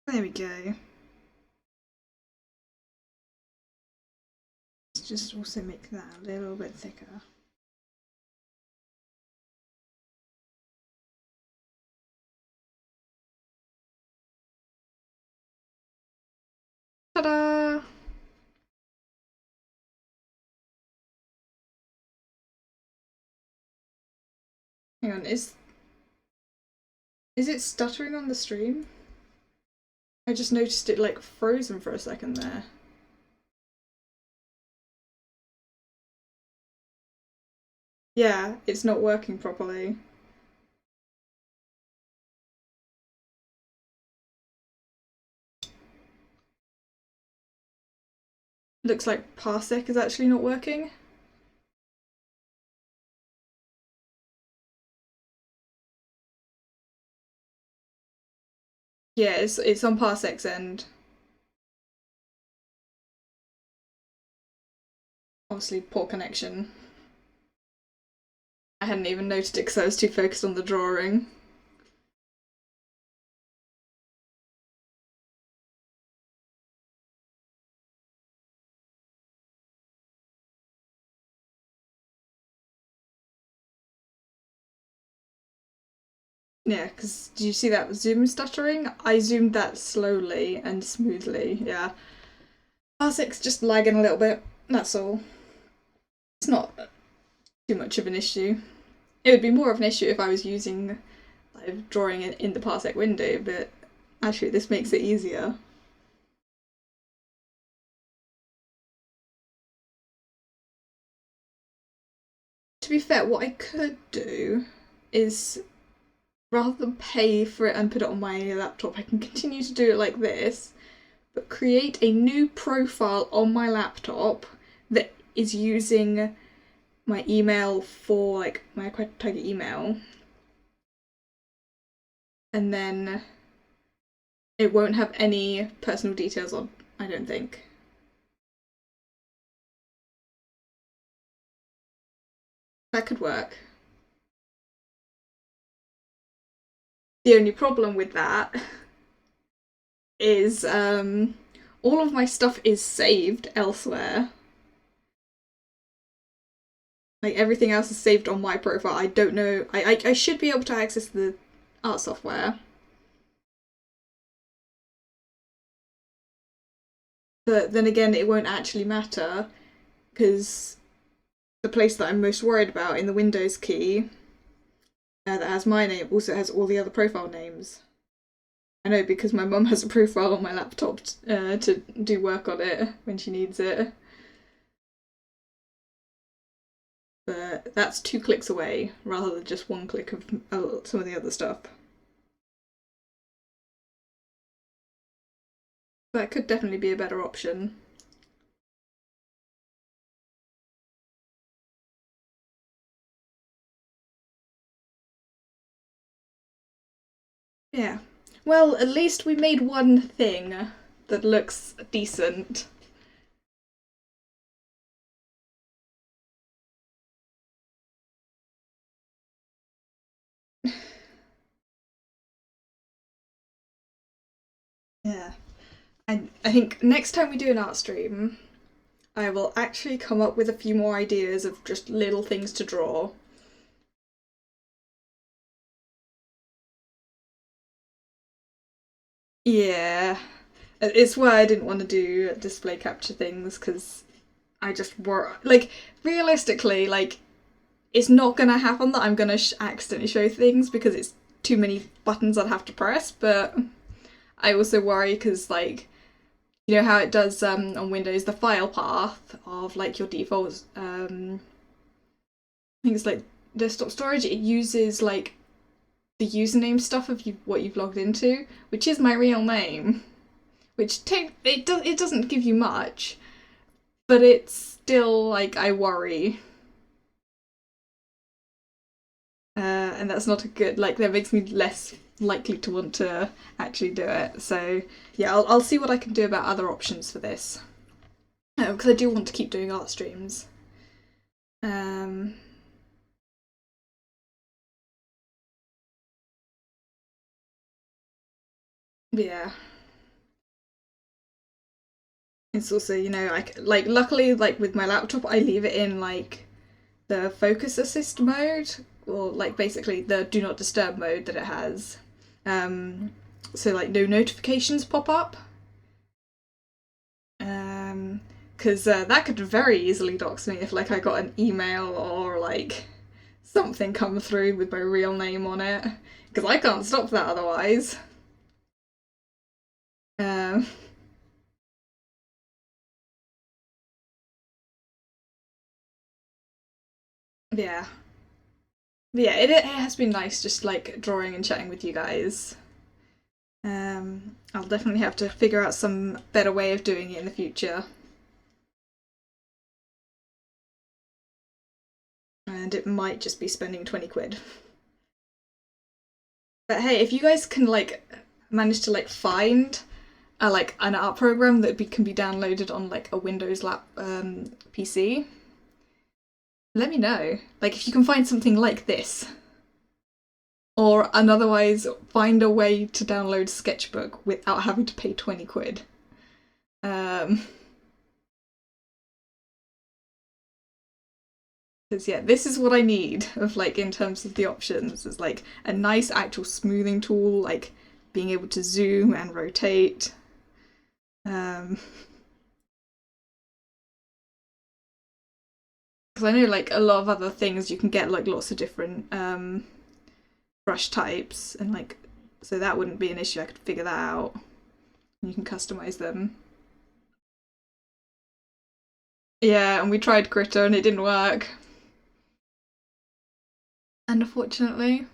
There we go. Let's just also make that a little bit thicker. Ta-da! Hang on, is it stuttering on the stream? I just noticed it like frozen for a second there. Yeah, it's not working properly. Looks like Parsec is actually not working. Yeah, it's on Parsec's end. Obviously, poor connection. I hadn't even noticed it because I was too focused on the drawing. Yeah, because do you see that zoom stuttering? I zoomed that slowly and smoothly, yeah. Parsec's just lagging a little bit, that's all. It's not too much of an issue. It would be more of an issue if I was using like, drawing in the Parsec window, but actually this makes it easier. To be fair, what I could do is rather than pay for it and put it on my laptop, I can continue to do it like this, but create a new profile on my laptop that is using my email for like my Target email, and then it won't have any personal details on, I don't think. That could work. The only problem with that is all of my stuff is saved elsewhere. Like everything else is saved on my profile. I don't know. I should be able to access the art software. But then again, it won't actually matter because the place that I'm most worried about in the Windows key that has my name also has all the other profile names. I know because my mum has a profile on my laptop to do work on it when she needs it. But that's 2 clicks away rather than just 1 click of some of the other stuff. That could definitely be a better option. Yeah. Well, at least we made one thing that looks decent. Yeah. I think next time we do an art stream, I will actually come up with a few more ideas of just little things to draw. Yeah. It's why I didn't want to do display capture things, because I just were like, realistically, like, it's not gonna happen that I'm gonna accidentally show things because it's too many buttons I'd have to press, but I also worry because, like, you know how it does on Windows, the file path of like your default things like desktop storage, it uses like the username stuff of what you've logged into, which is my real name, which it doesn't give you much, but it's still like I worry. And that's not a good, like, that makes me less likely to want to actually do it. So yeah, I'll see what I can do about other options for this, because I do want to keep doing art streams. Yeah, it's also, you know, like luckily, like with my laptop, I leave it in like the focus assist mode, or like basically the do not disturb mode that it has. So like no notifications pop up. Because that could very easily dox me if like I got an email or like something come through with my real name on it, because I can't stop that otherwise. Um, yeah. But yeah, it has been nice just like drawing and chatting with you guys. I'll definitely have to figure out some better way of doing it in the future. And it might just be spending 20 quid. But hey, if you guys can like manage to like find like an art program that can be downloaded on like a Windows PC, let me know. Like if you can find something like this, or and otherwise find a way to download Sketchbook without having to pay 20 quid. Because yeah, this is what I need of like in terms of the options. It's like a nice actual smoothing tool, like being able to zoom and rotate. Because I know like a lot of other things you can get like lots of different brush types, and like so that wouldn't be an issue. I could figure that out. You can customize them. Yeah, and we tried Critter and it didn't work. Unfortunately.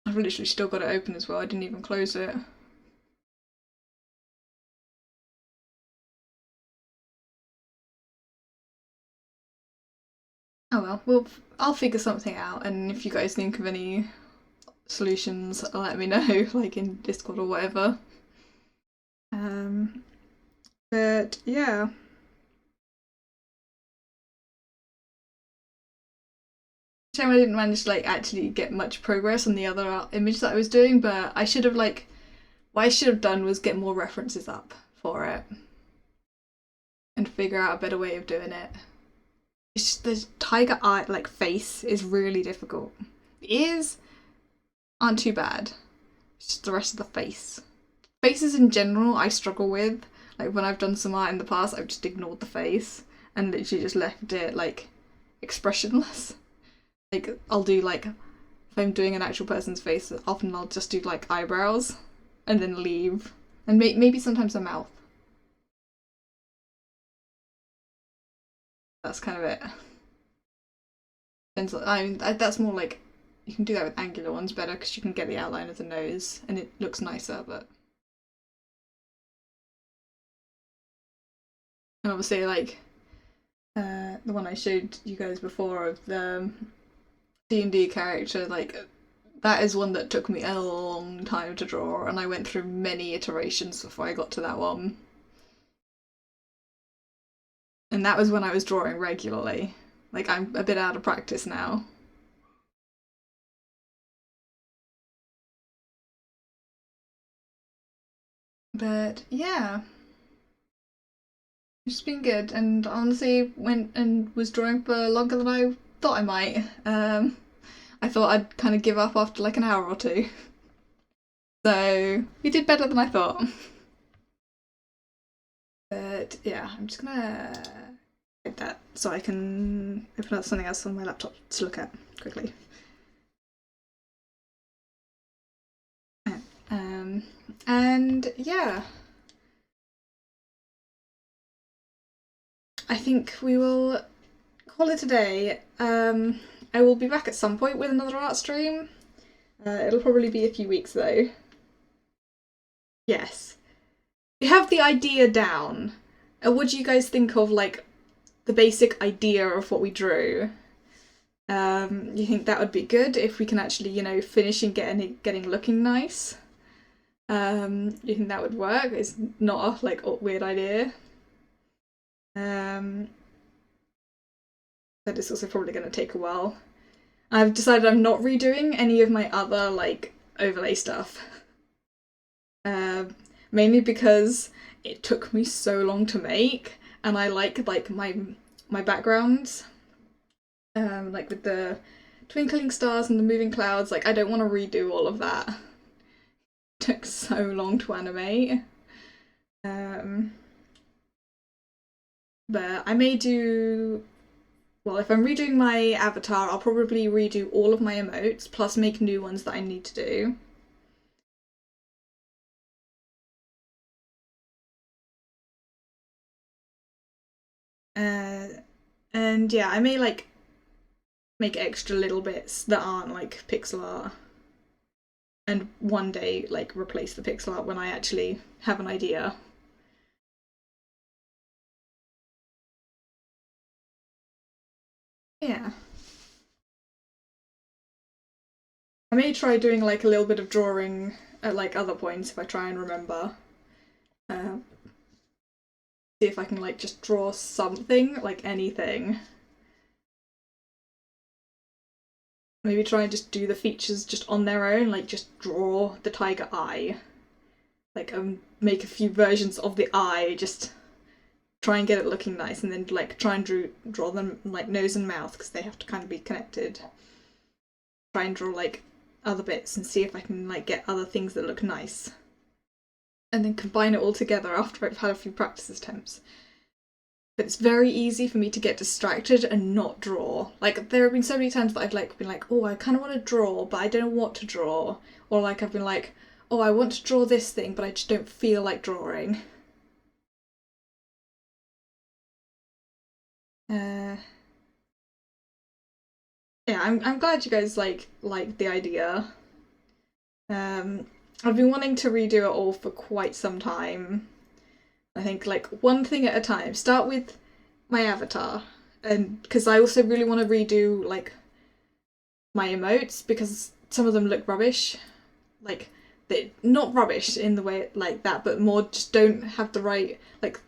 I've literally still got it open as well. I didn't even close it. Oh well, I'll figure something out, and if you guys think of any solutions, let me know, like in Discord or whatever. Um, but yeah. Shame I didn't manage to like actually get much progress on the other image that I was doing, but I should have like what I should have done was get more references up for it and figure out a better way of doing it. It's just the tiger eye like face is really difficult. The ears aren't too bad. It's just the rest of the face. Faces in general I struggle with. Like when I've done some art in the past, I've just ignored the face and literally just left it like expressionless. Like I'll do like if I'm doing an actual person's face, often I'll just do like eyebrows and then leave, and maybe sometimes a mouth. That's kind of it. And I mean that's more like you can do that with angular ones better because you can get the outline of the nose and it looks nicer. But and obviously like the one I showed you guys before of the D&D character, like that is one that took me a long time to draw, and I went through many iterations before I got to that one. And that was when I was drawing regularly. Like I'm a bit out of practice now. But yeah, it's been good, and honestly went and was drawing for longer than I thought I might. I thought I'd kind of give up after like an hour or two. So we did better than I thought. But yeah, I'm just gonna hide that so I can open up something else on my laptop to look at quickly. And yeah, I think we will call it a day. I will be back at some point with another art stream. It'll probably be a few weeks though. Yes. We have the idea down. What do you guys think of like the basic idea of what we drew? You think that would be good if we can actually, you know, finish and getting looking nice? You think that would work? It's not a like weird idea. But it's also probably going to take a while. I've decided I'm not redoing any of my other like overlay stuff. Mainly because it took me so long to make, and I like my backgrounds. Like with the twinkling stars and the moving clouds, like I don't want to redo all of that. It took so long to animate. But I may do, well, if I'm redoing my avatar, I'll probably redo all of my emotes, plus make new ones that I need to do. And yeah, I may like make extra little bits that aren't like pixel art, and one day like replace the pixel art when I actually have an idea. Yeah. I may try doing like a little bit of drawing at like other points if I try and remember. See if I can like just draw something, like anything. Maybe try and just do the features just on their own, like just draw the tiger eye. Like make a few versions of the eye, just try and get it looking nice, and then like try and draw them like nose and mouth because they have to kind of be connected. Try and draw like other bits and see if I can like get other things that look nice. And then combine it all together after I've had a few practice attempts. But it's very easy for me to get distracted and not draw. Like there have been so many times that I've like been like, oh, I kind of want to draw, but I don't know what to draw. Or like I've been like, oh, I want to draw this thing, but I just don't feel like drawing. Yeah, I'm glad you guys like the idea. I've been wanting to redo it all for quite some time. I think like one thing at a time. Start with my avatar, and because I also really want to redo like my emotes because some of them look rubbish. Like they not rubbish in the way like that, but more just don't have the right like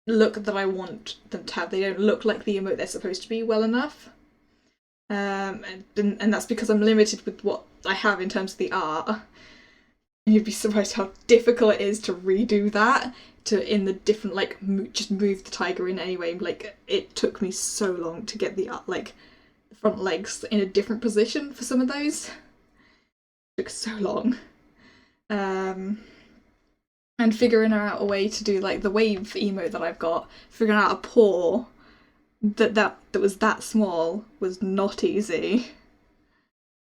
look that I want them to have. They don't look like the emote they're supposed to be well enough. And that's because I'm limited with what I have in terms of the art. And you'd be surprised how difficult it is to redo that in the different like just move the tiger in anyway. Like it took me so long to get the like the front legs in a different position for some of those. It took so long. And figuring out a way to do like the wave emote that I've got, figuring out a paw that was that small was not easy.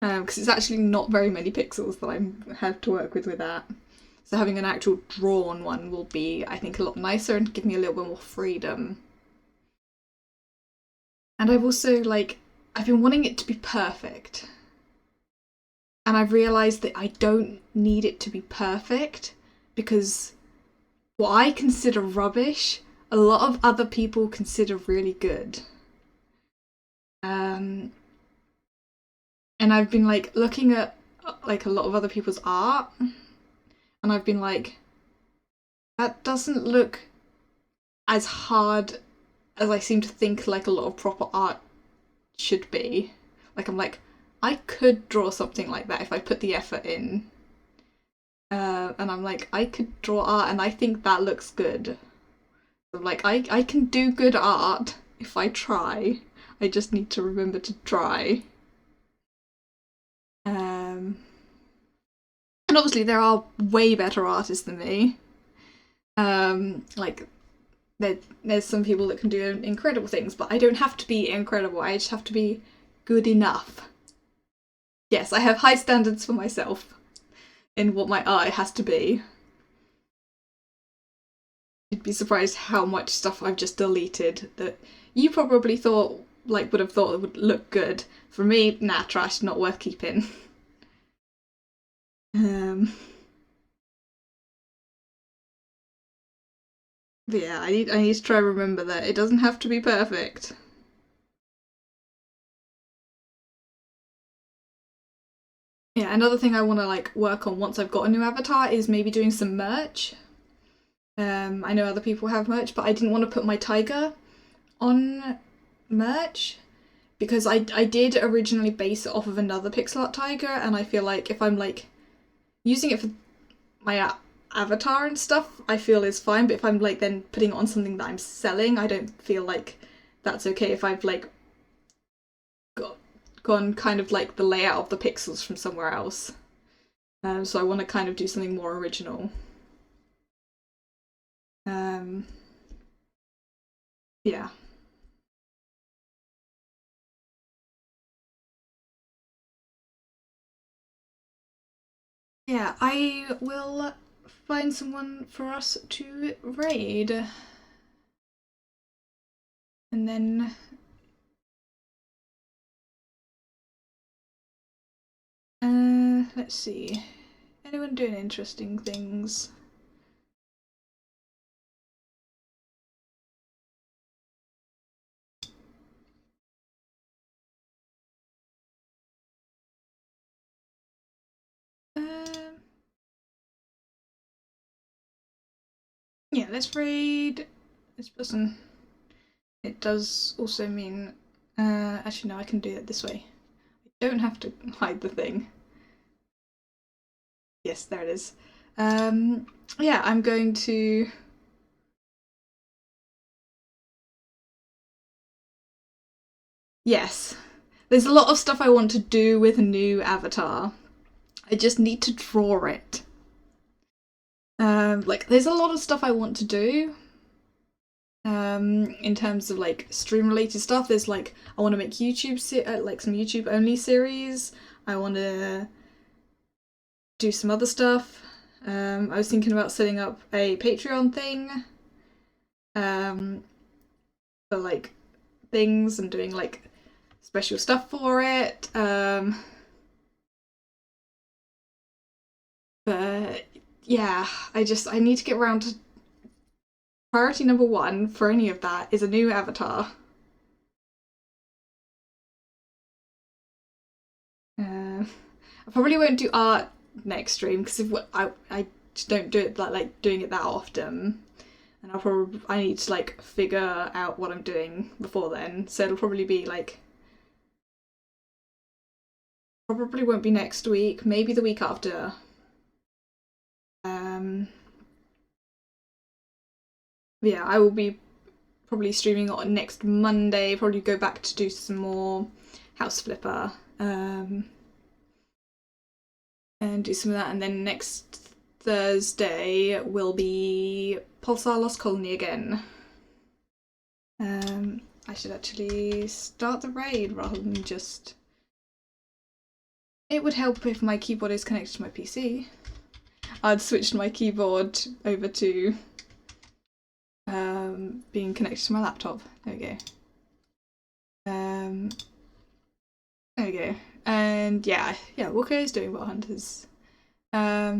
Because it's actually not very many pixels that I have to work with that. So having an actual drawn one will be, I think, a lot nicer and give me a little bit more freedom. And I've also, like, I've been wanting it to be perfect. And I've realised that I don't need it to be perfect because what I consider rubbish, a lot of other people consider really good. And I've been like looking at like a lot of other people's art, and I've been like, that doesn't look as hard as I seem to think like a lot of proper art should be. Like I'm like, I could draw something like that if I put the effort in. And I'm like, I could draw art and I think that looks good. So like I can do good art if I try. I just need to remember to try. And obviously there are way better artists than me. Like there's some people that can do incredible things, but I don't have to be incredible. I just have to be good enough. Yes, I have high standards for myself in what my art has to be. You'd be surprised how much stuff I've just deleted that you probably thought like would have thought it would look good. For me, nah, trash, not worth keeping. But yeah, I need to try and remember that it doesn't have to be perfect. Yeah, another thing I want to like work on once I've got a new avatar is maybe doing some merch. I know other people have merch, but I didn't want to put my tiger on merch because I did originally base it off of another pixel art tiger, and I feel like if I'm like using it for my avatar and stuff, I feel is fine, but if I'm like then putting it on something that I'm selling, I don't feel like that's okay if I've like gone kind of like the layout of the pixels from somewhere else. So I want to kind of do something more original. Yeah. Yeah, I will find someone for us to raid. And then let's see. Anyone doing interesting things? Yeah, let's raid this person. It does also mean actually no, I can do it this way. I don't have to hide the thing. Yes, there it is. Yeah, I'm going to yes. There's a lot of stuff I want to do with a new avatar. I just need to draw it. Like there's a lot of stuff I want to do. In terms of like stream related stuff, there's like I want to make like some YouTube only series. I want to do some other stuff. I was thinking about setting up a Patreon thing for like things and doing like special stuff for it. But yeah, I need to get around to priority number one for any of that is a new avatar. I probably won't do art next stream because I just don't do it like doing it that often, and I need to like figure out what I'm doing before then. So it'll probably be like probably won't be next week, maybe the week after. Yeah, I will be probably streaming on next Monday. Probably go back to do some more House Flipper. And do some of that, and then next Thursday will be Pulsar Lost Colony again. I should actually start the raid rather than just... It would help if my keyboard is connected to my PC. I'd switched my keyboard over to being connected to my laptop. There we go. There we go. And yeah, Wooker is doing Bot Hunters. Yeah.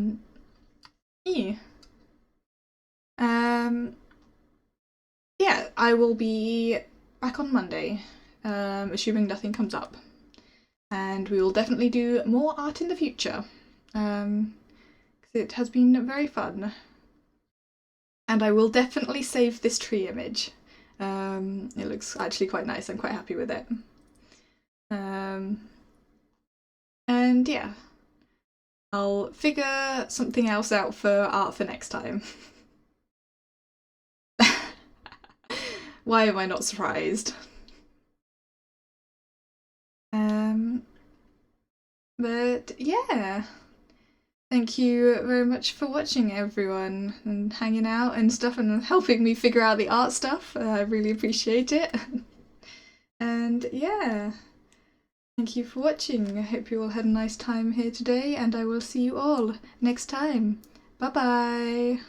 Yeah, I will be back on Monday, assuming nothing comes up. And we will definitely do more art in the future, because it has been very fun. And I will definitely save this tree image. It looks actually quite nice. I'm quite happy with it. And yeah, I'll figure something else out for art for next time. Why am I not surprised? But yeah, thank you very much for watching, everyone, and hanging out and stuff and helping me figure out the art stuff. I really appreciate it. And yeah, thank you for watching. I hope you all had a nice time here today, and I will see you all next time. Bye bye!